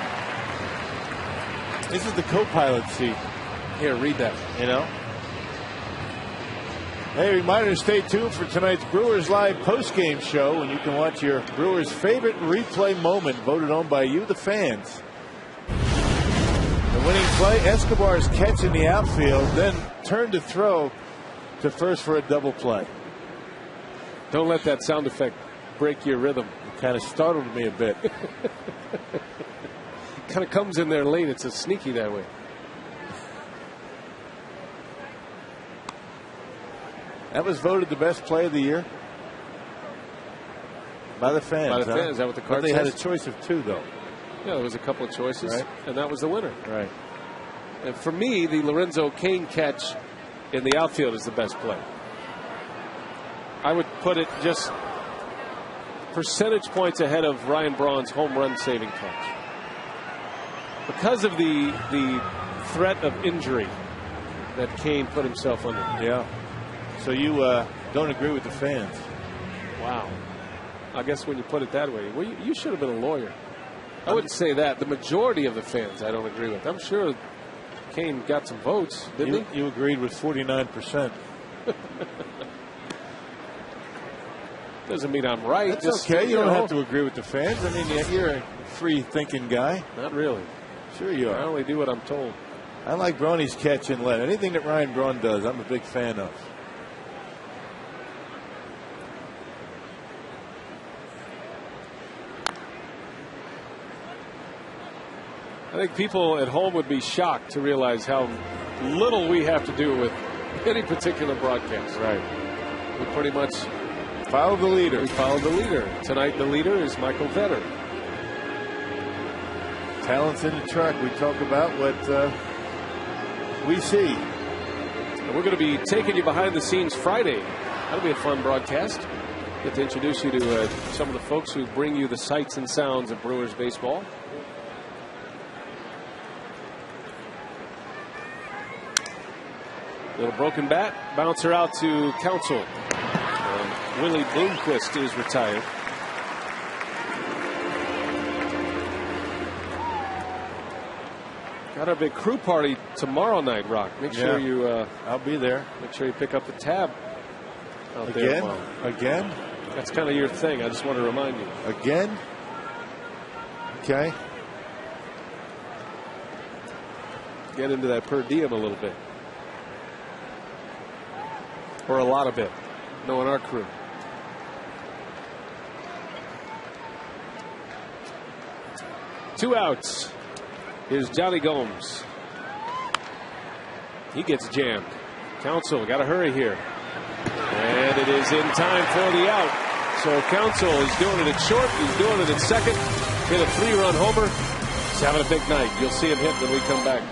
[SPEAKER 6] This is the co-pilot seat.
[SPEAKER 3] Here, read that.
[SPEAKER 6] You know? Hey, reminder to stay tuned for tonight's Brewers Live post-game show, and you can watch your Brewers' favorite replay moment voted on by you, the fans. The winning play, Escobar's catch in the outfield, then turned to throw to first for a double play.
[SPEAKER 3] Don't let that sound effect break your rhythm.
[SPEAKER 6] It kind of startled me a bit.
[SPEAKER 3] Kind of comes in there late. It's a sneaky that way.
[SPEAKER 6] That was voted the best play of the year by the fans.
[SPEAKER 3] By the fans, is that what the card
[SPEAKER 6] They
[SPEAKER 3] says?
[SPEAKER 6] had a choice of two, though.
[SPEAKER 3] Yeah, there was a couple of choices,
[SPEAKER 6] Right.
[SPEAKER 3] and that was the winner.
[SPEAKER 6] Right.
[SPEAKER 3] And for me, the Lorenzo Cain catch in the outfield is the best play. I would put it just percentage points ahead of Ryan Braun's home run saving catch. Because of the threat of injury that Cain put himself under.
[SPEAKER 6] Yeah. So you don't agree with the fans?
[SPEAKER 3] Wow. I guess when you put it that way, well, you should have been a lawyer. I wouldn't say that. The majority of the fans I don't agree with. I'm sure Cain got some votes, didn't he?
[SPEAKER 6] You agreed with 49%.
[SPEAKER 3] Doesn't mean I'm right.
[SPEAKER 6] That's
[SPEAKER 3] Just,
[SPEAKER 6] okay. You don't have to agree with the fans. I mean, you're a free-thinking guy.
[SPEAKER 3] Not really.
[SPEAKER 6] Sure you
[SPEAKER 3] I
[SPEAKER 6] are.
[SPEAKER 3] only do what I'm told.
[SPEAKER 6] I like Bronny's catch and let. Anything that Ryan Braun does, I'm a big fan of.
[SPEAKER 3] I think people at home would be shocked to realize how little we have to do with any particular broadcast.
[SPEAKER 6] Right.
[SPEAKER 3] We pretty much
[SPEAKER 6] follow the leader.
[SPEAKER 3] We follow the leader. Tonight the leader is Michael Vetter.
[SPEAKER 6] Talents in the truck. We talk about what we see.
[SPEAKER 3] And we're going to be taking you behind the scenes Friday. That'll be a fun broadcast. Get to introduce you to some of the folks who bring you the sights and sounds of Brewers baseball. Little broken bat. Bouncer out to Counsell. Willie Bloomquist is retired. Got our big crew party tomorrow night, Rock. Make sure you.
[SPEAKER 6] I'll be there.
[SPEAKER 3] Make sure you pick up the tab. Out
[SPEAKER 6] Again?
[SPEAKER 3] there tomorrow.
[SPEAKER 6] Again?
[SPEAKER 3] That's kind of your thing. I just want to remind you.
[SPEAKER 6] Again? Okay.
[SPEAKER 3] Get into that per diem a little bit. Or a lot of it. Knowing our crew. Two outs. Here's Johnny Gomes. He gets jammed. Counsell got to hurry here. And it is in time for the out. So Counsell is doing it at short. He's doing it at second. Hit a 3-run homer. He's having a big night. You'll see him hit when we come back.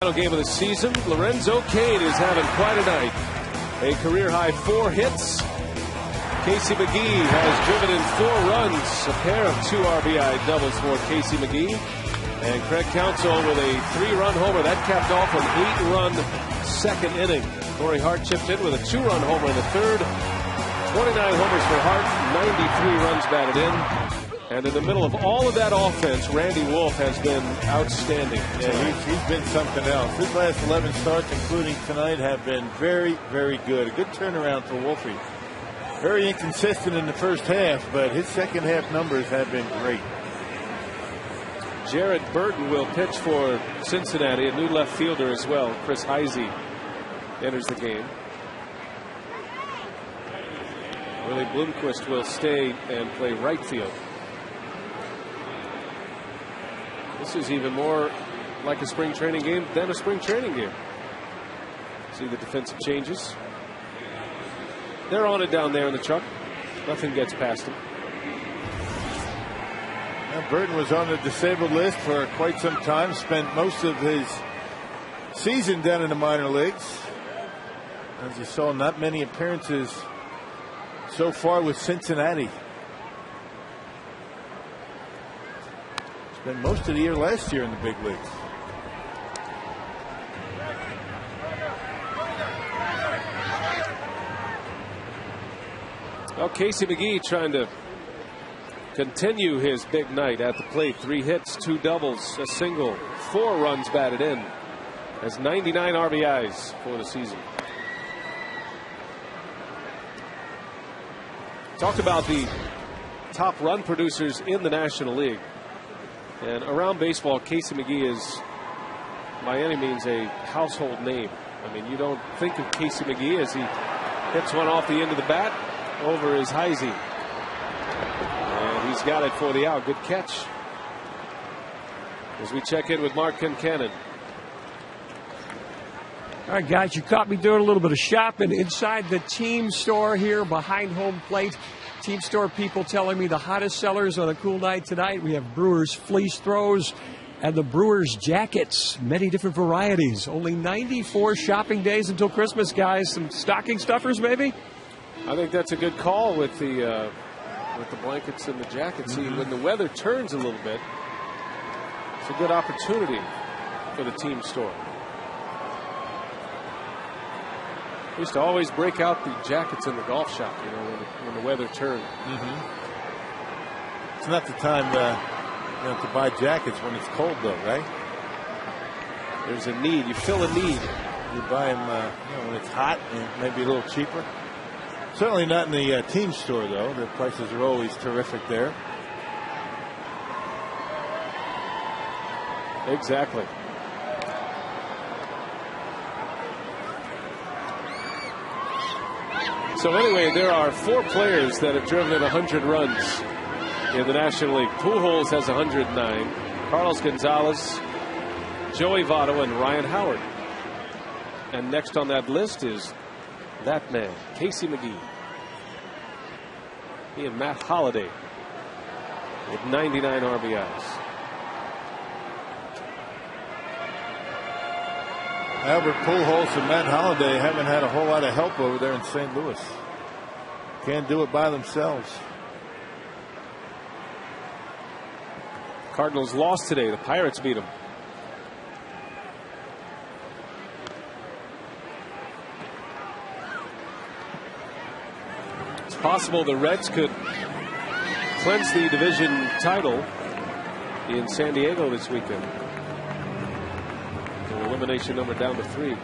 [SPEAKER 3] Final game of the season. Lorenzo Cain is having quite a night. A career-high 4 hits. Casey McGee has driven in 4 runs. A pair of 2 RBI doubles for Casey McGee. And Craig Counsell with a 3-run homer. That capped off an 8-run second inning. Corey Hart chipped in with a 2-run homer in the third. 29 homers for Hart, 93 runs batted in. And in the middle of all of that offense, Randy Wolf has been outstanding.
[SPEAKER 6] Yeah, he's been something else. His last 11 starts, including tonight, have been very, very good. A good turnaround for Wolfie. Very inconsistent in the first half, but his second half numbers have been great.
[SPEAKER 3] Jared Burton will pitch for Cincinnati, a new left fielder as well. Chris Heisey enters the game. Willie Bloomquist will stay and play right field. This is even more like a spring training game than a spring training game. See the defensive changes. They're on it down there in the truck. Nothing gets past them.
[SPEAKER 6] Now, Burton was on the disabled list for quite some time. Spent most of his season down in the minor leagues. As you saw, not many appearances so far with Cincinnati. Spent most of the year last year in the big leagues.
[SPEAKER 3] Well, Casey McGee trying to continue his big night at the plate. 3 hits, 2 doubles, a single, 4 runs batted in. Has 99 RBIs for the season. Talked about the top run producers in the National League. And around baseball, Casey McGee is by any means a household name. I mean, you don't think of Casey McGee as he hits one off the end of the bat over his Heisey. And he's got it for the out. Good catch. As we check in with Mark Kincannon.
[SPEAKER 5] All right, guys, you caught me doing a little bit of shopping inside the team store here behind home plate. Team store people telling me the hottest sellers on a cool night tonight. We have Brewers fleece throws and the Brewers jackets, many different varieties. Only 94 shopping days until Christmas, guys. Some stocking stuffers, maybe?
[SPEAKER 3] I think that's a good call with the blankets and the jackets. See, when the weather turns a little bit, it's a good opportunity for the team store. We used to always break out the jackets in the golf shop, you know, when the weather turned.
[SPEAKER 6] It's not the time to buy jackets when it's cold, though, right?
[SPEAKER 3] There's a need. You fill a need.
[SPEAKER 6] You buy them when it's hot and maybe a little cheaper. Certainly not in the team store, though. The prices are always terrific there.
[SPEAKER 3] Exactly. So anyway, there are 4 players that have driven in 100 runs in the National League. Pujols has 109. Carlos Gonzalez, Joey Votto, and Ryan Howard. And next on that list is that man, Casey McGee. He and Matt Holliday with 99 RBIs.
[SPEAKER 6] Albert Pujols and Matt Holliday haven't had a whole lot of help over there in St. Louis. Can't do it by themselves.
[SPEAKER 3] Cardinals lost today. The Pirates beat them. It's possible the Reds could clinch the division title in San Diego this weekend. Their elimination number down to 3.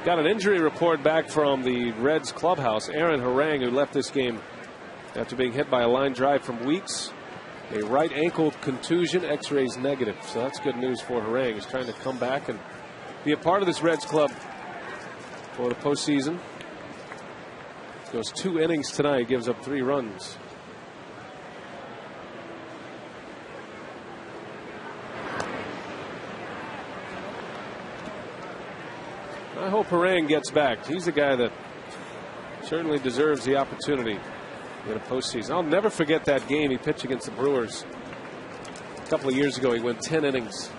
[SPEAKER 3] Got an injury report back from the Reds clubhouse. Aaron Harang, who left this game after being hit by a line drive from Weeks. A right ankle contusion, x-rays negative. So that's good news for Harang. He's trying to come back and be a part of this Reds club for the postseason. Goes 2 innings tonight, gives up 3 runs. I hope Harang gets back. He's the guy that Certainly deserves the opportunity in a postseason. I'll never forget that game he pitched against the Brewers. A couple of years ago, he went 10 innings.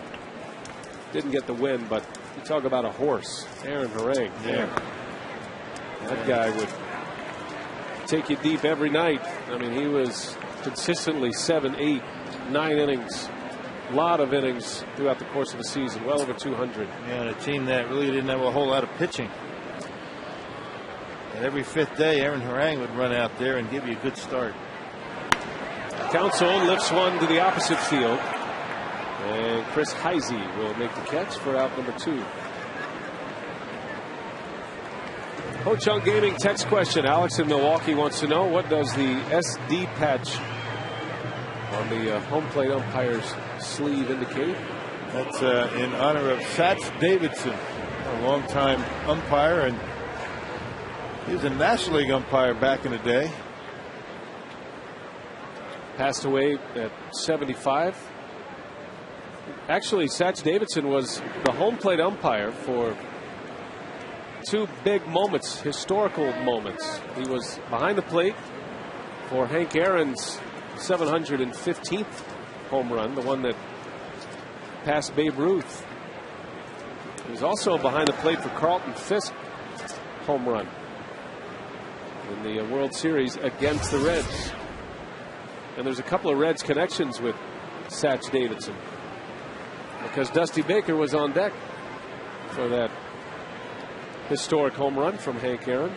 [SPEAKER 3] Didn't get the win, but you talk about a horse, Aaron Harang.
[SPEAKER 6] Yeah.
[SPEAKER 3] That guy would take you deep every night. I mean, he was consistently 7, 8, 9 innings. A lot of innings throughout the course of the season, well over 200.
[SPEAKER 6] Yeah, and a team that really didn't have a whole lot of pitching. And every fifth day, Aaron Harang would run out there and give you a good start.
[SPEAKER 3] Council lifts one to the opposite field. And Chris Heisey will make the catch for out number 2. Ho-Chunk Gaming text question. Alex in Milwaukee wants to know, what does the SD patch on the home plate umpire's sleeve indicate?
[SPEAKER 6] That's in honor of Satch Davidson, a longtime umpire, and he was a National League umpire back in the day.
[SPEAKER 3] Passed away at 75. Actually, Satch Davidson was the home plate umpire for 2 big moments, historical moments. He was behind the plate for Hank Aaron's 715th home run, the one that passed Babe Ruth. He was also behind the plate for Carlton Fisk's home run in the World Series against the Reds. And there's a couple of Reds connections with Satch Davidson, because Dusty Baker was on deck for that historic home run from Hank Aaron.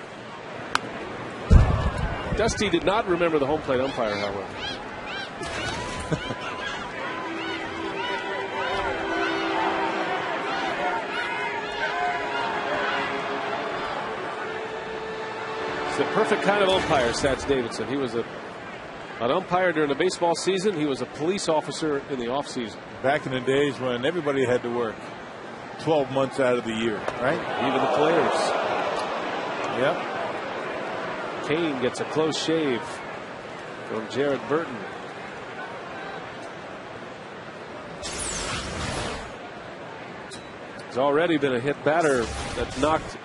[SPEAKER 3] Dusty did not remember the home plate umpire, however. He's the perfect kind of umpire, Satch Davidson. He was an umpire during the baseball season. He was a police officer in the offseason.
[SPEAKER 6] Back in the days when everybody had to work 12 months out of the year, right?
[SPEAKER 3] Even the players.
[SPEAKER 6] Yep.
[SPEAKER 3] Kane gets a close shave from Jared Burton. There's already been a hit batter that knocked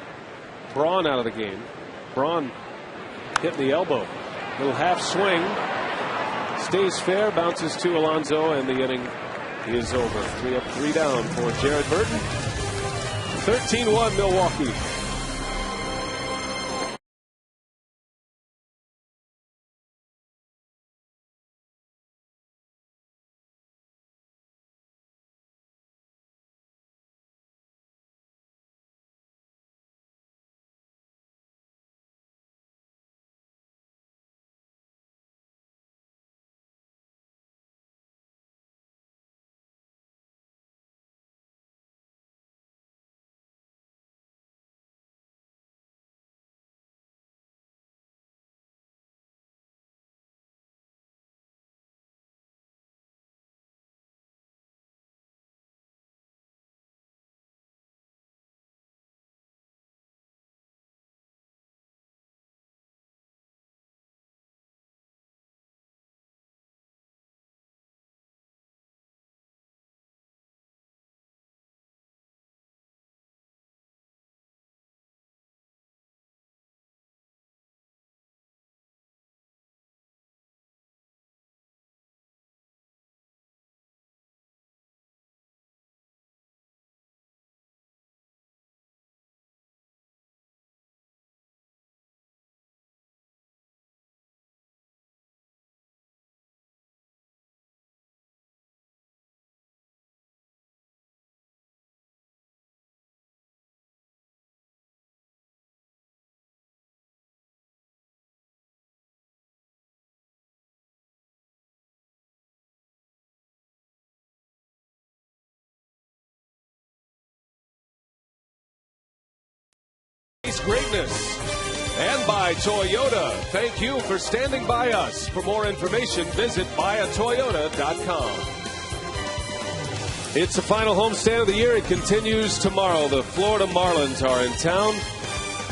[SPEAKER 3] Braun out of the game. Braun hit the elbow. Little half swing. Stays fair, bounces to Alonso, and the inning is over. 3 up, 3 down for Jared Burton. 13-1 Milwaukee. Greatness. And by Toyota. Thank you for standing by us. For more information, visit buyatoyota.com. It's the final homestand of the year. It continues tomorrow. The Florida Marlins are in town.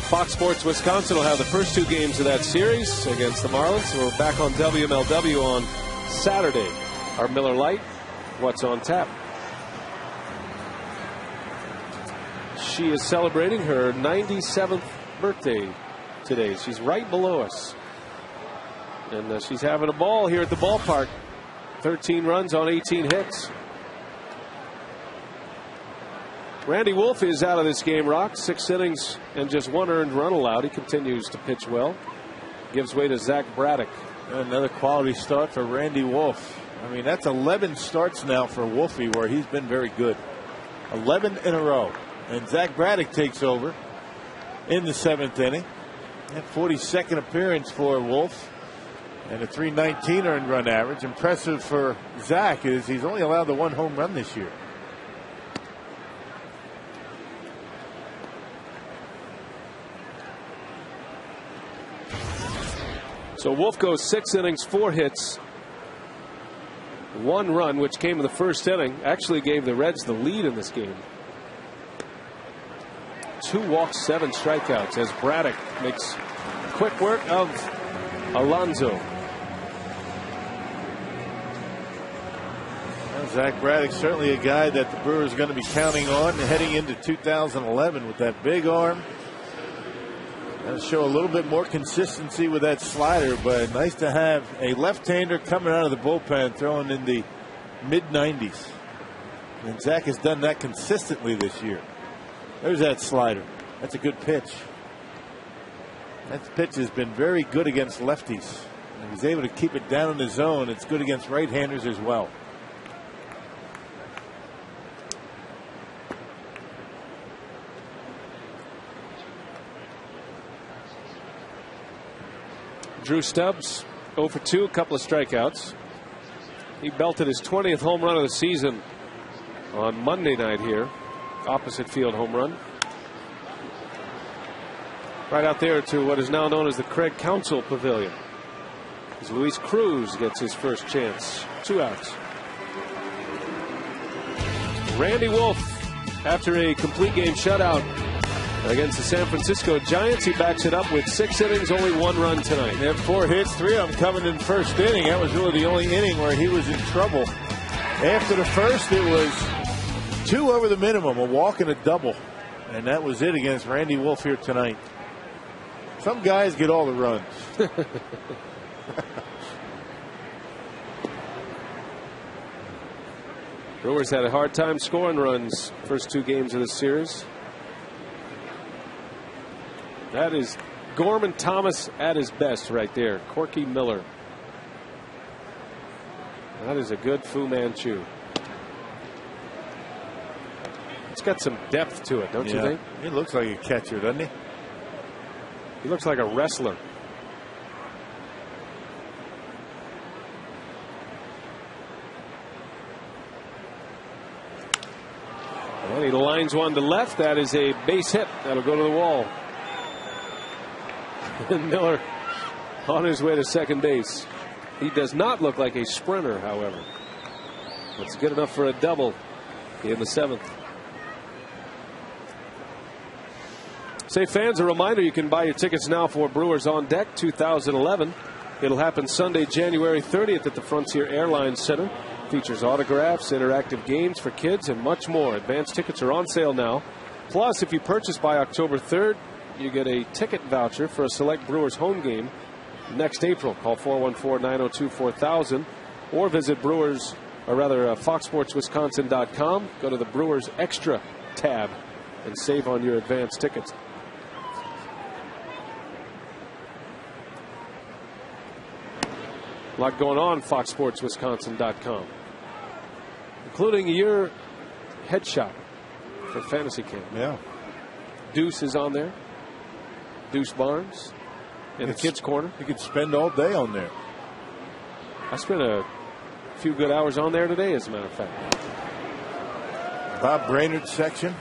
[SPEAKER 3] Fox Sports Wisconsin will have the first 2 games of that series against the Marlins. We're back on WMLW on Saturday. Our Miller Lite, what's on tap? She is celebrating her 97th birthday today. She's right below us. And she's having a ball here at the ballpark. 13 runs on 18 hits. Randy Wolf is out of this game, Rock. 6 innings and just 1 earned run allowed. He continues to pitch well. Gives way to Zach Braddock.
[SPEAKER 6] Another quality start for Randy Wolf. I mean, that's 11 starts now for Wolfie where he's been very good. 11 in a row. And Zach Braddock takes over in the 7th inning. That 42nd appearance for Wolf. And a .319 earned run average. Impressive for Zach is he's only allowed the 1 home run this year.
[SPEAKER 3] So Wolf goes 6 innings, 4 hits, 1 run, which came in the first inning. Actually gave the Reds the lead in this game. 2 walks, 7 strikeouts as Braddock makes quick work of Alonso.
[SPEAKER 6] Well, Zach Braddock certainly a guy that the Brewers are going to be counting on heading into 2011 with that big arm. That'll show a little bit more consistency with that slider, but nice to have a left-hander coming out of the bullpen throwing in the mid-90s. And Zach has done that consistently this year. There's that slider. That's a good pitch. That pitch has been very good against lefties. And he's able to keep it down in the zone. It's good against right-handers as well.
[SPEAKER 3] Drew Stubbs 0 for 2, a couple of strikeouts. He belted his 20th home run of the season on Monday night here. Opposite field home run. Right out there to what is now known as the Craig Counsell Pavilion. As Luis Cruz gets his first chance. 2 outs. Randy Wolf, after a complete game shutout against the San Francisco Giants, he backs it up with 6 innings, only 1 run tonight.
[SPEAKER 6] They have 4 hits, 3 of them coming in first inning. That was really the only inning where he was in trouble. After the first, it was 2 over the minimum, a walk and a double. And that was it against Randy Wolf here tonight. Some guys get all the runs.
[SPEAKER 3] Brewers had a hard time scoring runs first 2 games of the series. That is Gorman Thomas at his best right there. Corky Miller. That is a good Fu Manchu. It's got some depth to it, don't you think?
[SPEAKER 6] He looks like a catcher, doesn't he?
[SPEAKER 3] He looks like a wrestler. And he lines one to left. That is a base hit. That'll go to the wall. And Miller on his way to second base. He does not look like a sprinter, however. It's good enough for a double in the 7th. Say fans, a reminder, you can buy your tickets now for Brewers on Deck 2011. It'll happen Sunday, January 30th at the Frontier Airlines Center. Features autographs, interactive games for kids, and much more. Advance tickets are on sale now. Plus, if you purchase by October 3rd, you get a ticket voucher for a select Brewers home game next April. Call 414-902-4000 or visit foxsportswisconsin.com. Go to the Brewers Extra tab and save on your advance tickets. A lot going on foxsportswisconsin.com, including your headshot for fantasy camp.
[SPEAKER 6] Yeah.
[SPEAKER 3] Deuce is on there. Deuce Barnes in the kids' corner.
[SPEAKER 6] You could spend all day on there.
[SPEAKER 3] I spent a few good hours on there today, as a matter of fact.
[SPEAKER 6] Bob Brainerd's section.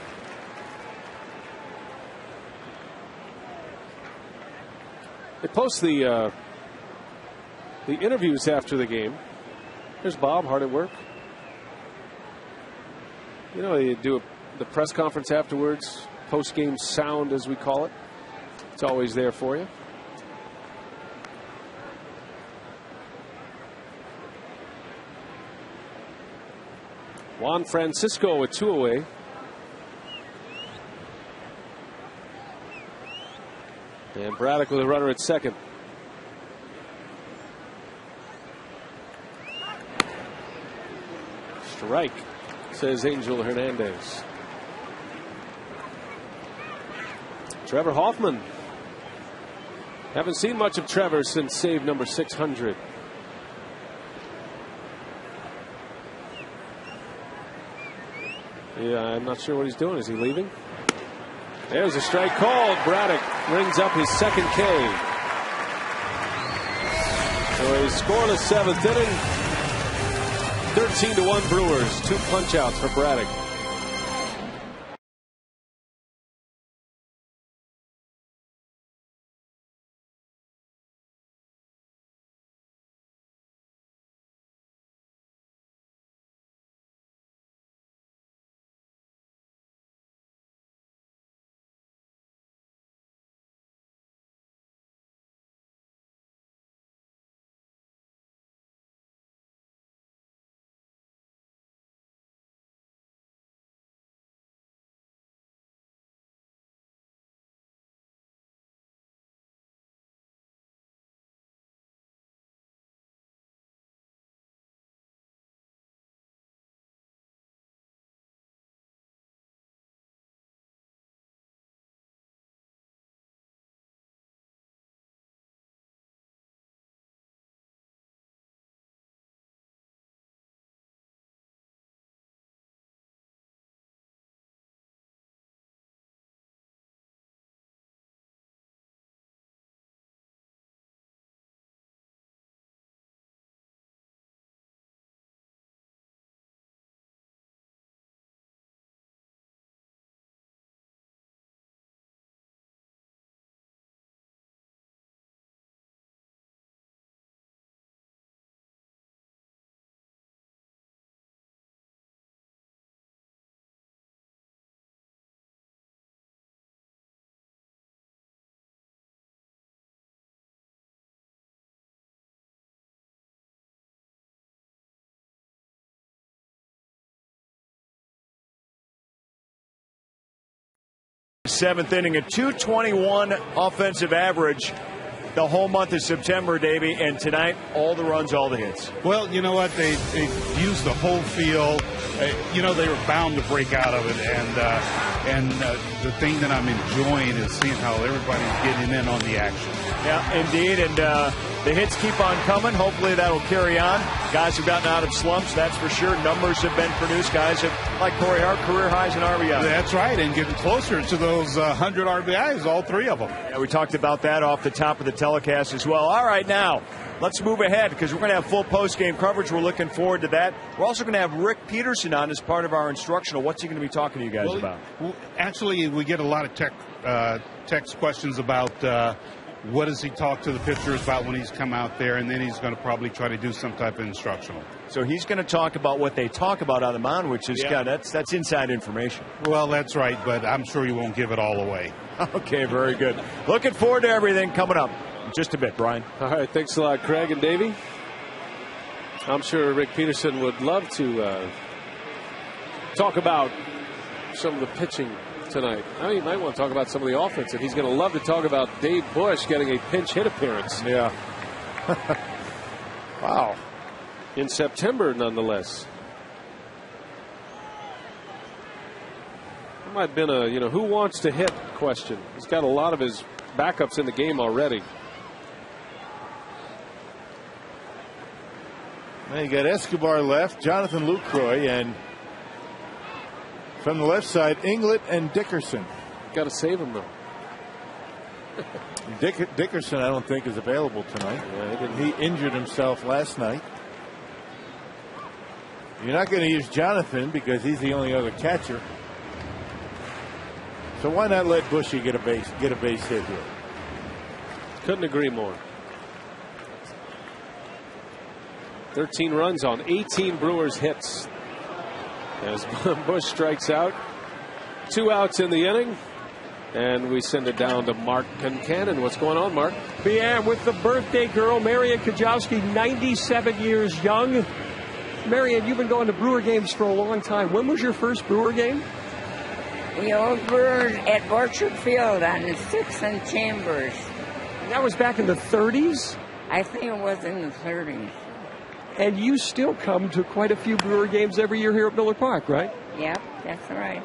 [SPEAKER 3] They post the interviews after the game. There's Bob, hard at work. You know, they do the press conference afterwards, post-game sound, as we call it. It's always there for you. Juan Francisco with 2 away. And Braddock with a runner at second. Strike, says Angel Hernandez. Trevor Hoffman. Haven't seen much of Trevor since save number 600. Yeah, I'm not sure what he's doing. Is he leaving? There's a strike called. Braddock rings up his second K. So a scoreless seventh inning. 13-1 Brewers. 2 punch-outs for Braddock.
[SPEAKER 1] Seventh inning, a 221 offensive average the whole month of September, Davey, and tonight all the runs, all the hits.
[SPEAKER 2] Well, you know what? They used the whole field. You know, they were bound to break out of it, and the thing that I'm enjoying is seeing how everybody's getting in on the action.
[SPEAKER 1] Yeah, indeed, and the hits keep on coming. Hopefully that'll carry on. Guys have gotten out of slumps, that's for sure. Numbers have been produced. Guys have, like Corey Hart, career highs in RBI.
[SPEAKER 2] That's right, and getting closer to those 100 RBIs, all 3 of them.
[SPEAKER 1] Yeah, we talked about that off the top of the telecast as well. All right, now let's move ahead because we're going to have full post-game coverage. We're looking forward to that. We're also going to have Rick Peterson on as part of our instructional. What's he going to be talking to you guys about?
[SPEAKER 2] Well, actually, we get a lot of text questions about what does he talk to the pitchers about when he's come out there, and then he's going to probably try to do some type of instructional.
[SPEAKER 1] So he's going to talk about what they talk about on the mound, which is that's inside information.
[SPEAKER 2] Well, that's right, but I'm sure you won't give it all away.
[SPEAKER 1] Okay, very good. Looking forward to everything coming up in just a bit, Brian.
[SPEAKER 3] All right, thanks a lot, Craig and Davey. I'm sure Rick Peterson would love to talk about some of the pitching tonight. I mean, he might want to talk about some of the offense, and he's going to love to talk about Dave Bush getting a pinch hit appearance.
[SPEAKER 1] Yeah. Wow.
[SPEAKER 3] In September, nonetheless. It might have been a, who wants to hit question. He's got a lot of his backups in the game already.
[SPEAKER 6] Now you got Escobar left, Jonathan Lucroy, and from the left side, Inglet and Dickerson.
[SPEAKER 3] Got to save him, though.
[SPEAKER 6] Dickerson, I don't think, is available tonight. Yeah, he injured himself last night. You're not going to use Jonathan because he's the only other catcher. So why not let Bushy get a base hit here?
[SPEAKER 3] Couldn't agree more. 13 runs on 18 Brewers hits. As Bush strikes out. 2 outs in the inning. And we send it down to Mark Concannon. What's going on, Mark?
[SPEAKER 5] Yeah, with the birthday girl, Marian Kajowski, 97 years young. Marian, you've been going to Brewer games for a long time. When was your first Brewer game?
[SPEAKER 9] The old Brewers at Orchard Field on 6th and Chambers.
[SPEAKER 5] That was back in the 30s?
[SPEAKER 9] I think it was in the 30s.
[SPEAKER 5] And you still come to quite a few Brewer games every year here at Miller Park, right?
[SPEAKER 9] Yep, that's right.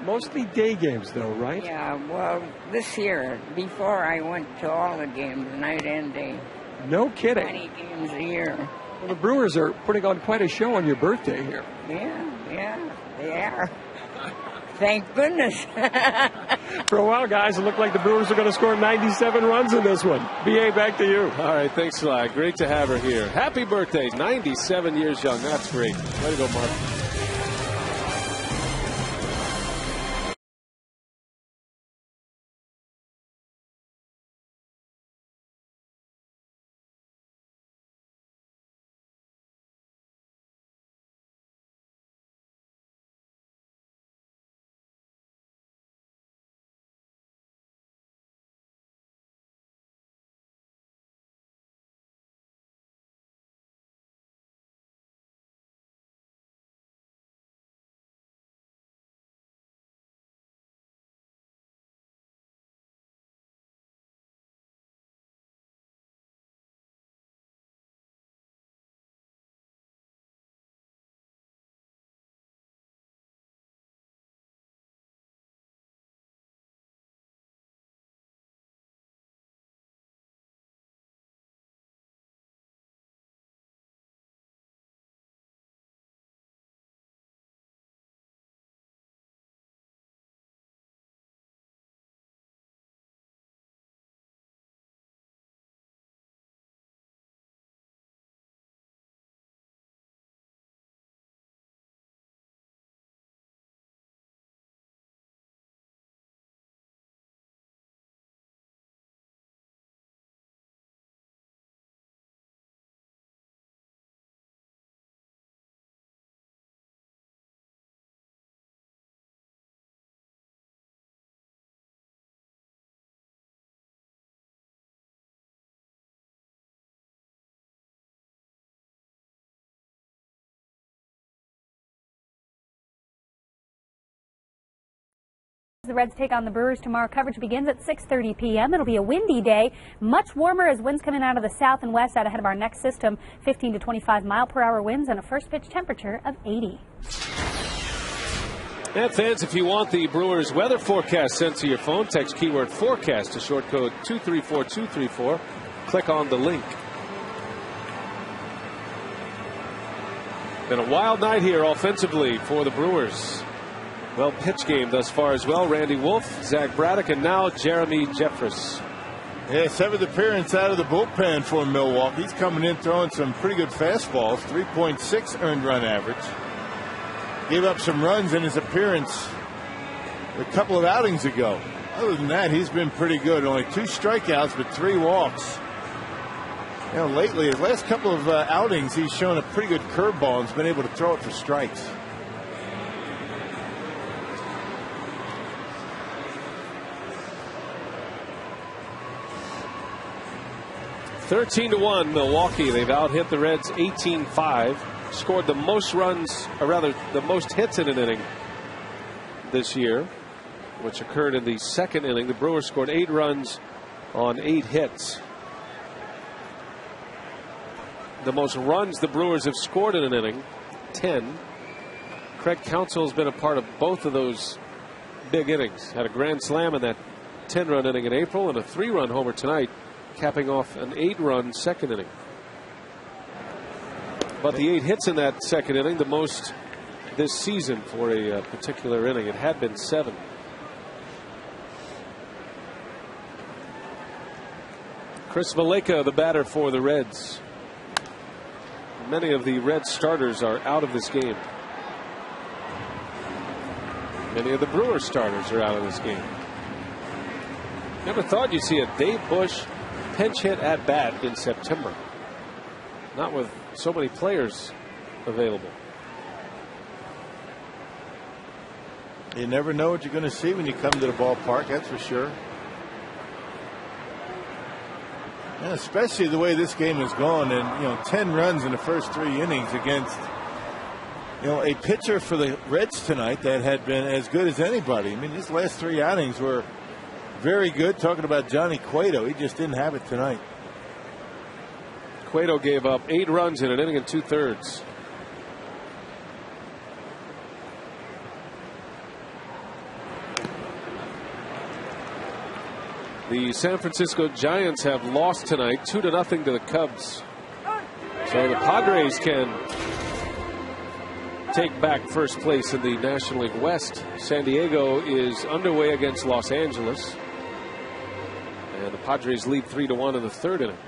[SPEAKER 5] Mostly day games, though, right?
[SPEAKER 9] Yeah, well, this year, before I went to all the games, night and day.
[SPEAKER 5] No kidding.
[SPEAKER 9] 20 games a year.
[SPEAKER 5] Well, the Brewers are putting on quite a show on your birthday here.
[SPEAKER 9] Yeah, they are. Thank goodness.
[SPEAKER 5] For a while, guys, it looked like the Brewers are going to score 97 runs in this one. BA, back to you.
[SPEAKER 3] All right, thanks, Sly. Great to have her here. Happy birthday, 97 years young. That's great. Way to go, Mark.
[SPEAKER 10] The Reds take on the Brewers tomorrow. Coverage begins at 6:30 p.m. It'll be a windy day, much warmer as winds coming out of the south and west out ahead of our next system. 15 to 25 mile-per-hour winds and a first pitch temperature of 80.
[SPEAKER 3] And fans, if you want the Brewers weather forecast sent to your phone, text keyword forecast to short code 234234. Click on the link. Been a wild night here offensively for the Brewers. Well, pitch game thus far as well. Randy Wolf, Zach Braddock, and now Jeremy Jeffress.
[SPEAKER 6] Yeah, 7th appearance out of the bullpen for Milwaukee. He's coming in throwing some pretty good fastballs. 3.6 earned run average. Gave up some runs in his appearance a couple of outings ago. Other than that, he's been pretty good. Only 2 strikeouts, but 3 walks. You know, lately, his last couple of outings, he's shown a pretty good curveball and has been able to throw it for strikes.
[SPEAKER 3] (13-1) Milwaukee. They've out-hit the Reds 18-5. Scored the most runs, or rather the most hits in an inning this year, which occurred in the second inning. The Brewers scored 8 runs on 8 hits. The most runs the Brewers have scored in an inning, 10. Craig Counsell has been a part of both of those big innings. Had a grand slam in that 10-run inning in April and a 3-run homer tonight, capping off an 8-run second inning. But the 8 hits in that second inning, the most this season for a particular inning. It had been 7. Chris Valleca, the batter for the Reds. Many of the Reds starters are out of this game. Many of the Brewers starters are out of this game. Never thought you'd see a Dave Bush pinch hit at bat in September. Not with so many players available.
[SPEAKER 6] You never know what you're going to see when you come to the ballpark, that's for sure. And especially the way this game has gone, and 10 runs in the first 3 innings against a pitcher for the Reds tonight that had been as good as anybody. I mean, these last 3 outings were very good. Talking about Johnny Cueto, he just didn't have it tonight.
[SPEAKER 3] Cueto gave up 8 runs in an inning and 2/3. The San Francisco Giants have lost tonight 2-0 to the Cubs. So the Padres can take back first place in the National League West. San Diego is underway against Los Angeles. And the Padres lead 3-1 in the 3rd inning.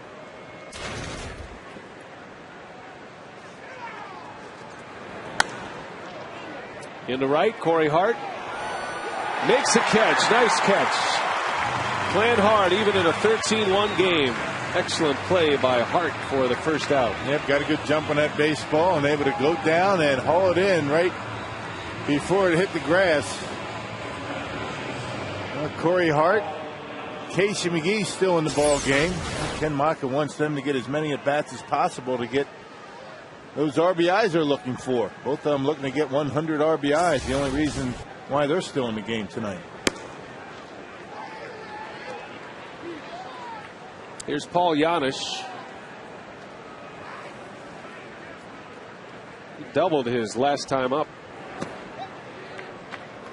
[SPEAKER 3] In the right, Corey Hart makes a catch. Nice catch. Playing hard even in a 13-1 game. Excellent play by Hart for the first out.
[SPEAKER 6] Yep, got a good jump on that baseball and able to go down and haul it in right before it hit the grass. Corey Hart, Casey McGee still in the ball game. Ken Maka wants them to get as many at bats as possible to get those RBIs they're looking for. Both of them looking to get 100 RBIs. The only reason why they're still in the game tonight.
[SPEAKER 3] Here's Paul Janisch. He doubled his last time up,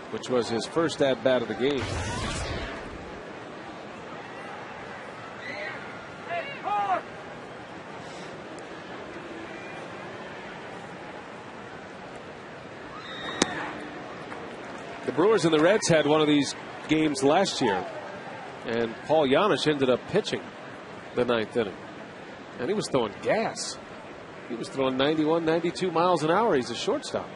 [SPEAKER 3] which was his first at bat of the game. The Brewers and the Reds had one of these games last year, and Paul Janisch ended up pitching the 9th inning, and he was throwing gas. He was throwing 91, 92 miles an hour. He's a shortstop.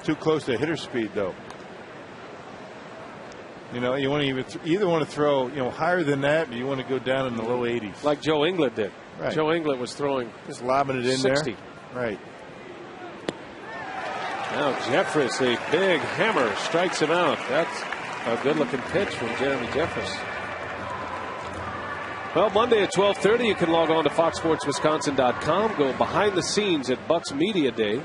[SPEAKER 6] Too close to hitter speed, though. You know, you want to either want to throw, higher than that, or you want to go down in the low 80s,
[SPEAKER 3] like Joe England did.
[SPEAKER 6] Right.
[SPEAKER 3] Joe England was throwing
[SPEAKER 6] just lobbing it in
[SPEAKER 3] 60.
[SPEAKER 6] there. Right.
[SPEAKER 3] Now Jeffress, a big hammer, strikes him out. That's a good-looking pitch from Jeremy Jeffress. Well, Monday at 12:30, you can log on to FoxSportsWisconsin.com. Go behind the scenes at Bucks Media Day.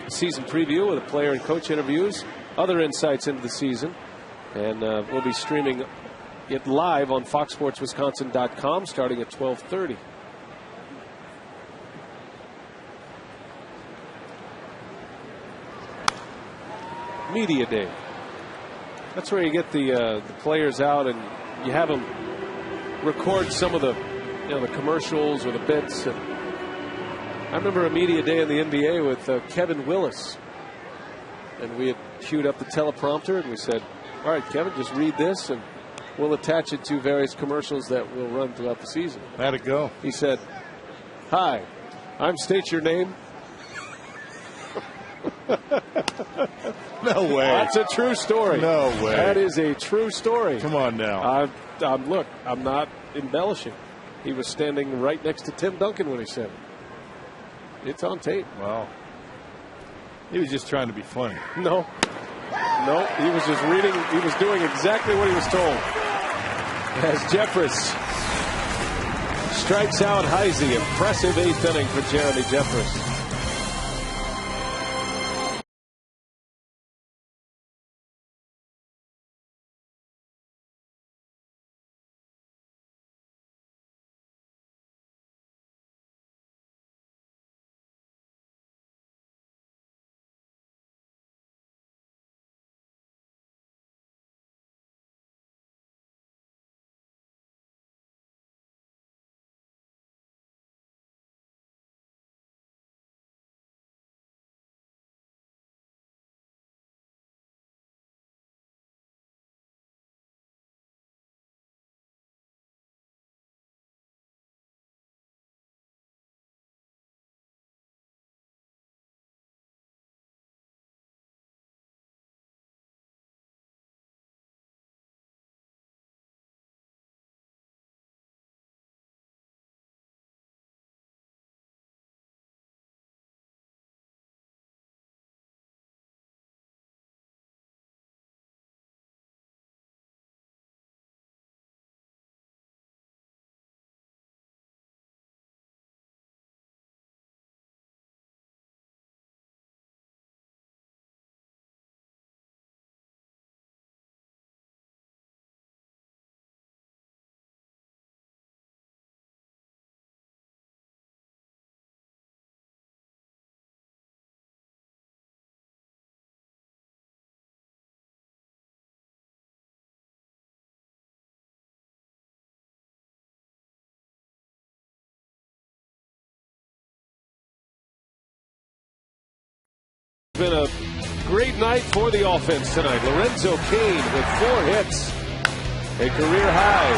[SPEAKER 3] Season preview with the player and coach interviews, other insights into the season. And we'll be streaming it live on FoxSportsWisconsin.com starting at 12:30. Media Day. That's where you get the players out and you have them record some of the the commercials or the bits. And I remember a media day in the NBA with Kevin Willis, and we had queued up the teleprompter and we said, "All right, Kevin, just read this and we'll attach it to various commercials that will run throughout the season."
[SPEAKER 6] How'd it go?
[SPEAKER 3] He said, "Hi, I'm State Your Name."
[SPEAKER 6] No way.
[SPEAKER 3] That's a true story.
[SPEAKER 6] No way.
[SPEAKER 3] That is a true story.
[SPEAKER 6] Come on now.
[SPEAKER 3] Look, I'm not embellishing. He was standing right next to Tim Duncan when he said it. It's on tape.
[SPEAKER 6] Wow. He was just trying to be funny.
[SPEAKER 3] No, he was just reading. He was doing exactly what he was told. As Jeffress strikes out Heisey, impressive 8th inning for Jeremy Jeffress. Been a great night for the offense tonight. Lorenzo Cain with 4 hits, a career high.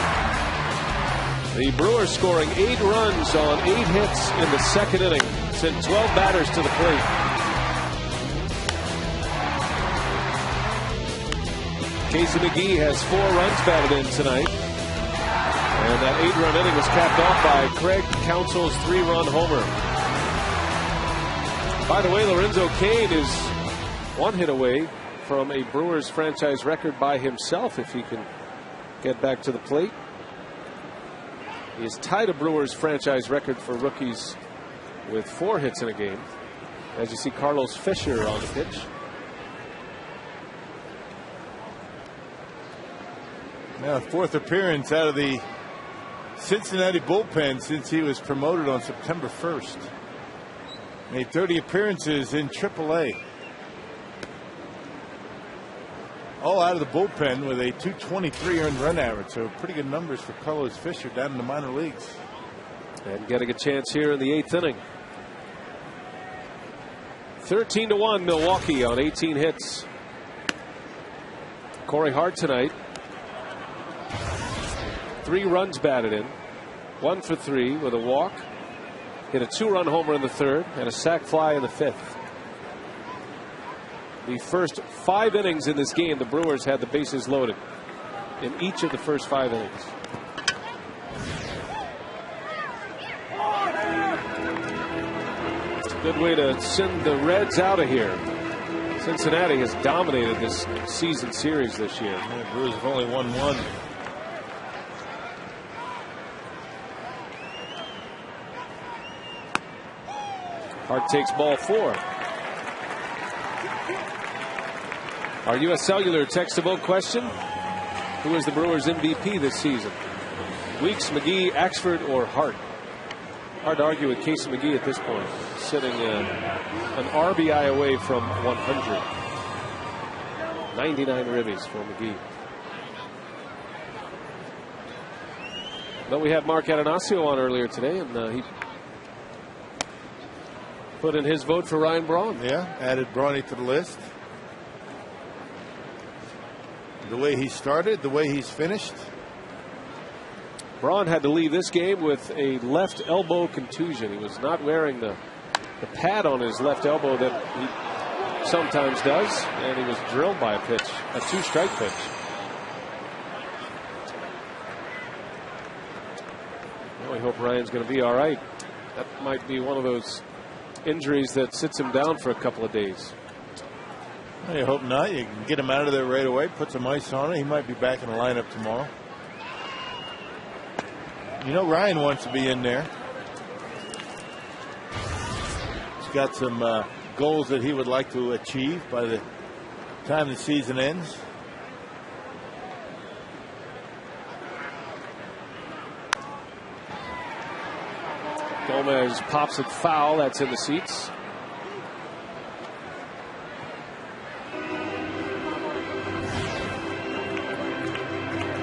[SPEAKER 3] The Brewers scoring 8 runs on 8 hits in the second inning. Sent 12 batters to the plate. Casey McGee has 4 runs batted in tonight. And that 8-run inning was capped off by Craig Counsell's 3-run homer. By the way, Lorenzo Cain is 1 hit away from a Brewers franchise record by himself if he can get back to the plate. He has tied a Brewers franchise record for rookies with 4 hits in a game. As you see, Carlos Fisher on the pitch.
[SPEAKER 6] Now, 4th appearance out of the Cincinnati bullpen since he was promoted on September 1st. Made 30 appearances in AAA. All out of the bullpen with a .223 earned run average. So pretty good numbers for Carlos Fisher down in the minor leagues.
[SPEAKER 3] And getting a chance here in the 8th inning. 13-1 Milwaukee on 18 hits. Corey Hart tonight. 3 runs batted in. 1 for 3 with a walk. Hit a 2-run homer in the 3rd and a sac fly in the 5th. The first 5 innings in this game, the Brewers had the bases loaded in each of the first 5 innings. Good way to send the Reds out of here. Cincinnati has dominated this season series this year.
[SPEAKER 6] The Brewers have only won 1.
[SPEAKER 3] Hart takes ball 4. Our U.S. Cellular text to vote question: who is the Brewers MVP this season? Weeks, McGee, Axford, or Hart? Hard to argue with Casey McGee at this point, sitting an RBI away from 100. 99 ribbies for McGee. But we had Mark Atanasio on earlier today, and he put in his vote for Ryan Braun.
[SPEAKER 6] Yeah, added Brawny to the list. The way he started, the way he's finished.
[SPEAKER 3] Braun had to leave this game with a left elbow contusion. He was not wearing the pad on his left elbow that he sometimes does, and he was drilled by a pitch, a 2-strike pitch. Well, we hope Ryan's going to be all right. That might be one of those injuries that sits him down for a couple of days.
[SPEAKER 6] Well, you hope not. You can get him out of there right away, put some ice on it. He might be back in the lineup tomorrow. You know, Ryan wants to be in there. He's got some goals that he would like to achieve by the time the season ends.
[SPEAKER 3] Gomez pops it foul. That's in the seats.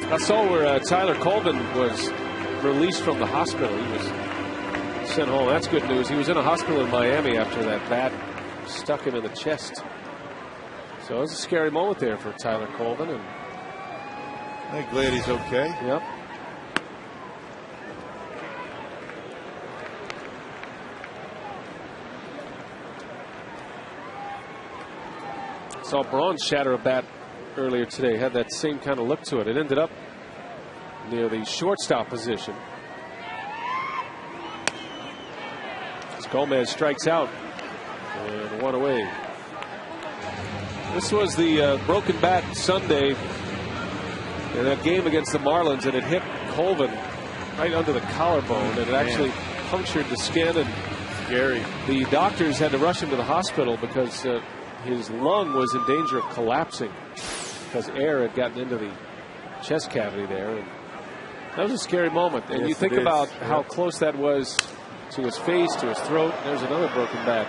[SPEAKER 3] I saw where Tyler Colvin was released from the hospital. He was sent home. That's good news. He was in a hospital in Miami after that bat stuck him in the chest. So it was a scary moment there for Tyler Colvin. And
[SPEAKER 6] I'm glad he's okay.
[SPEAKER 3] Yep. Saw Braun shatter a bat earlier today. Had that same kind of look to it. It ended up near the shortstop position. As Gomez strikes out and 1 away. This was the broken bat Sunday in that game against the Marlins, and it hit Colvin right under the collarbone, and it actually punctured the skin. And
[SPEAKER 6] scary.
[SPEAKER 3] The doctors had to rush him to the hospital because his lung was in danger of collapsing because air had gotten into the chest cavity there. And that was a scary moment. And
[SPEAKER 6] yes,
[SPEAKER 3] you think about how close that was to his face, to his throat. There's another broken bat.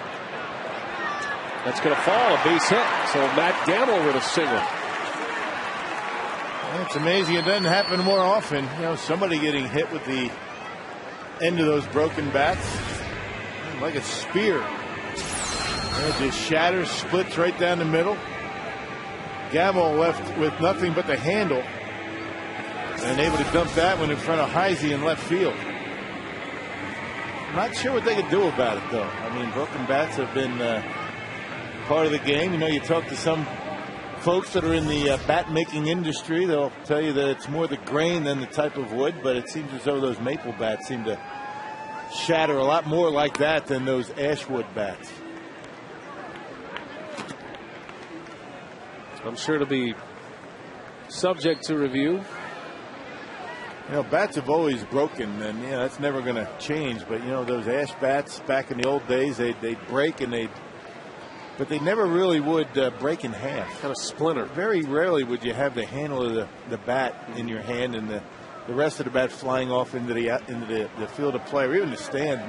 [SPEAKER 3] That's going to fall, a base hit. So Matt Gamble with a single.
[SPEAKER 6] Well, it's amazing. It doesn't happen more often. You know, somebody getting hit with the end of those broken bats like a spear. It just shatters, splits right down the middle. Gamble left with nothing but the handle, and able to dump that one in front of Heisey in left field. I'm not sure what they could do about it, though. I mean, broken bats have been part of the game. You know, you talk to some folks that are in the bat-making industry, they'll tell you that it's more the grain than the type of wood, but it seems as though those maple bats seem to shatter a lot more like that than those ashwood bats.
[SPEAKER 3] I'm sure it'll be subject to review.
[SPEAKER 6] You know, bats have always broken, and you know that's never going to change. But you know, those ash bats back in the old days, they'd break and but they never really would break in half.
[SPEAKER 3] Kind of splinter.
[SPEAKER 6] Very rarely would you have the handle of the bat in your hand and the rest of the bat flying off into the field of play, or even the stands.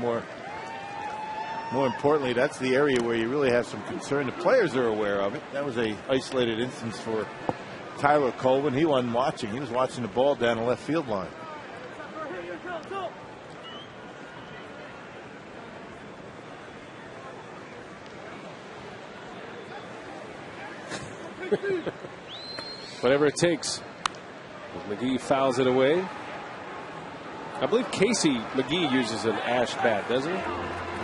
[SPEAKER 6] More importantly, that's the area where you really have some concern. The players are aware of it. That was a isolated instance for Tyler Colvin. He wasn't watching. He was watching the ball down the left field line.
[SPEAKER 3] Whatever it takes. McGee fouls it away. I believe Casey McGee uses an ash bat, doesn't he?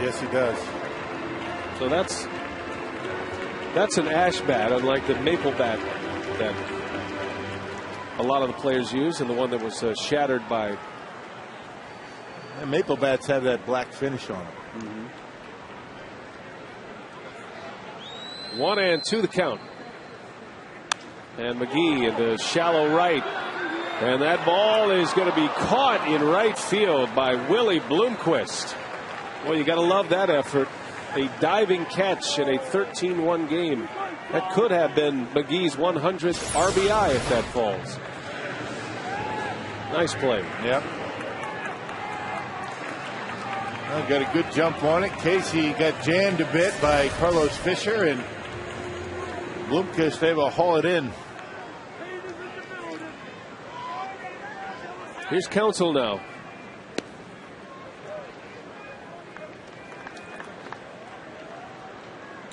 [SPEAKER 6] Yes, he does.
[SPEAKER 3] So that's an ash bat, unlike the maple bat that a lot of the players use, and the one that was shattered by.
[SPEAKER 6] And maple bats have that black finish on them.
[SPEAKER 3] Mm-hmm. 1-2 the count. And McGee into shallow right. And that ball is going to be caught in right field by Willie Bloomquist. Well, you got to love that effort. A diving catch in a 13-1 game. That could have been McGee's 100th RBI if that falls. Nice play.
[SPEAKER 6] Yep. Well, got a good jump on it. Casey got jammed a bit by Carlos Fisher, and Bloomquist able to haul it in.
[SPEAKER 3] Here's Counsell now.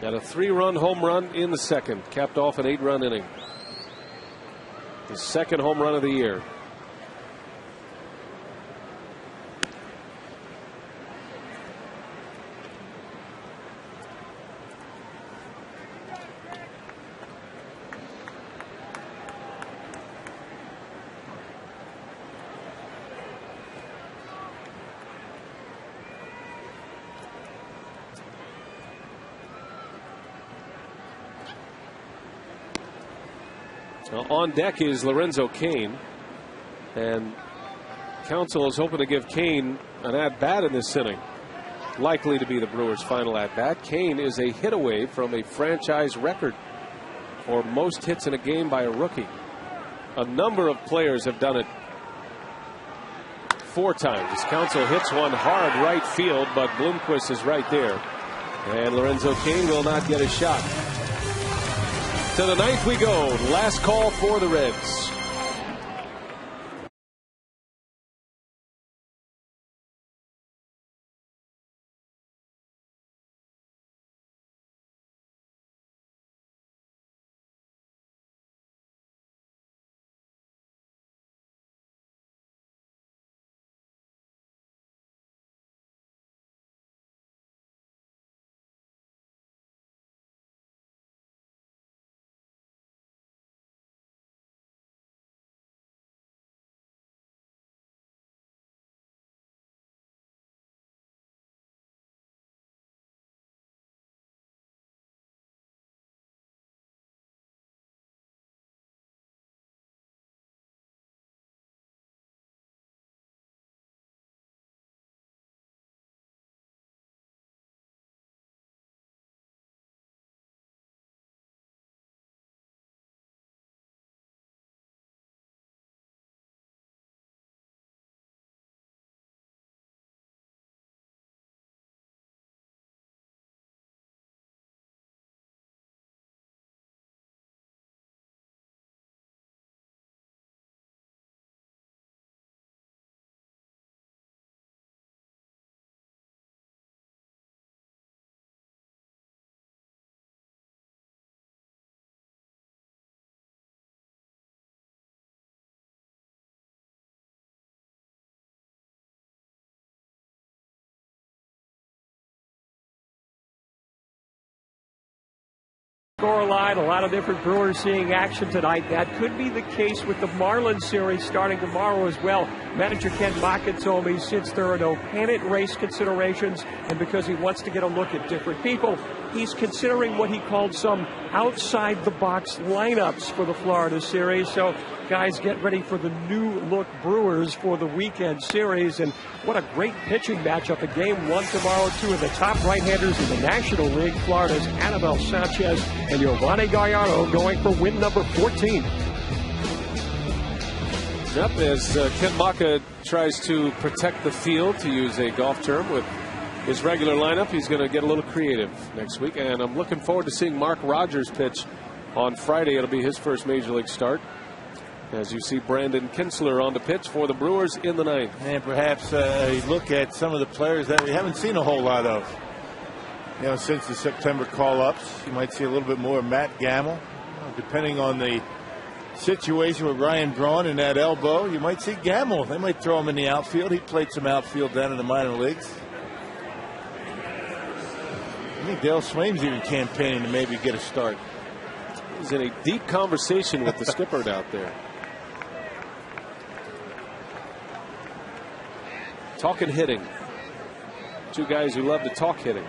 [SPEAKER 3] Got a 3-run home run in the second, capped off an 8-run inning. The second home run of the year. On deck is Lorenzo Cain, and Counsell is hoping to give Cain an at-bat in this inning. Likely to be the Brewers' final at-bat. Cain is a hit away from a franchise record for most hits in a game by a rookie. A number of players have done it 4 times. Counsell hits one hard right field, but Bloomquist is right there. And Lorenzo Cain will not get a shot. To the 9th we go. Last call for the Reds.
[SPEAKER 5] scoreline. A lot of different Brewers seeing action tonight. That could be the case with the Marlins series starting tomorrow as well. Manager Ken Maka told me since there are no pennant race considerations and because he wants to get a look at different people, he's considering what he called some outside-the-box lineups for the Florida series. So, guys, get ready for the new-look Brewers for the weekend series. And what a great pitching matchup in Game 1 tomorrow. Two of the top right-handers in the National League, Florida's Anibal Sanchez and Giovanni Gallardo going for win number 14.
[SPEAKER 3] Yep, as Ken Maka tries to protect the field, to use a golf term, with his regular lineup, he's going to get a little creative next week. And I'm looking forward to seeing Mark Rogers pitch on Friday. It'll be his first Major League start, as you see Brandon Kinsler on the pitch for the Brewers in the ninth.
[SPEAKER 6] And perhaps a look at some of the players that we haven't seen a whole lot of. You know, since the September call-ups, you might see a little bit more of Matt Gamble. Depending on the situation with Ryan Braun and that elbow, you might see Gamble. They might throw him in the outfield. He played some outfield down in the minor leagues. I think Dale Swaim's even campaigning to maybe get a start.
[SPEAKER 3] He's in a deep conversation with the skipper out there. Talking hitting. Two guys who love to talk hitting.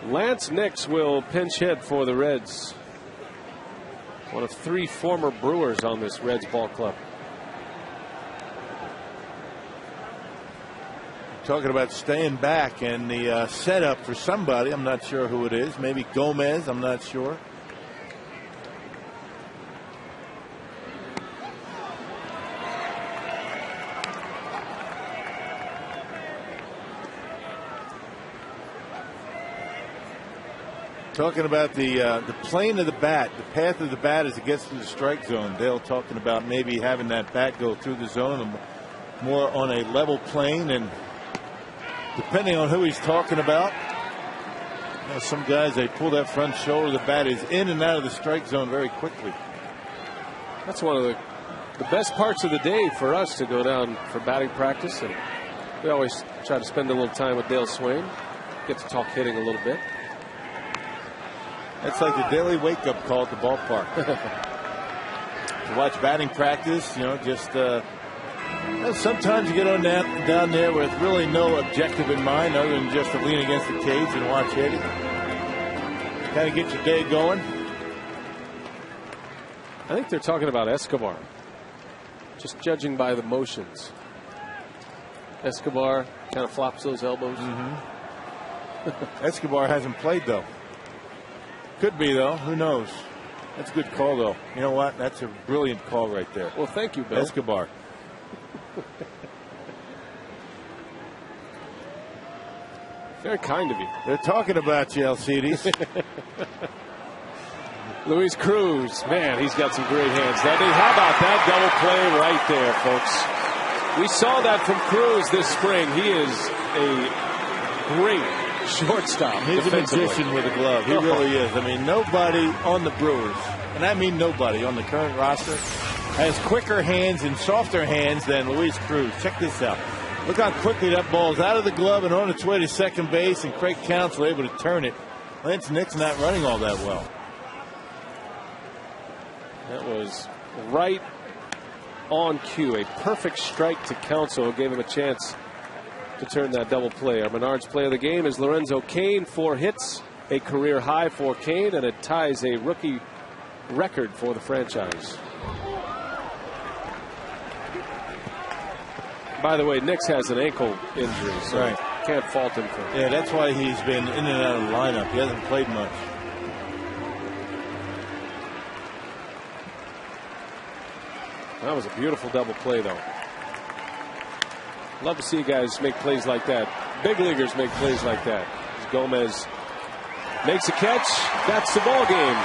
[SPEAKER 3] Lance Nix will pinch hit for the Reds. One of three former Brewers on this Reds ball club.
[SPEAKER 6] Talking about staying back and the setup for somebody. I'm not sure who it is. Maybe Gomez. I'm not sure. Talking about the plane of the bat, the path of the bat as it gets through the strike zone. Dale talking about maybe having that bat go through the zone and more on a level plane, and depending on who he's talking about, you know, some guys, they pull that front shoulder, the bat is in and out of the strike zone very quickly.
[SPEAKER 3] That's one of the best parts of the day for us, to go down for batting practice, and we always try to spend a little time with Dale Swaim, get to talk hitting a little bit.
[SPEAKER 6] That's like the daily wake-up call at the ballpark. To watch batting practice, you know, just sometimes you get on down there with really no objective in mind other than just to lean against the cage and watch hitting. Kind of get your day going.
[SPEAKER 3] I think they're talking about Escobar. Just judging by the motions. Escobar kind of flops those elbows.
[SPEAKER 6] Escobar hasn't played, though. Could be, though. Who knows? That's a good call, though. You know what? That's a brilliant call right there.
[SPEAKER 3] Well, thank you, Bill.
[SPEAKER 6] Escobar.
[SPEAKER 3] Very kind of you.
[SPEAKER 6] They're talking about you, Alcides.
[SPEAKER 3] Luis Cruz, man, he's got some great hands. How about that double play right there, folks? We saw that from Cruz this spring. He is a great shortstop.
[SPEAKER 6] He's a magician with a glove. He really is. I mean, nobody on the Brewers, and I mean nobody on the current roster, has quicker hands and softer hands than Luis Cruz. Check this out. Look how quickly that ball's out of the glove and on its way to second base, and Craig Counts were able to turn it. Lance Nix not running all that well.
[SPEAKER 3] That was right on cue. A perfect strike to Counsell, gave him a chance to turn that double play. Our Menards play of the game is Lorenzo Cain. 4 hits, a career high for Cain, and it ties a rookie record for the franchise. By the way, Nix has an ankle injury, so can't fault him for it.
[SPEAKER 6] Yeah, that's why he's been in and out of the lineup. He hasn't played much.
[SPEAKER 3] That was a beautiful double play, though. Love to see guys make plays like that. Big leaguers make plays like that. As Gomez makes a catch. That's the ball game.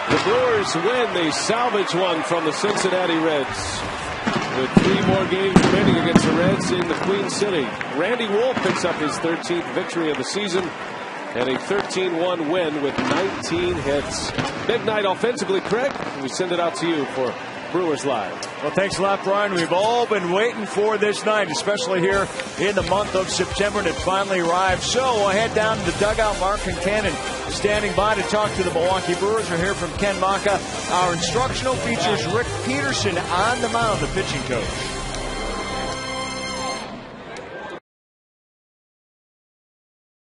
[SPEAKER 3] The Brewers win. They salvage one from the Cincinnati Reds. With 3 more games remaining against the Reds in the Queen City. Randy Wolf picks up his 13th victory of the season and a 13-1 win with 19 hits. Big night offensively, Craig. We send it out to you for Brewers Live.
[SPEAKER 1] Well, thanks a lot, Brian. We've all been waiting for this night, especially here in the month of September, and it finally arrived. So we'll head down to the dugout. Mark and Cannon Standing by to talk to the Milwaukee Brewers. We're here from Ken Maka. Our instructional features Rick Peterson on the mound, the pitching coach.